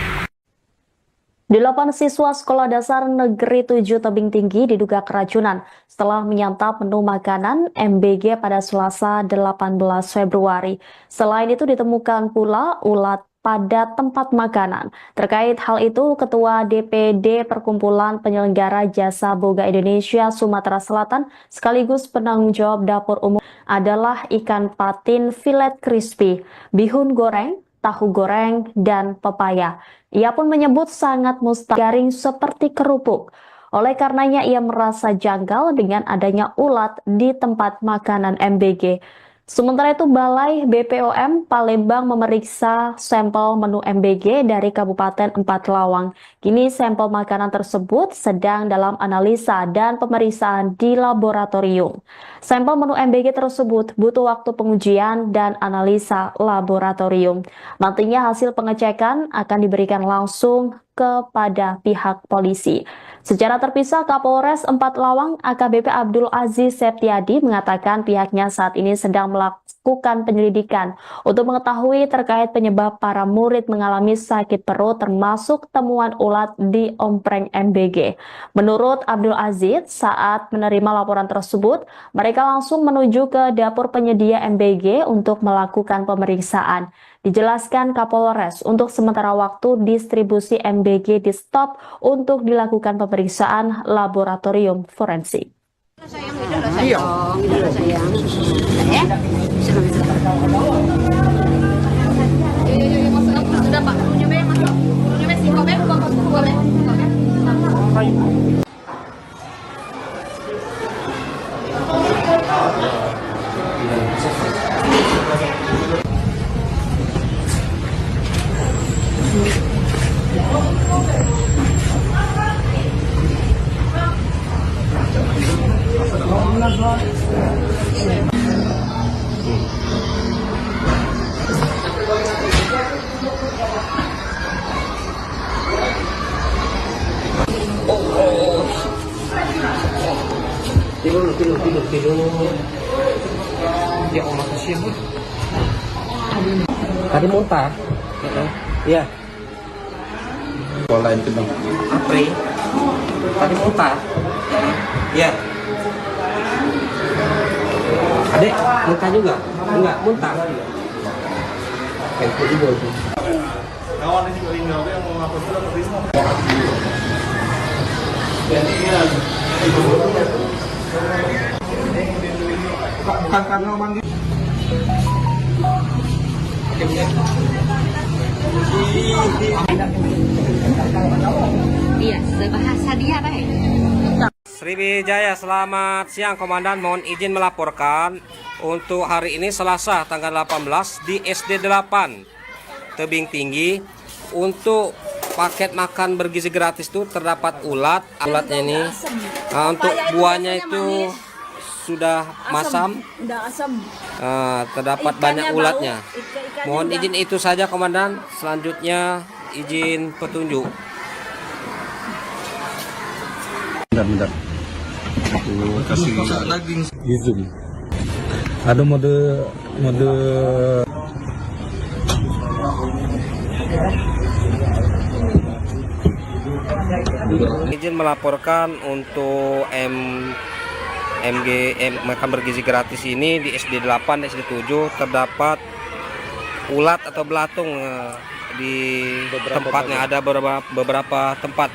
Speaker 4: 8 siswa Sekolah Dasar Negeri 7 Tebing Tinggi diduga keracunan setelah menyantap menu makanan MBG pada Selasa 18 Februari. Selain itu ditemukan pula ulat pada tempat makanan. Terkait hal itu, Ketua DPD Perkumpulan Penyelenggara Jasa Boga Indonesia Sumatera Selatan sekaligus penanggung jawab dapur umum adalah ikan patin filet crispy, bihun goreng, tahu goreng, dan pepaya. Ia pun menyebut sangat mustahil garing seperti kerupuk. Oleh karenanya ia merasa janggal dengan adanya ulat di tempat makanan MBG. Sementara itu Balai BPOM Palembang memeriksa sampel menu MBG dari Kabupaten Empat Lawang. Kini sampel makanan tersebut sedang dalam analisa dan pemeriksaan di laboratorium. Sampel menu MBG tersebut butuh waktu pengujian dan analisa laboratorium. Nantinya hasil pengecekan akan diberikan langsung kepada pihak polisi. Secara terpisah, Kapolres Empat Lawang AKBP Abdul Aziz Septiadi mengatakan pihaknya saat ini sedang melakukan penyelidikan untuk mengetahui terkait penyebab para murid mengalami sakit perut termasuk temuan ulat di ompreng MBG. Menurut Abdul Aziz, saat menerima laporan tersebut, mereka langsung menuju ke dapur penyedia MBG untuk melakukan pemeriksaan. Dijelaskan Kapolres, untuk sementara waktu distribusi MBG di stop untuk dilakukan pemeriksaan laboratorium forensik.
Speaker 5: Iya. Sudah Pak, menunya masuk. Menunya si Kobe, Kobe.
Speaker 3: Tidur. Ya Allah, kasihan. Tadi muntah. Iya.
Speaker 7: Sekolah itu dong.
Speaker 3: Apri. Tadi muntah. Iya. Adek, muntah juga? Enggak, muntah. Kayak itu juga itu.
Speaker 6: Kawan ini juga tinggal yang mau ngapus itu atau Risma.
Speaker 3: Bukan karena manggil.
Speaker 5: Iya, sebahasa dia baik.
Speaker 3: Sriwijaya, selamat siang Komandan. Mohon izin melaporkan untuk hari ini Selasa tanggal 18 di SD 8 Tebing Tinggi untuk paket makan bergizi gratis itu terdapat ulatnya ini. Nah, untuk buahnya itu sudah masam.
Speaker 5: Udah asam.
Speaker 3: Terdapat banyak ulatnya. Mohon izin itu saja Komandan. Selanjutnya izin petunjuk.
Speaker 7: Bentar. Aku kasih daging. Zoom. Ada mode
Speaker 3: Izin melaporkan untuk makan bergizi gratis ini di SD 8 dan SD 7 terdapat ulat atau belatung di tempatnya, ada beberapa tempat.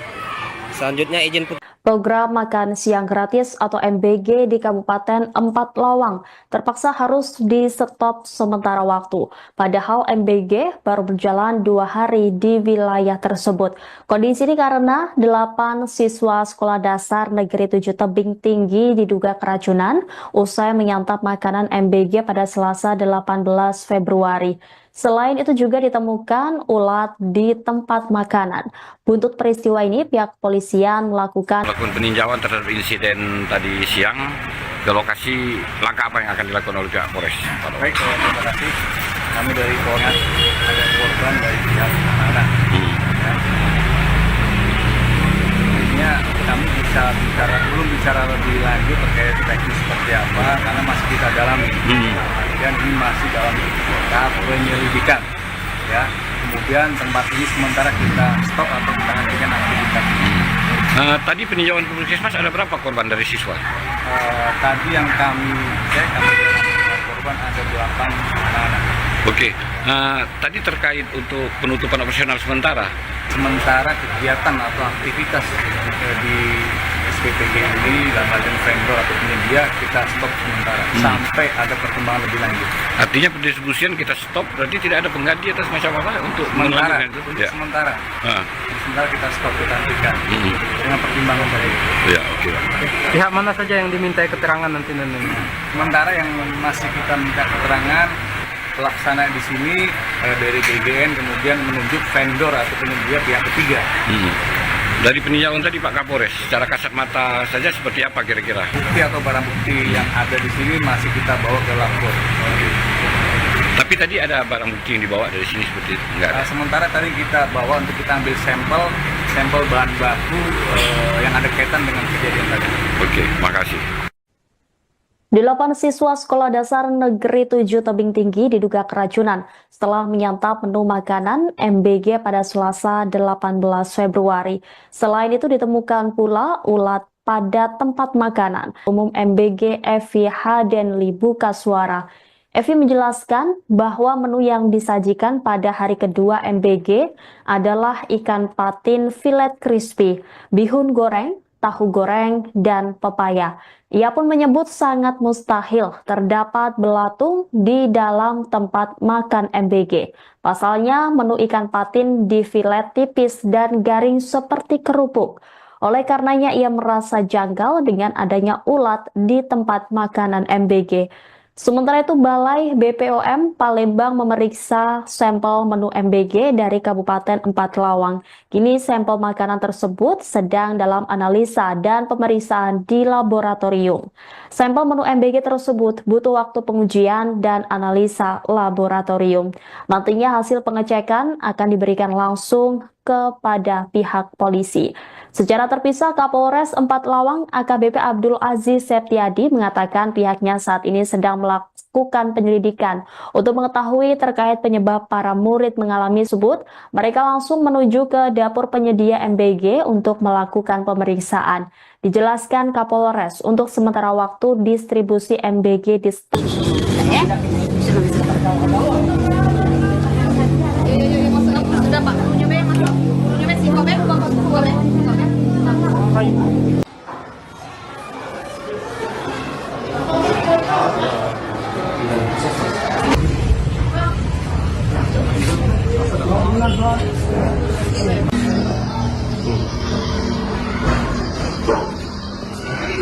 Speaker 3: Selanjutnya izin
Speaker 4: Program Makan Siang Gratis atau MBG di Kabupaten Empat Lawang terpaksa harus di-stop sementara waktu. Padahal MBG baru berjalan 2 hari di wilayah tersebut. Kondisi ini karena 8 siswa Sekolah Dasar Negeri 7 Tebing Tinggi diduga keracunan usai menyantap makanan MBG pada Selasa 18 Februari. Selain itu juga ditemukan ulat di tempat makanan. Buntut peristiwa ini pihak kepolisian melakukan
Speaker 2: peninjauan terhadap insiden tadi siang. Ke lokasi, langkah apa yang akan dilakukan oleh pihak Polres?
Speaker 1: Baik, terima kasih. Kami dari Polres ada korban dari pihak anak-anak. Intinya kami belum bicara lebih lanjut terkait teknis seperti apa karena masih kita dalami. Dan ini masih dalam tahap penyelidikan. Ya, kemudian tempat ini sementara kita stop atau kita hentikan aktivitas.
Speaker 2: Tadi peninjauan Puskesmas ada berapa korban dari siswa?
Speaker 1: Tadi yang kami cek ada korban ada 8 anak-anak.
Speaker 2: Oke, tadi terkait untuk penutupan operasional sementara
Speaker 1: Kegiatan atau aktivitas di SPPG ini dalam hal vendor atau penyedia kita stop sementara sampai ada perkembangan lebih lanjut.
Speaker 2: Artinya pendistribusian kita stop, berarti tidak ada pengganti atau semacam apa untuk
Speaker 1: sementara.
Speaker 2: Ya.
Speaker 1: Sementara kita stop, kita hentikan dengan pertimbangan tadi.
Speaker 2: Ya, oke.
Speaker 3: Pihak mana saja yang dimintai keterangan nanti?
Speaker 1: Sementara yang masih kita minta keterangan pelaksana di sini dari GGN kemudian menunjuk vendor atau penyedia pihak ketiga.
Speaker 2: Dari peninjauan tadi Pak Kapolres, secara kasat mata saja seperti apa kira-kira?
Speaker 1: Bukti atau barang bukti yang ada di sini masih kita bawa ke lapor.
Speaker 2: Tapi tadi ada barang bukti yang dibawa dari sini seperti itu? Enggak ada?
Speaker 1: Sementara tadi kita bawa untuk kita ambil sampel bahan baku yang ada kaitan dengan kejadian tadi.
Speaker 2: Oke, makasih.
Speaker 4: 8 siswa Sekolah Dasar Negeri 7 Tebing Tinggi diduga keracunan setelah menyantap menu makanan MBG pada Selasa 18 Februari. Selain itu ditemukan pula ulat pada tempat makanan. Umum MBG Evi Hadenli buka suara. Evi menjelaskan bahwa menu yang disajikan pada hari kedua MBG adalah ikan patin filet crispy, bihun goreng, tahu goreng, dan pepaya. Ia pun menyebut sangat mustahil terdapat belatung di dalam tempat makan MBG. Pasalnya menu ikan patin di filet tipis dan garing seperti kerupuk. Oleh karenanya ia merasa janggal dengan adanya ulat di tempat makanan MBG. Sementara itu Balai BPOM Palembang memeriksa sampel menu MBG dari Kabupaten Empat Lawang. Kini sampel makanan tersebut sedang dalam analisa dan pemeriksaan di laboratorium. Sampel menu MBG tersebut butuh waktu pengujian dan analisa laboratorium. Nantinya hasil pengecekan akan diberikan langsung kepada pihak polisi. Secara terpisah, Kapolres Empat Lawang AKBP Abdul Aziz Septiadi mengatakan pihaknya saat ini sedang melakukan penyelidikan untuk mengetahui terkait penyebab para murid mengalami tersebut. Mereka langsung menuju ke dapur penyedia MBG untuk melakukan pemeriksaan. Dijelaskan Kapolres untuk sementara waktu distribusi MBG di
Speaker 5: Sudah Pak, menunya masuk. Menunya si Hobek, boleh.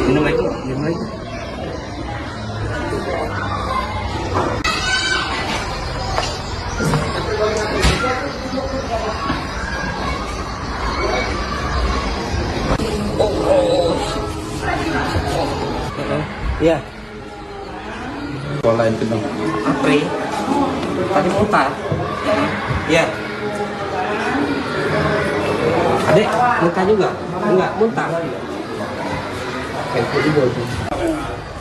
Speaker 3: Minum lagi. Iya.
Speaker 7: Sekolah yang kedua.
Speaker 3: Apri. Tadi muntah. Iya. Adek, muntah juga? Enggak, muntah.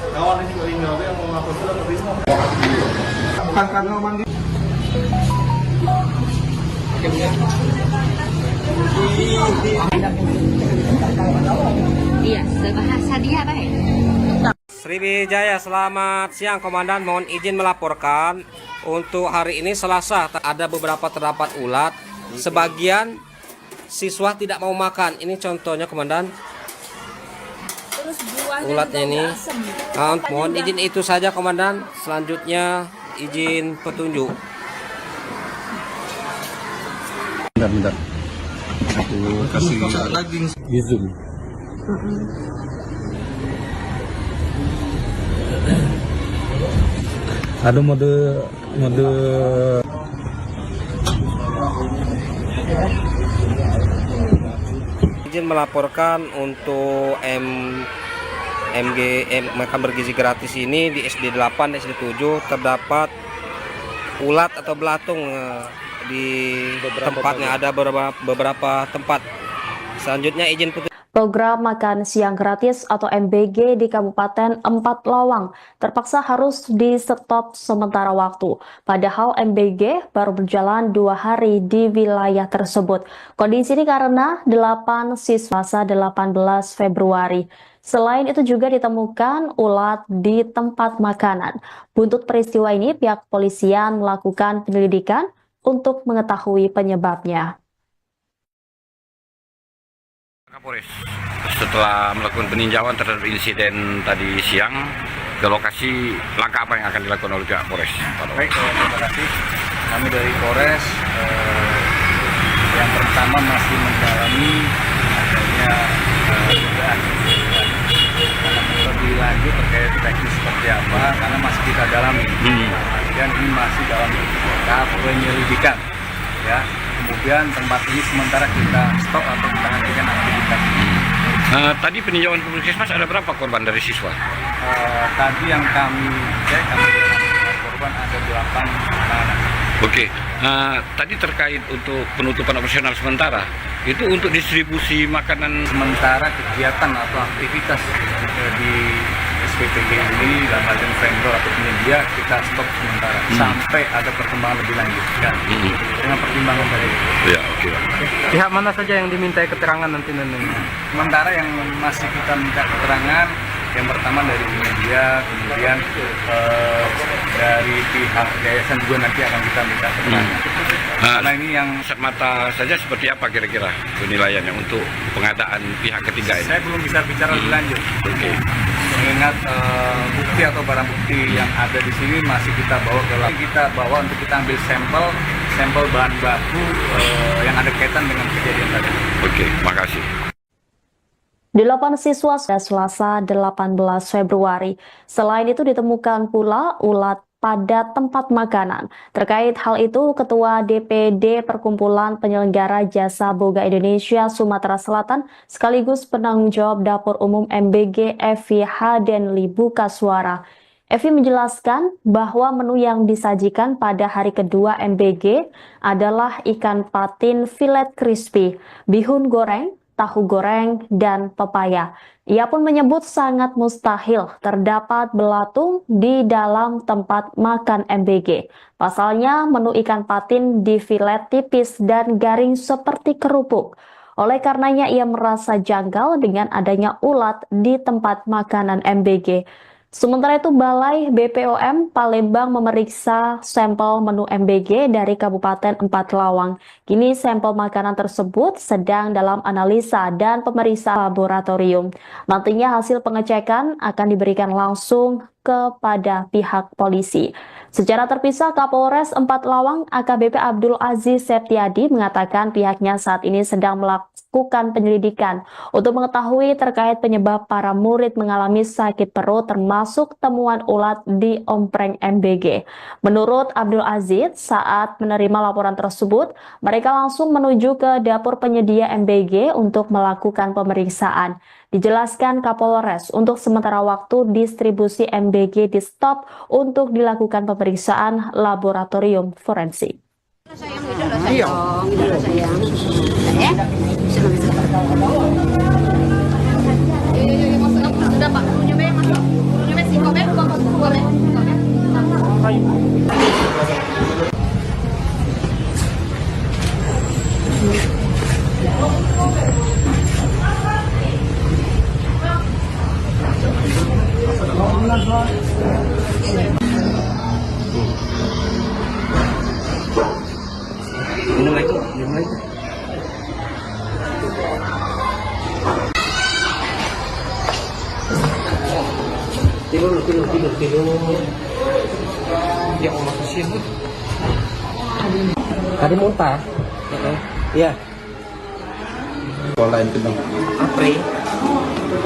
Speaker 6: Kawan ini email yang mau ngapus sudah terima. Bukan karena mandi.
Speaker 5: Iya, sebahasa dia baik.
Speaker 3: Sriwijaya, selamat siang Komandan. Mohon izin melaporkan untuk hari ini Selasa ada beberapa terdapat ulat. Sebagian siswa tidak mau makan. Ini contohnya Komandan. Ulatnya ini. Mohon izin itu saja Komandan. Selanjutnya izin petunjuk.
Speaker 7: Bentar. Aku kasih daging izin. Ada mode
Speaker 3: Izin melaporkan untuk makan bergizi gratis ini di SD 8 dan SD 7 terdapat ulat atau belatung di tempatnya, ada beberapa tempat. Selanjutnya izin petunjuk.
Speaker 4: Program makan siang gratis atau MBG di Kabupaten Empat Lawang terpaksa harus di-stop sementara waktu. Padahal MBG baru berjalan 2 hari di wilayah tersebut. Kondisi ini karena 8 siswa 18 Februari. Selain itu juga ditemukan ulat di tempat makanan. Buntut peristiwa ini pihak kepolisian melakukan penyelidikan untuk mengetahui penyebabnya.
Speaker 2: Kapolres setelah melakukan peninjauan terhadap insiden tadi siang, ke lokasi langkah apa yang akan dilakukan oleh pihak Polres?
Speaker 1: Baik, terima kasih. Kami dari Polres yang pertama masih mendalami adanya dugaan lebih lanjut terkait teknis seperti apa, karena masih kita dalami. Dan ini masih dalam tahap penyelidikan, ya. Kemudian tempat ini sementara kita stop atau kita hentikan aktivitas.
Speaker 2: Tadi peninjauan Puskesmas ada berapa korban dari siswa?
Speaker 1: Tadi yang kami cek, korban ada 8 anak-anak.
Speaker 2: Oke, tadi terkait untuk penutupan operasional sementara, itu untuk distribusi makanan.
Speaker 1: Sementara kegiatan atau aktivitas di SPTG ini dalam hal vendor atau penyedia kita stop sementara sampai ada perkembangan lebih lanjut dengan pertimbangan tadi.
Speaker 2: Ya, oke.
Speaker 3: Pihak mana saja yang dimintai keterangan nanti?
Speaker 1: Sementara yang masih kita minta keterangan, yang pertama dari media, kemudian dari pihak yayasan juga nanti akan kita minta keterangan. Karena ini yang
Speaker 2: kasat mata saja seperti apa kira-kira penilaiannya untuk pengadaan pihak ketiga ini?
Speaker 1: saya belum bisa bicara lebih lanjut.
Speaker 2: Oke.
Speaker 1: Mengingat bukti atau barang bukti yang ada di sini masih kita bawa ke lab. Kita bawa untuk kita ambil sampel bahan baku yang ada kaitan dengan kejadian tadi.
Speaker 2: Oke, makasih.
Speaker 4: 8 siswa pada Selasa 18 Februari. Selain itu ditemukan pula ulat pada tempat makanan. Terkait hal itu, Ketua DPD Perkumpulan Penyelenggara Jasa Boga Indonesia Sumatera Selatan sekaligus penanggung jawab Dapur Umum MBG Evi Hadenli buka suara. Evi menjelaskan bahwa menu yang disajikan pada hari kedua MBG adalah ikan patin filet crispy, bihun goreng, tahu goreng, dan pepaya. Ia pun menyebut sangat mustahil terdapat belatung di dalam tempat makan MBG. Pasalnya menu ikan patin di filet tipis dan garing seperti kerupuk. Oleh karenanya ia merasa janggal dengan adanya ulat di tempat makanan MBG. Sementara itu, Balai BPOM Palembang memeriksa sampel menu MBG dari Kabupaten Empat Lawang. Kini sampel makanan tersebut sedang dalam analisa dan pemeriksaan laboratorium. Nantinya hasil pengecekan akan diberikan langsung kepada pihak polisi. Secara terpisah, Kapolres Empat Lawang AKBP Abdul Aziz Septiadi mengatakan pihaknya saat ini sedang melakukan penyelidikan untuk mengetahui terkait penyebab para murid mengalami sakit perut termasuk temuan ulat di ompreng MBG. Menurut Abdul Aziz, saat menerima laporan tersebut, mereka langsung menuju ke dapur penyedia MBG untuk melakukan pemeriksaan. Dijelaskan Kapolres, untuk sementara waktu distribusi MBG di stop untuk dilakukan pemeriksaan laboratorium forensik.
Speaker 5: Sayang, hidup loh sayang. Hidup loh sayang. Ya? Masuk sudah Pak. Punya Bang masuk. Punya Bang si Bang boleh.
Speaker 3: Minum lagi. Tidur. Ya Allah, kasihan tuh. Tadi muntah. Iya.
Speaker 7: Sekolah itu dong.
Speaker 3: Apri.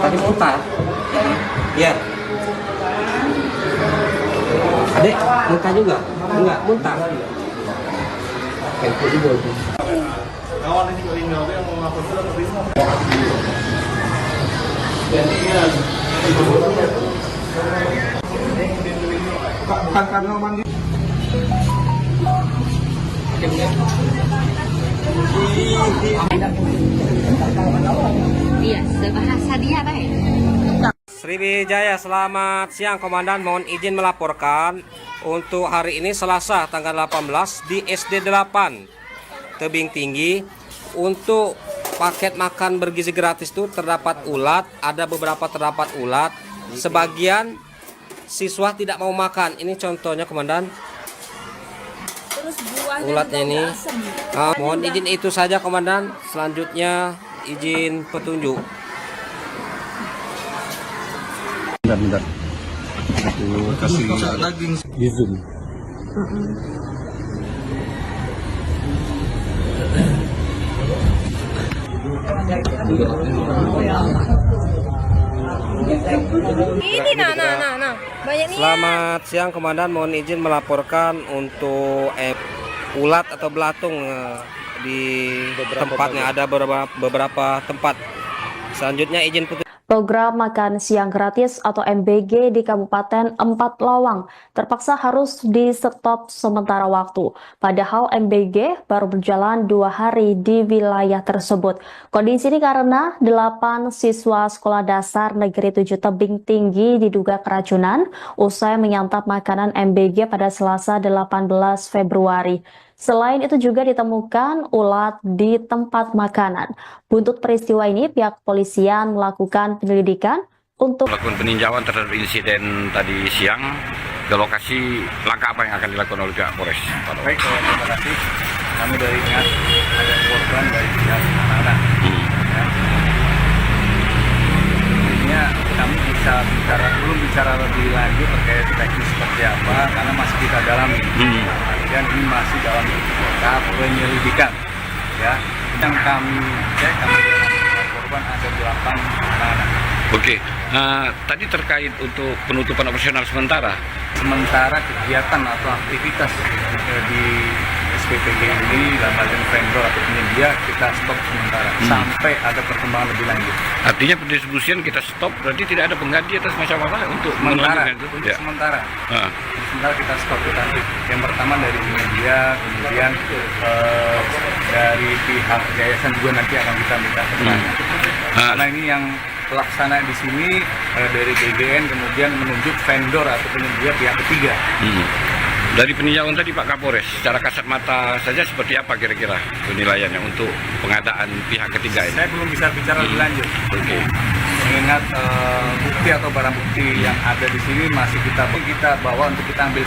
Speaker 3: Tadi muntah. Iya. Adek, muntah juga? Enggak, muntah. Kayak itu juga itu.
Speaker 6: Kawan ini juga tinggal yang mau ngapus sudah terima.
Speaker 7: Bukan karena mandi.
Speaker 5: Iya, sebahasa dia baik.
Speaker 3: Sriwijaya, selamat siang Komandan. Mohon izin melaporkan untuk hari ini Selasa tanggal 18 di SD 8 Tebing Tinggi. Untuk paket makan bergizi gratis itu terdapat ulat, ada beberapa terdapat ulat. Sebagian siswa tidak mau makan. Ini contohnya Komandan. Ulatnya ini. Mohon izin itu saja Komandan. Selanjutnya izin petunjuk.
Speaker 7: Bentar. Aku kasih daging di Zoom.
Speaker 5: Ini nah. Banyak nih.
Speaker 3: Selamat siang Komandan, mohon izin melaporkan untuk ulat atau belatung di tempatnya, ada beberapa tempat. Selanjutnya izin putus.
Speaker 4: Program makan siang gratis atau MBG di Kabupaten Empat Lawang terpaksa harus di stop sementara waktu. Padahal MBG baru berjalan 2 hari di wilayah tersebut. Kondisi ini karena 8 siswa sekolah dasar negeri 7 Tebing Tinggi diduga keracunan usai menyantap makanan MBG pada Selasa 18 Februari. Selain itu juga ditemukan ulat di tempat makanan. Buntut peristiwa ini, pihak kepolisian melakukan penyelidikan untuk
Speaker 2: melakukan peninjauan terhadap insiden tadi siang. Ke lokasi, langkah apa yang akan dilakukan oleh pihak Polres?
Speaker 1: Baik, terima kasih. Kami dari ingat ada korban dari pihak anak-anak. Ya. Intinya kami belum bicara lebih lanjut terkait teknis seperti apa karena masih kita dalami. Dan ini masih dalam tahap penyelidikan. Ya, yang kami cek, kami dengan korban ada 8 anak-anak.
Speaker 2: Oke, tadi terkait untuk penutupan operasional sementara
Speaker 1: Kegiatan atau aktivitas di SPPG ini dalam hal yang vendor atau penyedia kita stop sementara sampai ada perkembangan lebih lanjut.
Speaker 2: artinya pendistribusian kita stop, berarti tidak ada pengganti atas masalah untuk
Speaker 1: Sementara,
Speaker 2: melanjutkan itu?
Speaker 1: untuk
Speaker 2: Ya.
Speaker 1: sementara.
Speaker 2: Ah.
Speaker 1: Sementara kita stop kita. Yang pertama dari media, kemudian dari pihak yayasan juga nanti akan kita minta keterangan. Karena ini yang pelaksana di sini dari GGN kemudian menunjuk vendor atau penyedia pihak ketiga.
Speaker 2: Dari peninjauan tadi Pak Kapolres, secara kasat mata saja seperti apa kira-kira penilaiannya untuk pengadaan pihak ketiga ini?
Speaker 1: Saya belum bisa bicara lebih lanjut.
Speaker 2: Oke.
Speaker 1: Mengingat bukti atau barang bukti yang ada di sini masih kita bawa untuk kita ambil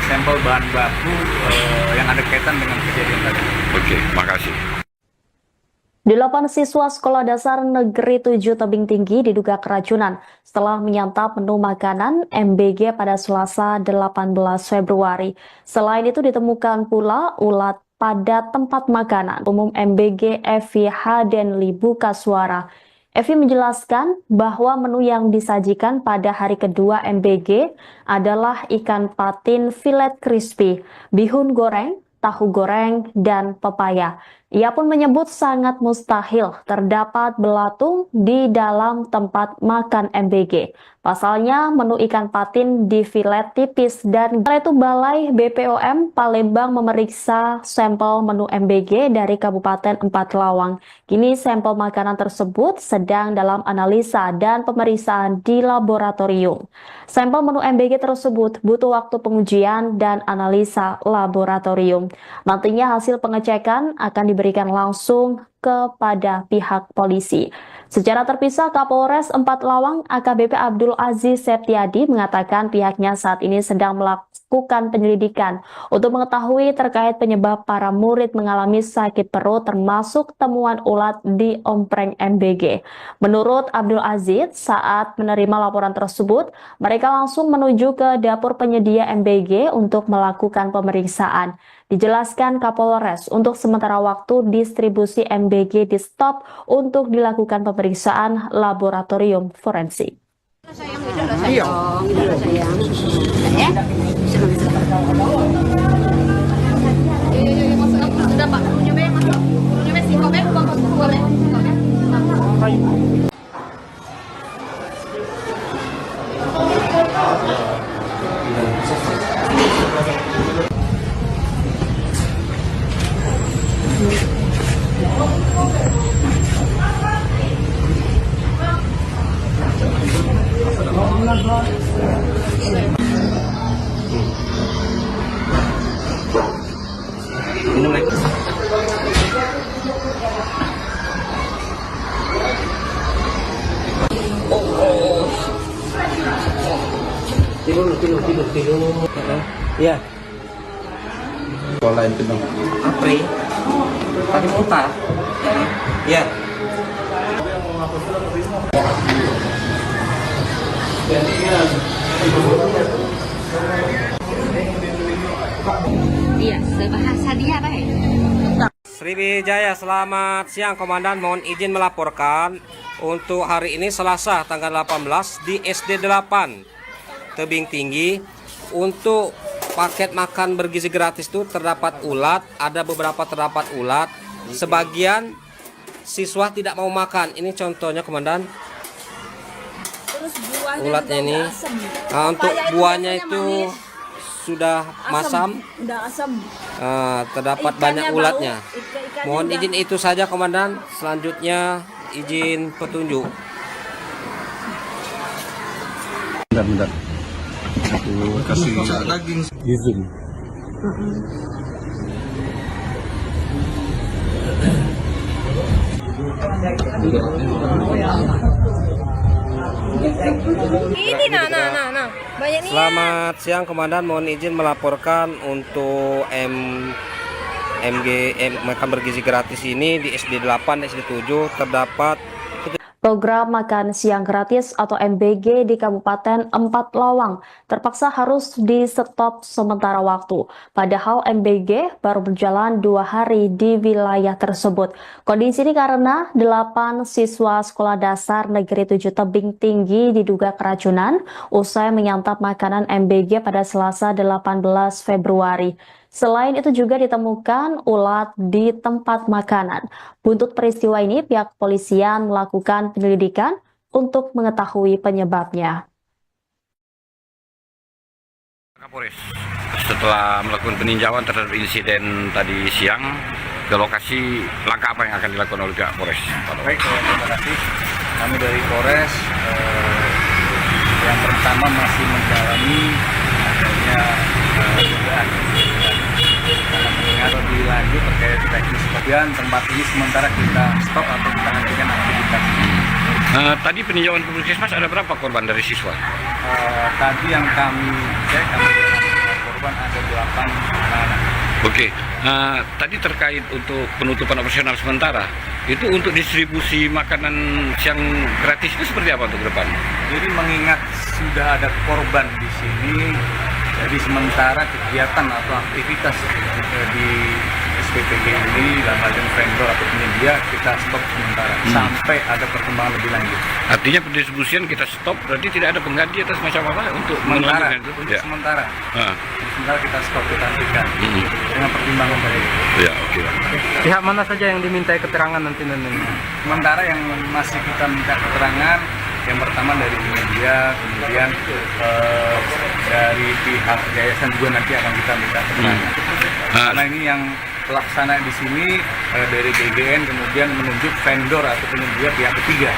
Speaker 1: sampel bahan baku yang ada kaitan dengan kejadian tadi.
Speaker 2: Oke, makasih.
Speaker 4: 8 siswa sekolah dasar negeri 7 Tebing Tinggi diduga keracunan setelah menyantap menu makanan MBG pada Selasa 18 Februari. Selain itu ditemukan pula ulat pada tempat makanan umum MBG Evi Hadenli Bukaswara. Evi menjelaskan bahwa menu yang disajikan pada hari kedua MBG adalah ikan patin filet crispy, bihun goreng, tahu goreng, dan pepaya. Ia pun menyebut sangat mustahil terdapat belatung di dalam tempat makan MBG. Pasalnya, menu ikan patin di filet tipis dan itu Balai BPOM Palembang memeriksa sampel menu MBG dari Kabupaten Empat Lawang. Kini sampel makanan tersebut sedang dalam analisa dan pemeriksaan di laboratorium. Sampel menu MBG tersebut butuh waktu pengujian dan analisa laboratorium. Nantinya hasil pengecekan akan diberikan langsung kepada pihak polisi. Secara terpisah, Kapolres Empat Lawang AKBP Abdul Aziz Septiadi mengatakan pihaknya saat ini sedang melakukan penyelidikan untuk mengetahui terkait penyebab para murid mengalami sakit perut termasuk temuan ulat di ompreng MBG. Menurut Abdul Aziz, saat menerima laporan tersebut, mereka langsung menuju ke dapur penyedia MBG untuk melakukan pemeriksaan. Dijelaskan Kapolres, untuk sementara waktu distribusi MBG di stop untuk dilakukan pemeriksaan laboratorium forensik.
Speaker 5: Iya. Sudah Pak, menyumbang masuk. Menyumbang si Kobek, boleh.
Speaker 3: Tidur. Ya.
Speaker 7: Sekolah itu dong.
Speaker 3: Apri. Tadi muntah. Ya.
Speaker 5: Iya, sebahasa dia baik.
Speaker 3: Sriwijaya, selamat siang Komandan. Mohon izin melaporkan untuk hari ini Selasa tanggal 18 di SD 8 Tebing Tinggi. Untuk paket makan bergizi gratis itu terdapat ulat, ada beberapa terdapat ulat. Sebagian siswa tidak mau makan. Ini contohnya Komandan.
Speaker 5: Terus buahnya
Speaker 3: Ulatnya ini. Nah, untuk buahnya itu sudah masam.
Speaker 5: Udah asam.
Speaker 3: Terdapat
Speaker 5: Ikannya
Speaker 3: banyak
Speaker 5: bau,
Speaker 3: ulatnya.
Speaker 5: ikannya
Speaker 3: Mohon
Speaker 5: udah-
Speaker 3: izin itu saja Komandan. Selanjutnya izin petunjuk.
Speaker 7: Bentar. Kasih daging. Zoom.
Speaker 5: Ini nah. Banyak nih.
Speaker 3: Selamat siang Komandan, mohon izin melaporkan untuk makan bergizi gratis ini di SD 8 dan SD 7 terdapat
Speaker 4: Program makan siang gratis atau MBG di Kabupaten Empat Lawang terpaksa harus di-stop sementara waktu. Padahal MBG baru berjalan 2 hari di wilayah tersebut. Kondisi ini karena 8 siswa Sekolah Dasar Negeri 7 Tebing Tinggi diduga keracunan usai menyantap makanan MBG pada Selasa 18 Februari. Selain itu juga ditemukan ulat di tempat makanan. Buntut peristiwa ini, pihak kepolisian melakukan penyelidikan untuk mengetahui penyebabnya.
Speaker 2: Kapolres setelah melakukan peninjauan terhadap insiden tadi siang, ke lokasi, langkah apa yang akan dilakukan oleh pihak Polres?
Speaker 1: Baik, terima kasih. Kami dari Polres yang pertama masih mendalami adanya dugaan karena mengingat lebih lanjut terkait teknis. Kemudian tempat ini sementara kita stop atau kita hentikan aktivitas.
Speaker 2: Tadi peninjauan ke Puskesmas ada berapa korban dari siswa?
Speaker 1: Tadi yang kami cek, kami korban ada 8 anak.
Speaker 2: Oke, tadi terkait untuk penutupan operasional sementara, itu untuk distribusi makanan siang gratis itu seperti apa untuk ke depan?
Speaker 1: Jadi mengingat sudah ada korban di sini, jadi sementara kegiatan atau aktivitas di PPG ini dalam hal yang vendor atau penyedia kita stop sementara sampai ada perkembangan lebih lanjut.
Speaker 2: Artinya pendistribusian kita stop, berarti tidak ada pengganti atas macam apa untuk
Speaker 1: Sementara,
Speaker 2: melanjutkan itu?
Speaker 1: untuk sementara.
Speaker 2: Ah.
Speaker 1: Sementara kita stop, kita hentikan dengan pertimbangan tadi.
Speaker 2: Ya, oke.
Speaker 3: Pihak mana saja yang dimintai keterangan nanti?
Speaker 1: Sementara yang masih kita minta keterangan, yang pertama dari media, kemudian dari pihak yayasan juga nanti akan kita minta keterangan. Karena ini yang pelaksana di sini dari GGN kemudian menunjuk vendor atau penyedia pihak ketiga.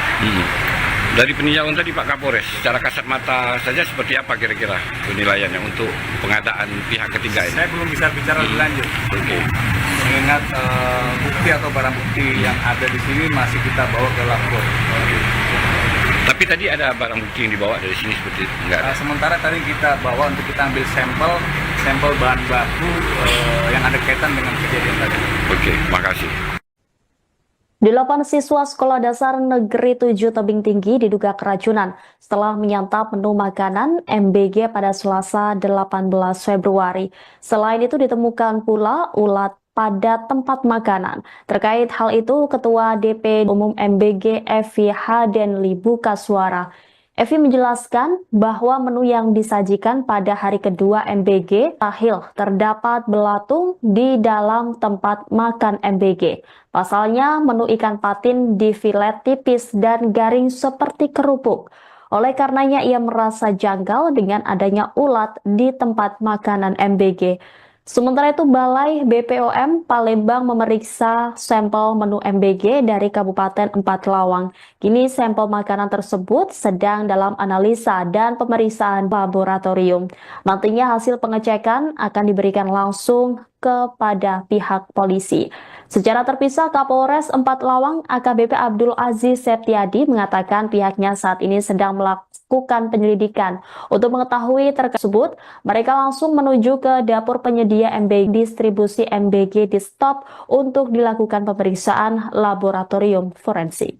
Speaker 2: Dari peninjauan tadi Pak Kapolres, secara kasat mata saja seperti apa kira-kira penilaiannya untuk pengadaan pihak ketiga ini?
Speaker 1: Saya belum bisa bicara lebih lanjut.
Speaker 2: Oke.
Speaker 1: Mengingat bukti atau barang bukti yang ada di sini masih kita bawa ke lapor.
Speaker 2: Tapi tadi ada barang bukti yang dibawa dari sini seperti itu? Enggak ada?
Speaker 1: Sementara tadi kita bawa untuk kita ambil sampel bahan baku yang ada kaitan dengan kejadian tadi.
Speaker 2: Oke, makasih.
Speaker 4: 8 siswa Sekolah Dasar Negeri 7 Tebing Tinggi diduga keracunan setelah menyantap menu makanan MBG pada Selasa 18 Februari. Selain itu ditemukan pula ulat pada tempat makanan. Terkait hal itu, Ketua DP Umum MBG Evi Hadenli buka suara. Evi menjelaskan bahwa menu yang disajikan pada hari kedua MBG tahil terdapat belatung di dalam tempat makan MBG. Pasalnya menu ikan patin difilet tipis dan garing seperti kerupuk. Oleh karenanya ia merasa janggal dengan adanya ulat di tempat makanan MBG. Sementara itu, Balai BPOM Palembang memeriksa sampel menu MBG dari Kabupaten 4 Lawang. Kini sampel makanan tersebut sedang dalam analisa dan pemeriksaan laboratorium. Nantinya hasil pengecekan akan diberikan langsung kepada pihak polisi. Secara terpisah, Kapolres 4 Lawang AKBP Abdul Aziz Septiadi mengatakan pihaknya saat ini sedang melakukan penyelidikan. Untuk mengetahui terkait tersebut, mereka langsung menuju ke dapur penyedia MBG distribusi MBG di stop untuk dilakukan pemeriksaan laboratorium forensik.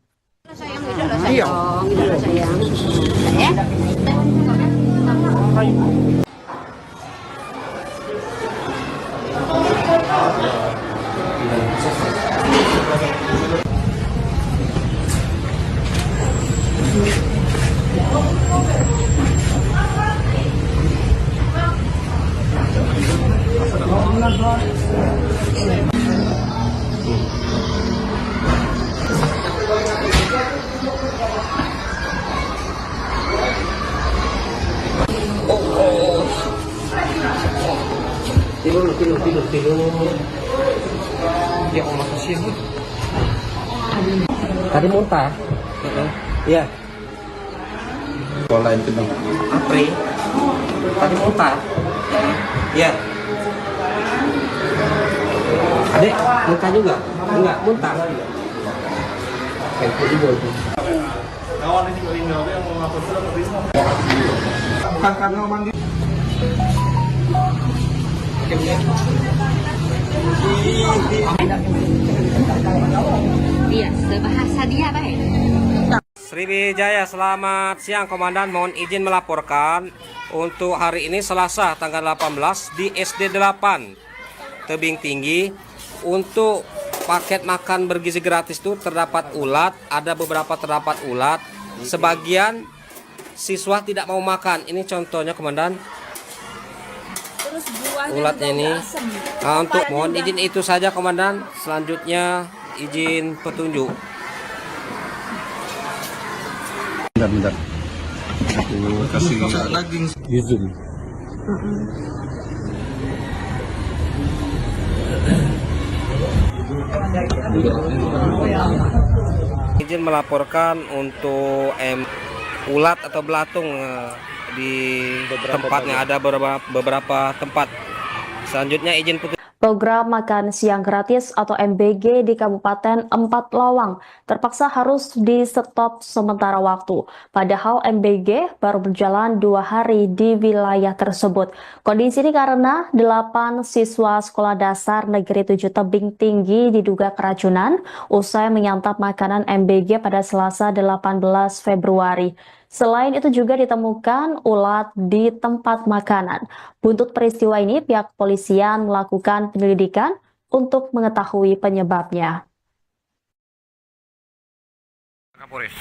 Speaker 3: Tidur. Ya Allah, kasihan. Tadi muntah. Iya.
Speaker 7: Pola yang tenang.
Speaker 3: Apri. Tadi muntah. Iya. Adek, muntah juga? Enggak, muntah.
Speaker 6: Kawan ini juga ini yang mau ngapor sudah terima.
Speaker 7: Bukan karena mandi.
Speaker 5: Iya, sebahasa dia baik.
Speaker 3: Sriwijaya, selamat siang Komandan. Mohon izin melaporkan untuk hari ini Selasa tanggal 18 di SD 8 Tebing Tinggi. Untuk paket makan bergizi gratis itu terdapat ulat, ada beberapa terdapat ulat. Sebagian siswa tidak mau makan. Ini contohnya Komandan. Ulatnya ini. Nah, untuk mohon izin itu saja Komandan. Selanjutnya izin petunjuk.
Speaker 7: Bentar. Aku kasih daging Yuzum.
Speaker 3: Izin melaporkan untuk ulat atau belatung di tempatnya, ada beberapa tempat. Selanjutnya izin petunjuk.
Speaker 4: Program makan siang gratis atau MBG di Kabupaten 4 Lawang terpaksa harus di-stop sementara waktu. Padahal MBG baru berjalan 2 hari di wilayah tersebut. Kondisi ini karena 8 siswa Sekolah Dasar Negeri 7 Tebing Tinggi diduga keracunan usai menyantap makanan MBG pada Selasa 18 Februari. Selain itu juga ditemukan ulat di tempat makanan. Buntut peristiwa ini, pihak kepolisian melakukan penyelidikan untuk mengetahui penyebabnya.
Speaker 2: Kapolres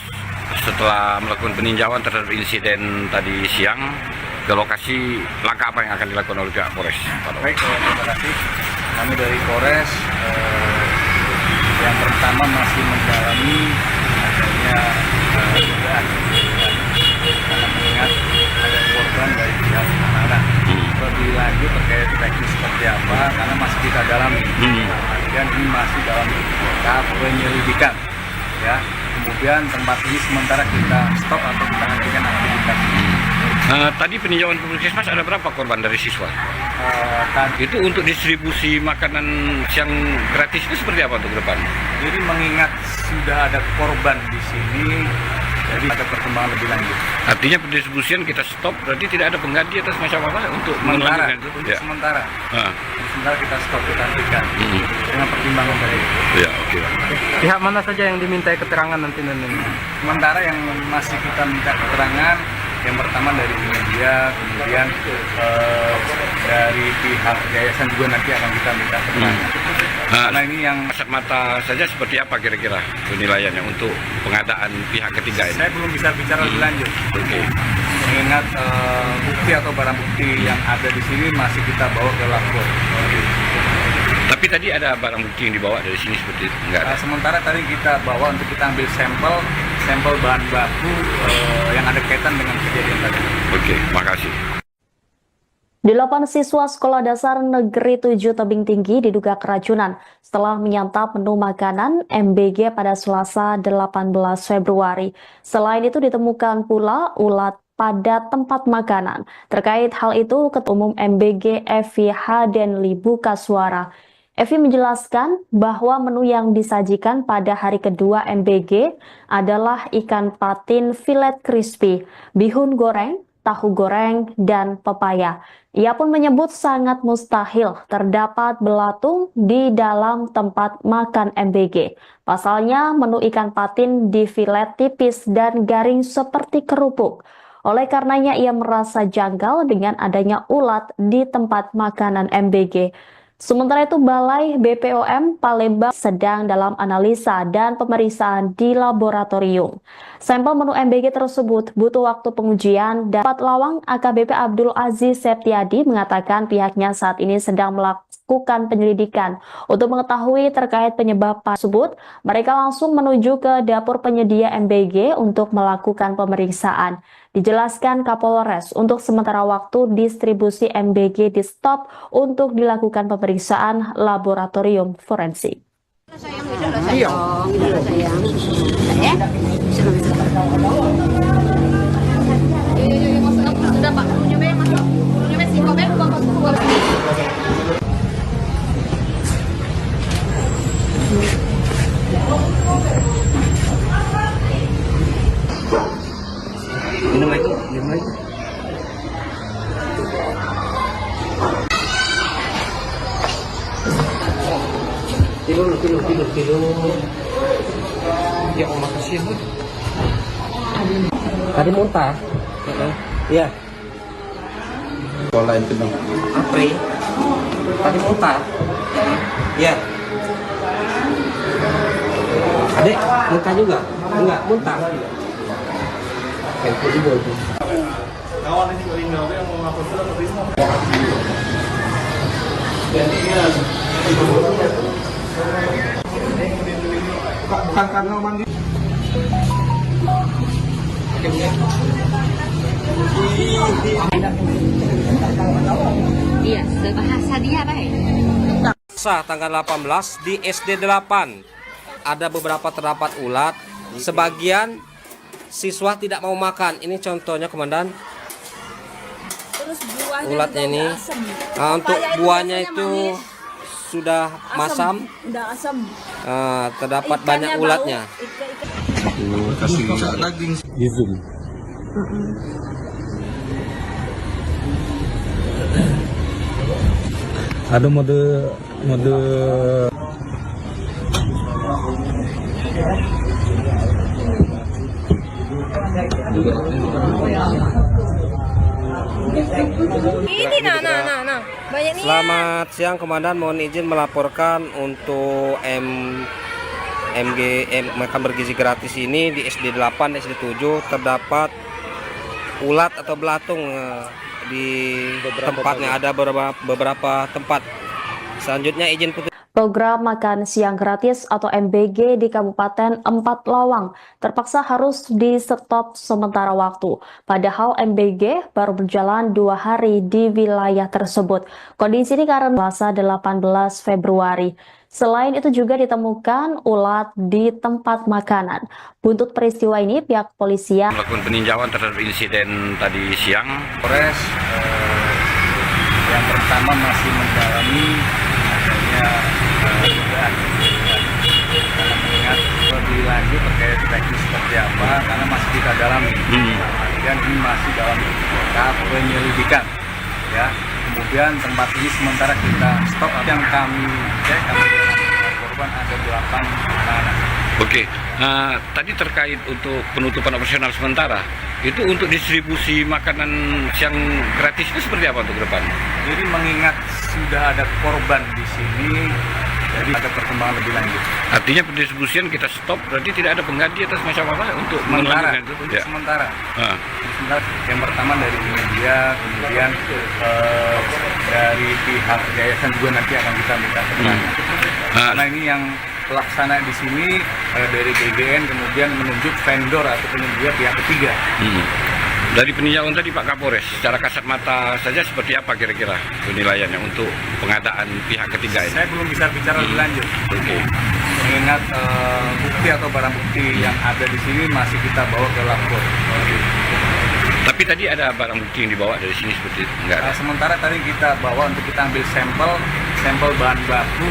Speaker 2: setelah melakukan peninjauan terhadap insiden tadi siang ke lokasi, langkah apa yang akan dilakukan oleh pihak Polres?
Speaker 1: Baik, terima kasih. Kami dari Polres yang pertama masih mendalami adanya dugaan karena mengingat ada korban dari pihak anak-anak. Lebih lanjut terkait teknis seperti apa karena masih kita dalami. Dan ini masih dalam tahap penyelidikan. Ya, kemudian tempat ini sementara kita stop atau kita hentikan aktivitas.
Speaker 2: Tadi peninjauan Puskesmas ada berapa korban dari siswa?
Speaker 1: Tadi
Speaker 2: Itu untuk distribusi makanan siang gratis itu seperti apa untuk ke depan?
Speaker 1: jadi mengingat sudah ada korban di sini, jadi ada perkembangan lebih lanjut.
Speaker 2: Artinya pendistribusian kita stop, berarti tidak ada pengganti atau semacam apa untuk
Speaker 1: Sementara,
Speaker 2: melanjutkan itu?
Speaker 1: untuk
Speaker 2: Ya.
Speaker 1: sementara,
Speaker 2: Ah,
Speaker 1: sementara kita stop, kita hentikan dengan pertimbangan dari itu.
Speaker 2: ya, oke.
Speaker 3: Pihak mana saja yang dimintai keterangan nanti?
Speaker 1: Sementara yang masih kita minta keterangan, yang pertama dari media, kemudian dari pihak yayasan juga nanti akan kita minta keterangan. Karena ini yang
Speaker 2: Kasat mata saja seperti apa kira-kira penilaiannya untuk pengadaan pihak ketiga ini?
Speaker 1: saya belum bisa bicara lebih lanjut.
Speaker 2: Oke.
Speaker 1: Mengingat bukti atau barang bukti yang ada di sini masih kita bawa ke lapor.
Speaker 2: Tapi tadi ada barang bukti yang dibawa dari sini seperti itu? Enggak ada?
Speaker 1: Sementara tadi kita bawa untuk kita ambil sampel bahan baku yang ada kaitan dengan kejadian tadi.
Speaker 2: Oke, makasih.
Speaker 4: 8 siswa Sekolah Dasar Negeri 7 Tebing Tinggi diduga keracunan setelah menyantap menu makanan MBG pada Selasa 18 Februari. Selain itu ditemukan pula ulat pada tempat makanan. Terkait hal itu, Ketua Umum MBG Evi Hadenli buka suara. Evi menjelaskan bahwa menu yang disajikan pada hari kedua MBG adalah ikan patin filet crispy, bihun goreng, tahu goreng, dan pepaya. Ia pun menyebut sangat mustahil terdapat belatung di dalam tempat makan MBG. Pasalnya menu ikan patin di filet tipis dan garing seperti kerupuk. Oleh karenanya ia merasa janggal dengan adanya ulat di tempat makanan MBG. Sementara itu Balai BPOM Palembang sedang dalam analisa dan pemeriksaan di laboratorium. Sampel menu MBG tersebut butuh waktu pengujian dan Pat Lawang AKBP Abdul Aziz Septiadi mengatakan pihaknya saat ini sedang melakukan penyelidikan. Untuk mengetahui terkait penyebab tersebut, mereka langsung menuju ke dapur penyedia MBG untuk melakukan pemeriksaan. Dijelaskan Kapolres untuk sementara waktu distribusi MBG di stop untuk dilakukan pemeriksaan laboratorium forensik.
Speaker 5: Iya. Sudah Pak, menunya masuk. Menunya si Kobe buang.
Speaker 3: Minum lagi, minum lagi. Tidur. Ya Allah, kasihan lu. Tadi muntah. Iya.
Speaker 7: Sekolah itu dong.
Speaker 3: Apri. Tadi muntah. Iya. Adek, muntah juga? Enggak, muntah. Itu juga itu.
Speaker 6: Kawan ini meninggal yang mau ngapus surat terima.
Speaker 7: Bukan karena mandi.
Speaker 5: Iya, bahasa dia baik.
Speaker 3: Tanggal 18 di SD 8 ada beberapa terdapat ulat. Sebagian siswa tidak mau makan. Ini contohnya Komandan.
Speaker 5: Terus buahnya
Speaker 3: Ulatnya
Speaker 5: juga
Speaker 3: ini.
Speaker 5: udah asem.
Speaker 3: Nah, untuk
Speaker 5: Papaya
Speaker 3: buahnya
Speaker 5: biasanya
Speaker 3: itu
Speaker 5: manis.
Speaker 3: sudah masam.
Speaker 5: Udah asam.
Speaker 3: Terdapat
Speaker 5: Ikannya
Speaker 3: banyak
Speaker 5: bau.
Speaker 3: ulatnya.
Speaker 7: Kasih daging. Izin. Ada mode
Speaker 5: Ini nah.
Speaker 3: Selamat siang Komandan, mohon izin melaporkan untuk makan bergizi gratis ini di SD 8 SD 7 terdapat ulat atau belatung di tempatnya, ada beberapa tempat. Selanjutnya izin putus.
Speaker 4: Program makan siang gratis atau MBG di Kabupaten Empat Lawang terpaksa harus di stop sementara waktu. Padahal MBG baru berjalan 2 hari di wilayah tersebut. Kondisi ini karena Selasa 18 Februari. Selain itu juga ditemukan ulat di tempat makanan. Buntut peristiwa ini pihak polisian
Speaker 2: Melakukan peninjauan terhadap insiden tadi siang.
Speaker 1: Polres yang pertama masih mendalami adanya dugaan, karena mengingat lebih lanjut terkait teknis seperti apa karena masih kita dalami. Dan ini masih dalam tahap penyelidikan, ya. Kemudian tempat ini sementara kita stop. Yang kami cek, kami korban ada 8 anak.
Speaker 2: Oke, tadi terkait untuk penutupan operasional sementara, itu untuk distribusi makanan siang gratis itu seperti apa untuk ke depan?
Speaker 1: Jadi mengingat sudah ada korban di sini, jadi ada perkembangan lebih lanjut.
Speaker 2: Artinya pendistribusian kita stop, berarti tidak ada pengganti atas macam apa untuk
Speaker 1: Sementara,
Speaker 2: melanjutkan itu?
Speaker 1: untuk sementara.
Speaker 2: Ah.
Speaker 1: Sementara. Yang pertama dari media, kemudian dari pihak yayasan juga nanti akan kita minta keterangan. Karena ini yang pelaksana di sini dari GGN kemudian menunjuk vendor atau penyedia pihak ketiga.
Speaker 2: Dari peninjauan tadi Pak Kapolres, secara kasat mata saja seperti apa kira-kira penilaiannya untuk pengadaan pihak ketiga ini?
Speaker 1: Saya belum bisa bicara lebih lanjut.
Speaker 2: Oke.
Speaker 1: Mengingat bukti atau barang bukti yang ada di sini masih kita bawa ke lapor.
Speaker 2: Tapi tadi ada barang bukti yang dibawa dari sini seperti itu? Enggak ada?
Speaker 1: Sementara tadi kita bawa untuk kita ambil sampel bahan baku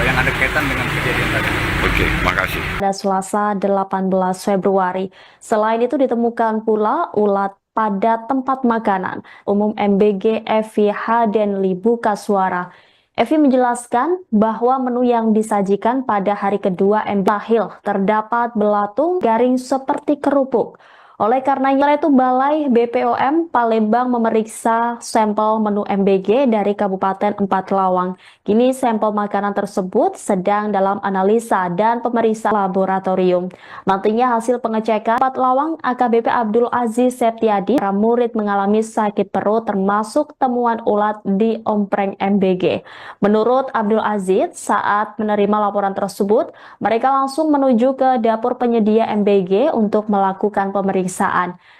Speaker 1: yang ada kaitan dengan kejadian tadi.
Speaker 2: Oke, makasih.
Speaker 4: pada Selasa 18 Februari. Selain itu ditemukan pula ulat pada tempat makanan umum MBG Evi Hadenli Bukaswara. Evi menjelaskan bahwa menu yang disajikan pada hari kedua MBG terdapat belatung garing seperti kerupuk. Oleh karenanya itu Balai BPOM Palembang memeriksa sampel menu MBG dari Kabupaten Empat Lawang. Kini sampel makanan tersebut sedang dalam analisa dan pemeriksaan laboratorium. Nantinya hasil pengecekan Empat Lawang AKBP Abdul Aziz Septiadi, para murid mengalami sakit perut termasuk temuan ulat di ompreng MBG. Menurut Abdul Aziz, saat menerima laporan tersebut, mereka langsung menuju ke dapur penyedia MBG untuk melakukan pemeriksaan.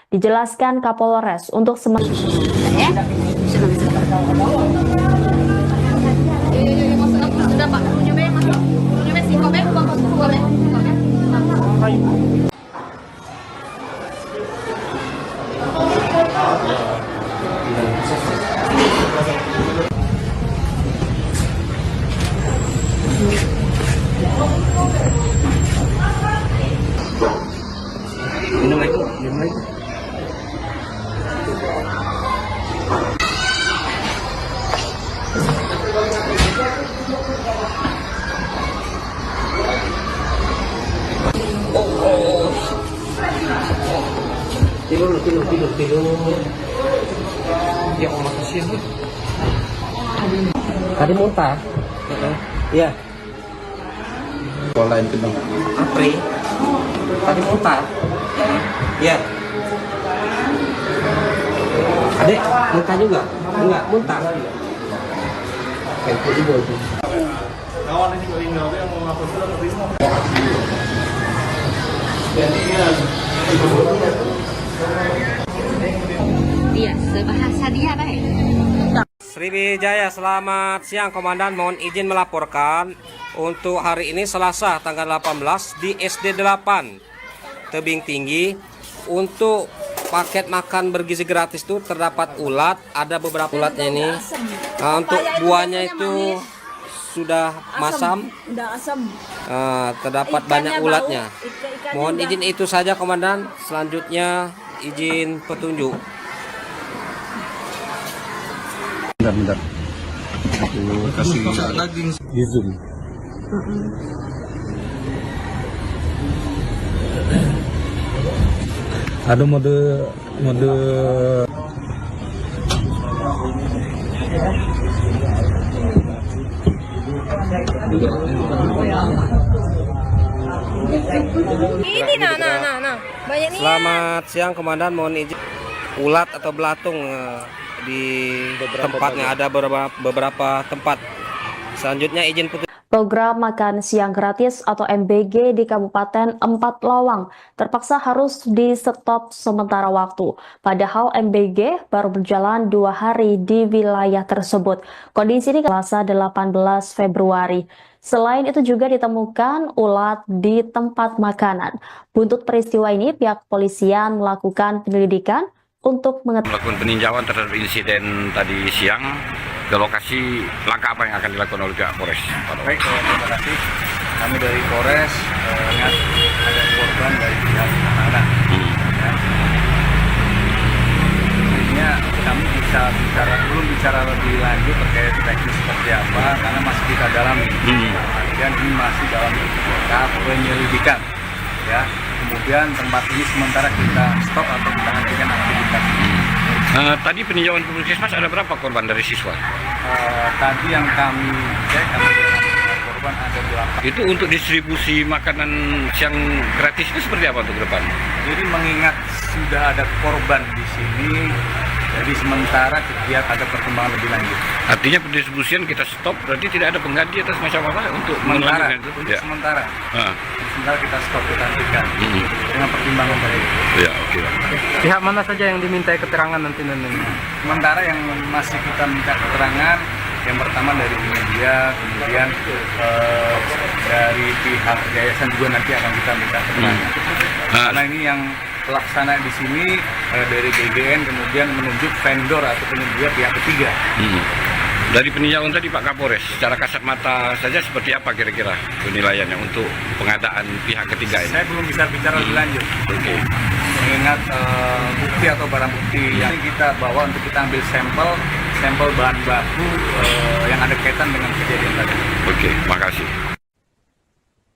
Speaker 4: Dijelaskan Kapolres untuk
Speaker 5: Sudah Pak, menyumbang masuk. Menyumbang si Kobe, Kobe.
Speaker 3: Minum lagi, minum lagi. Tidur. Ya Allah, kasihan nih. Tadi muntah. Iya.
Speaker 7: Lain kedua.
Speaker 3: Apri. Tadi muntah. Iya. Adek, muntah juga? Enggak, muntah. Kayak itu juga itu.
Speaker 6: Kawan ini meninggal yang mau ngapus itu terima.
Speaker 5: Iya, sebahasa dia baik.
Speaker 3: Sriwijaya, selamat siang Komandan, mohon izin melaporkan untuk hari ini Selasa tanggal 18 di SD 8 Tebing Tinggi. Untuk paket makan bergizi gratis itu terdapat ulat, ada beberapa ulatnya ini. Nah, untuk buahnya itu sudah masam,
Speaker 8: udah asam.
Speaker 3: terdapat
Speaker 8: Ikannya
Speaker 3: banyak
Speaker 8: bau,
Speaker 3: ulatnya.
Speaker 8: ikannya
Speaker 3: Mohon
Speaker 8: udah-
Speaker 3: izin itu saja Komandan. Selanjutnya izin petunjuk.
Speaker 7: Bentar. Aku kasih daging. Di zoom. Ada mode
Speaker 5: Ini nah. Banyak nih.
Speaker 3: Selamat siang Komandan, mohon izin ulat atau belatung di tempatnya ada beberapa tempat. Selanjutnya izin putus.
Speaker 4: Program makan siang gratis atau MBG di Kabupaten Empat Lawang terpaksa harus di stop sementara waktu. Padahal MBG baru berjalan 2 hari di wilayah tersebut. Kondisi ini Selasa 18 Februari. Selain itu juga ditemukan ulat di tempat makanan. Buntut peristiwa ini pihak kepolisian melakukan penyelidikan untuk
Speaker 2: melakukan peninjauan terhadap insiden tadi siang. Ke lokasi, langkah apa yang akan dilakukan oleh pihak Polres?
Speaker 1: Baik, terima kasih. Kami dari Polres ingat ada korban dari pihak anak-anak. Ya. Intinya kami belum bicara lebih lanjut terkait teknis seperti apa karena masih kita dalami. Dan ini masih dalam tahap penyelidikan. Ya. Kemudian tempat ini sementara kita stop atau kita hentikan aktivitas.
Speaker 2: Tadi peninjauan Puskesmas ada berapa korban dari siswa?
Speaker 1: Tadi yang kami cek, korban ada 8.
Speaker 2: Itu untuk distribusi makanan siang gratis itu seperti apa untuk ke depan?
Speaker 1: Jadi mengingat sudah ada korban di sini, jadi sementara kita ada perkembangan lebih lanjut.
Speaker 2: Artinya pendistribusian kita stop, berarti tidak ada pengganti atau semacam apa untuk
Speaker 1: sementara,
Speaker 2: itu?
Speaker 1: untuk
Speaker 2: Ya.
Speaker 1: sementara. Sementara kita stop, kita hentikan dengan pertimbangan tadi.
Speaker 2: Ya, oke.
Speaker 3: Pihak mana saja yang dimintai keterangan nanti?
Speaker 1: Sementara yang masih kita minta keterangan, yang pertama dari media, kemudian dari pihak yayasan juga nanti akan kita minta keterangan. Karena ini yang pelaksana di sini dari GGN kemudian menunjuk vendor atau penyedia pihak ketiga.
Speaker 2: Dari peninjauan tadi Pak Kapolres, secara kasat mata saja seperti apa kira-kira penilaiannya untuk pengadaan pihak ketiga ini?
Speaker 1: Saya belum bisa bicara lebih lanjut.
Speaker 2: Oke.
Speaker 1: Mengingat bukti atau barang bukti yang kita bawa untuk kita ambil sampel bahan baku yang ada kaitan dengan kejadian tadi.
Speaker 2: Oke, makasih.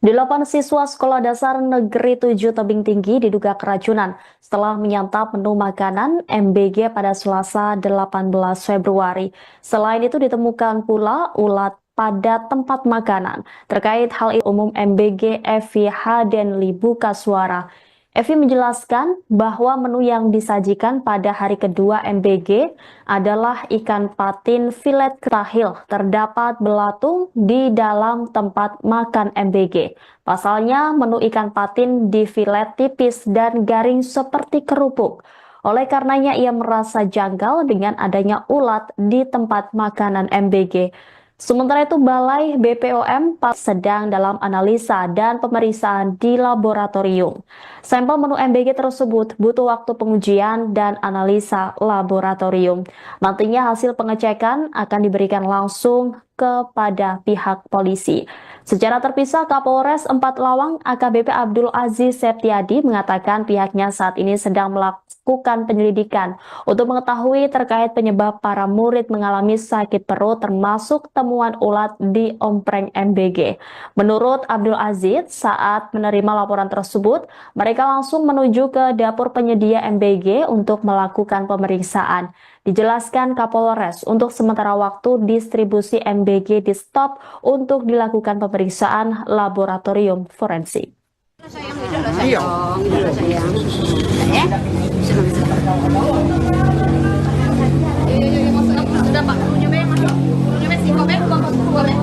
Speaker 4: 8 siswa Sekolah Dasar Negeri 7 Tebing Tinggi diduga keracunan setelah menyantap menu makanan MBG pada Selasa 18 Februari. Selain itu ditemukan pula ulat pada tempat makanan. Terkait hal itu, Umum MBG Evi Hadenli buka suara. Evi menjelaskan bahwa menu yang disajikan pada hari kedua MBG adalah ikan patin filet tahil. Terdapat belatung di dalam tempat makan MBG. Pasalnya menu ikan patin di filet tipis dan garing seperti kerupuk. Oleh karenanya ia merasa janggal dengan adanya ulat di tempat makanan MBG. Sementara itu Balai BPOM sedang dalam analisa dan pemeriksaan di laboratorium. Sampel menu MBG tersebut butuh waktu pengujian dan analisa laboratorium. Nantinya hasil pengecekan akan diberikan langsung kepada pihak polisi. Secara terpisah, Kapolres Empat Lawang AKBP Abdul Aziz Septiadi mengatakan pihaknya saat ini sedang melakukan penyelidikan untuk mengetahui terkait penyebab para murid mengalami sakit perut termasuk temuan ulat di ompreng MBG. Menurut Abdul Aziz, saat menerima laporan tersebut, mereka langsung menuju ke dapur penyedia MBG untuk melakukan pemeriksaan. Dijelaskan Kapolres, untuk sementara waktu distribusi MBG di stop untuk dilakukan pemeriksaan laboratorium forensik.
Speaker 5: Sudah Pak, nyoba yang masuk. Nyoba sih, boleh?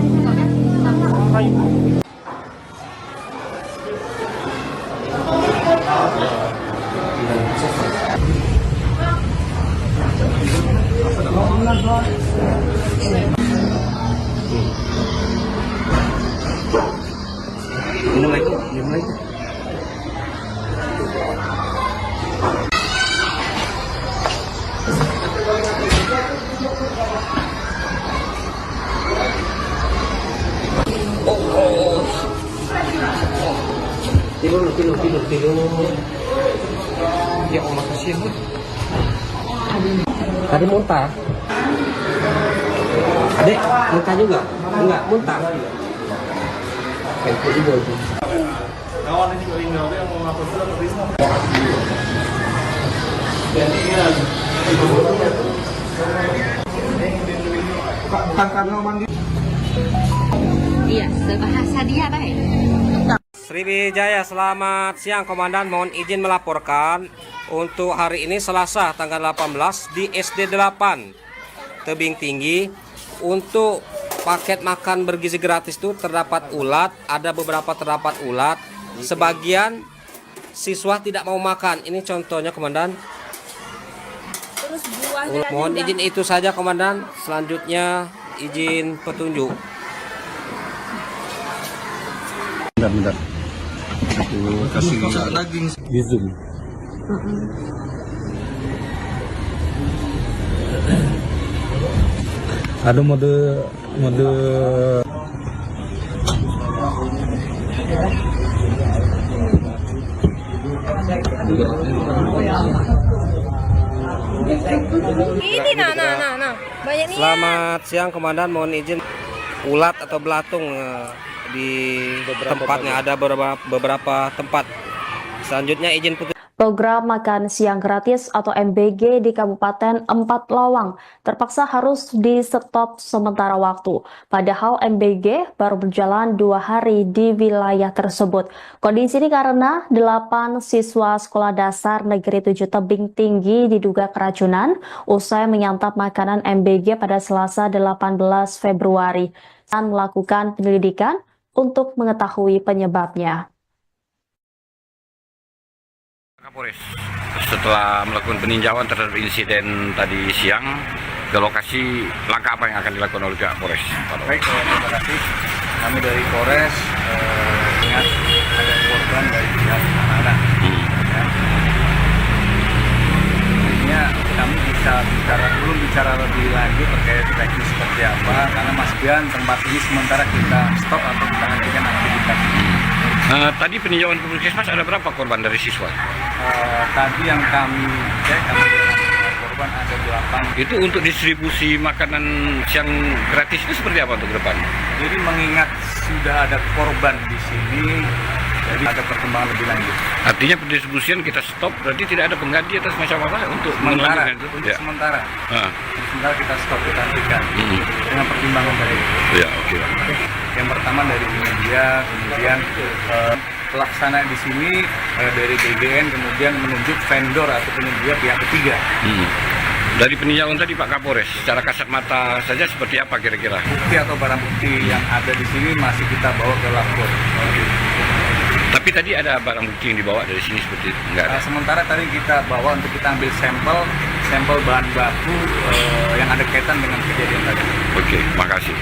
Speaker 3: Mulai. Tidur. Ya Allah, kasihan. Tadi muntah. Adek, muntah juga? Enggak, muntah. Kayak juga itu.
Speaker 6: Kawan ini juga tinggal yang mau ngapus dulu Risma. Dan ini Karena mandi.
Speaker 5: Iya, sebahasa dia baik.
Speaker 3: Sriwijaya, selamat siang Komandan. Mohon izin melaporkan untuk hari ini Selasa tanggal 18 di SD 8 Tebing Tinggi. Untuk paket makan bergizi gratis itu terdapat ulat, ada beberapa terdapat ulat. Sebagian siswa tidak mau makan. Ini contohnya Komandan.
Speaker 5: Terus buahnya
Speaker 3: Mohon izin itu saja Komandan. Selanjutnya izin petunjuk.
Speaker 7: Bentar. Aku kasih
Speaker 6: Daging.
Speaker 7: di zoom. Ada mode
Speaker 5: ini nah. Banyak nih.
Speaker 3: Selamat siang Komandan, mohon izin ulat atau belatung di tempatnya ada beberapa tempat. Selanjutnya izin petunjuk.
Speaker 4: Program Makan Siang Gratis atau MBG di Kabupaten Empat Lawang terpaksa harus di-stop sementara waktu. Padahal MBG baru berjalan 2 hari di wilayah tersebut. Kondisi ini karena 8 siswa Sekolah Dasar Negeri 7 Tebing Tinggi diduga keracunan usai menyantap makanan MBG pada Selasa 18 Februari dan melakukan penyelidikan untuk mengetahui penyebabnya.
Speaker 2: Kapolres setelah melakukan peninjauan terhadap insiden tadi siang, ke lokasi langkah apa yang akan dilakukan oleh pihak Polres?
Speaker 1: Baik, terima kasih. Kami dari Polres ingat ada korban dari pihak anak-anak. Ya. Intinya kami belum bicara lebih lanjut terkait teknis seperti apa, karena Mas Bian tempat ini sementara kita stop atau kita hentikan aktivitas.
Speaker 2: Tadi peninjauan ke Puskesmas ada berapa korban dari siswa?
Speaker 1: Tadi yang kami cek, korban ada 8.
Speaker 2: Itu untuk distribusi makanan siang gratis itu seperti apa untuk ke depan?
Speaker 1: Jadi mengingat sudah ada korban di sini, jadi ada perkembangan lebih lanjut.
Speaker 2: Artinya pendistribusian kita stop, berarti tidak ada pengganti atau semacam apa untuk
Speaker 1: Sementara,
Speaker 2: melanjutkan itu?
Speaker 1: untuk
Speaker 2: Ya.
Speaker 1: sementara.
Speaker 2: Ah.
Speaker 1: Sementara kita stop, kita hentikan dengan pertimbangan dari itu.
Speaker 2: Ya, oke.
Speaker 1: Yang pertama dari media, kemudian pelaksana di sini dari BGN, kemudian menunjuk vendor atau penyedia pihak ketiga.
Speaker 2: Dari peninjauan tadi Pak Kapolres, secara kasat mata saja seperti apa kira-kira?
Speaker 1: Bukti atau barang bukti yang ada di sini masih kita bawa ke lapor.
Speaker 2: Tapi tadi ada barang bukti yang dibawa dari sini seperti itu? Enggak ada?
Speaker 1: Sementara tadi kita bawa untuk kita ambil sampel bahan baku yang ada kaitan dengan kejadian tadi.
Speaker 2: Oke, makasih.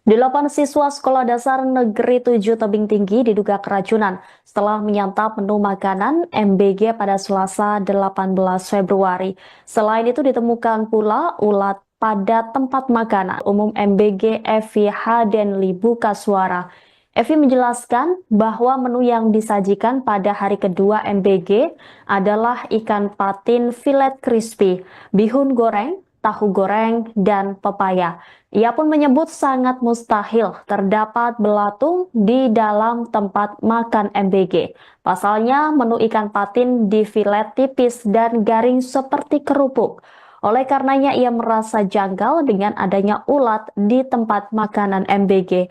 Speaker 4: 8 siswa Sekolah Dasar Negeri 7 Tebing Tinggi diduga keracunan setelah menyantap menu makanan MBG pada Selasa 18 Februari. Selain itu ditemukan pula ulat pada tempat makanan umum MBG Evi Hadenli Buka Suara. Evi menjelaskan bahwa menu yang disajikan pada hari kedua MBG adalah ikan patin filet crispy, bihun goreng, tahu goreng, dan pepaya. Ia pun menyebut sangat mustahil terdapat belatung di dalam tempat makan MBG. Pasalnya menu ikan patin di filet tipis dan garing seperti kerupuk. Oleh karenanya ia merasa janggal dengan adanya ulat di tempat makanan MBG.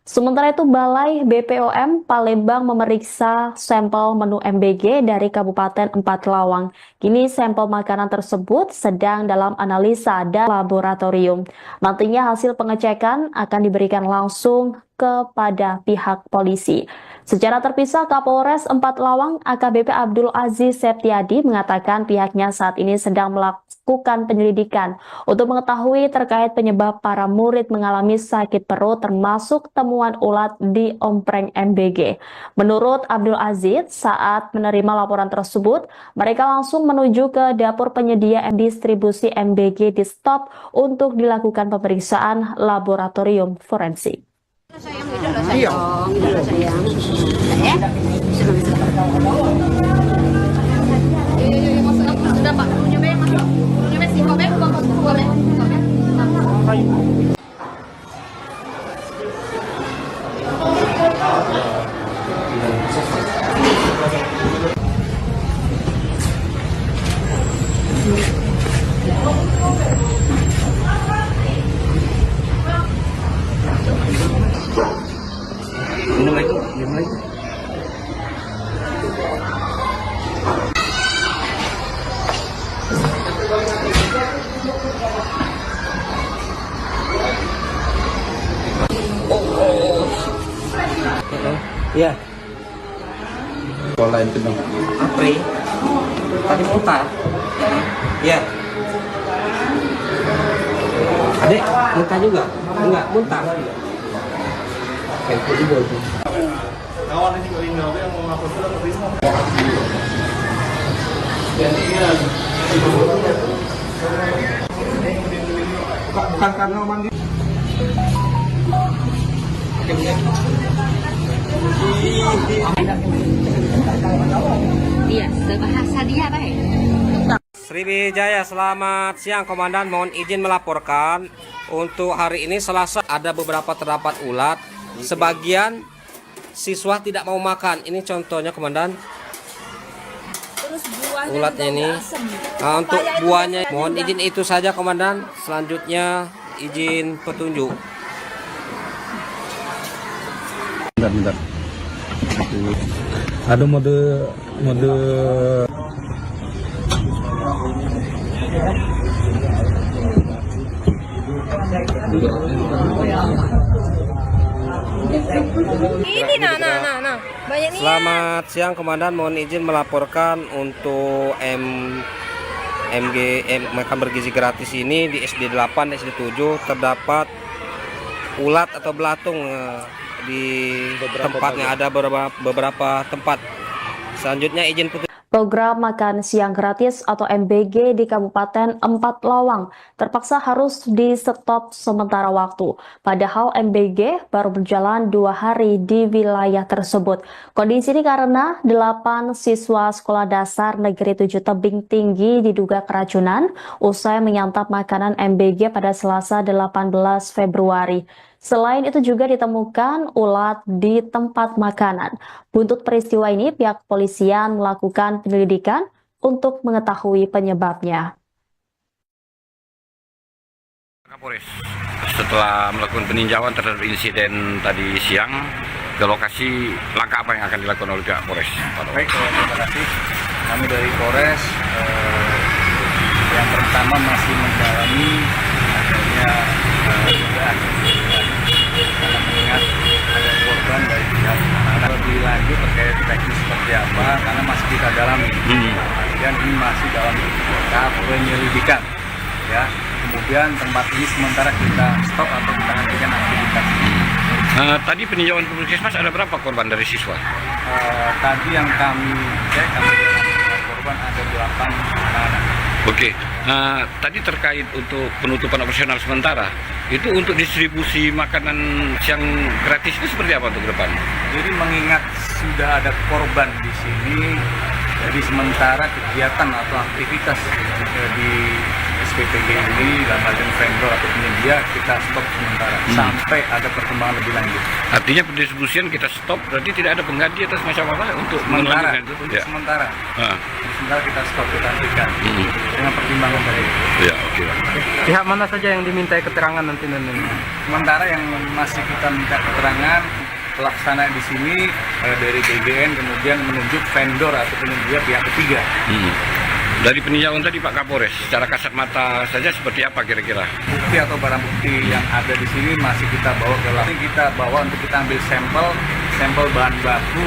Speaker 4: Sementara itu, Balai BPOM Palembang memeriksa sampel menu MBG dari Kabupaten Empat Lawang. Kini sampel makanan tersebut sedang dalam analisa dan laboratorium. Nantinya hasil pengecekan akan diberikan langsung kepada pihak polisi. Secara terpisah, Kapolres Empat Lawang AKBP Abdul Aziz Septiadi mengatakan pihaknya saat ini sedang melakukan penyelidikan untuk mengetahui terkait penyebab para murid mengalami sakit perut termasuk temuan ulat di ompreng MBG. Menurut Abdul Aziz, saat menerima laporan tersebut, mereka langsung menuju ke dapur penyedia distribusi MBG di stop untuk dilakukan pemeriksaan laboratorium forensik.
Speaker 5: Iya. Sudah Pak, menunya masuk. Menunya sih, boleh.
Speaker 3: Iya.
Speaker 7: Sekolah yang penuh.
Speaker 3: Apri. Tadi muntah. Iya. Adek, muntah juga? Enggak, muntah. Itu juga tuh.
Speaker 6: Kawan ini juga ini yang mau ngapus sudah terima.
Speaker 7: Bukan karena mandi.
Speaker 5: Dia sebahasa dia baik.
Speaker 3: Sriwijaya, selamat siang Komandan. Mohon izin melaporkan untuk hari ini Selasa ada beberapa terdapat ulat. Sebagian siswa tidak mau makan. Ini contohnya Komandan.
Speaker 5: Terus buahnya
Speaker 3: Ulatnya
Speaker 5: juga
Speaker 3: ini.
Speaker 5: udah asem.
Speaker 3: Nah, untuk
Speaker 5: Supaya itu
Speaker 3: buahnya
Speaker 5: biasanya
Speaker 3: mohon
Speaker 5: juga.
Speaker 3: izin itu saja Komandan. Selanjutnya izin petunjuk.
Speaker 7: Bentar. Ada mode
Speaker 5: Ini nah. Banyak nih.
Speaker 3: Selamat siang Komandan, mohon izin melaporkan untuk makan bergizi gratis ini di SD 8, SD 7 terdapat ulat atau belatung di tempatnya, ada beberapa tempat. Selanjutnya izin petunjuk.
Speaker 4: Program makan siang gratis atau MBG di Kabupaten Empat Lawang terpaksa harus di stop sementara waktu. Padahal MBG baru berjalan 2 hari di wilayah tersebut. Kondisi ini karena 8 siswa sekolah dasar negeri 7 Tebing Tinggi diduga keracunan usai menyantap makanan MBG pada Selasa 18 Februari. Selain itu juga ditemukan ulat di tempat makanan. Buntut peristiwa ini, pihak kepolisian melakukan penyelidikan untuk mengetahui penyebabnya.
Speaker 2: Kapolres setelah melakukan peninjauan terhadap insiden tadi siang, ke lokasi langkah apa yang akan dilakukan oleh pihak Polres?
Speaker 1: Baik, terima kasih. Kami dari Polres yang pertama masih mendalami adanya dugaan karena mengingat ada korban dari pihak anak. Lebih lanjut terkait teknis seperti apa karena masih kita dalami. Dan ini masih dalam tahap penyelidikan. Ya, kemudian tempat ini sementara kita stop atau kita hentikan aktivitas.
Speaker 2: Tadi peninjauan Puskesmas ada berapa korban dari siswa?
Speaker 1: Tadi yang kami cek, kami korban ada 8 anak-anak.
Speaker 2: Oke, tadi terkait untuk penutupan operasional sementara, itu untuk distribusi makanan siang gratis itu seperti apa untuk ke depan?
Speaker 1: Jadi mengingat sudah ada korban di sini, jadi sementara kegiatan atau aktivitas di SPPG ini dalam artian vendor atau penyedia kita stop sementara sampai ada perkembangan lebih lanjut.
Speaker 2: Artinya pendistribusian kita stop, berarti tidak ada pengganti atau semacam apa untuk
Speaker 1: Sementara,
Speaker 2: melanjutkan itu?
Speaker 1: untuk
Speaker 2: Ya.
Speaker 1: sementara,
Speaker 2: Ah,
Speaker 1: sementara kita stop, kita hentikan dengan pertimbangan dari itu.
Speaker 2: ya, oke.
Speaker 3: Pihak mana saja yang dimintai keterangan nanti?
Speaker 1: Sementara yang masih kita minta keterangan pelaksana di sini dari GGN kemudian menunjuk vendor atau penyedia pihak ketiga.
Speaker 2: Dari peninjauan tadi Pak Kapolres, secara kasat mata saja seperti apa kira-kira?
Speaker 1: Bukti atau barang bukti yang ada di sini masih kita bawa ke lab. Kita bawa untuk kita ambil sampel bahan baku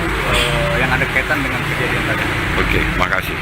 Speaker 1: yang ada kaitan dengan kejadian tadi.
Speaker 2: Oke, makasih.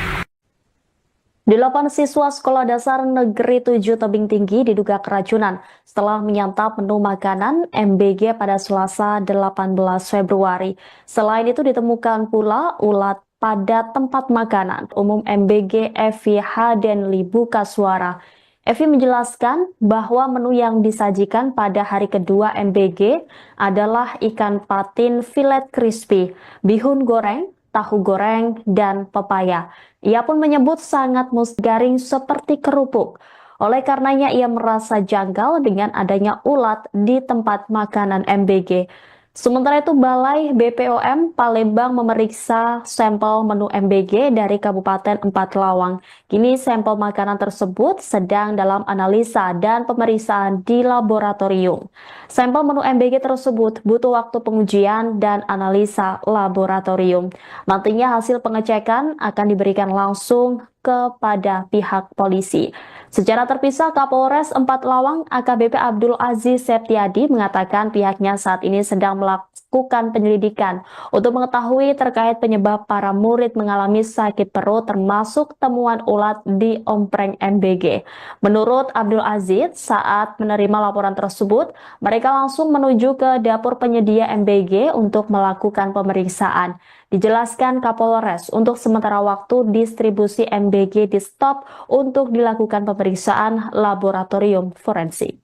Speaker 4: 8 siswa sekolah dasar negeri 7 Tebing Tinggi diduga keracunan setelah menyantap menu makanan MBG pada Selasa 18 Februari. Selain itu ditemukan pula ulat pada tempat makanan umum MBG Evi Hadenli Buka Suara. Evi menjelaskan bahwa menu yang disajikan pada hari kedua MBG adalah ikan patin filet crispy, bihun goreng, tahu goreng, dan pepaya. Ia pun menyebut sangat garing seperti kerupuk. Oleh karenanya ia merasa janggal dengan adanya ulat di tempat makanan MBG. Sementara itu Balai BPOM Palembang memeriksa sampel menu MBG dari Kabupaten Empat Lawang. Kini sampel makanan tersebut sedang dalam analisa dan pemeriksaan di laboratorium. Sampel menu MBG tersebut butuh waktu pengujian dan analisa laboratorium. Nantinya hasil pengecekan akan diberikan langsung kepada pihak polisi. Secara terpisah, Kapolres 4 Lawang AKBP Abdul Aziz Septiadi mengatakan pihaknya saat ini sedang melakukan penyelidikan untuk mengetahui terkait penyebab para murid mengalami sakit perut termasuk temuan ulat di ompreng MBG. Menurut Abdul Aziz, saat menerima laporan tersebut, mereka langsung menuju ke dapur penyedia MBG untuk melakukan pemeriksaan. Dijelaskan Kapolres, untuk sementara waktu distribusi MBG di stop untuk dilakukan pemeriksaan laboratorium forensik.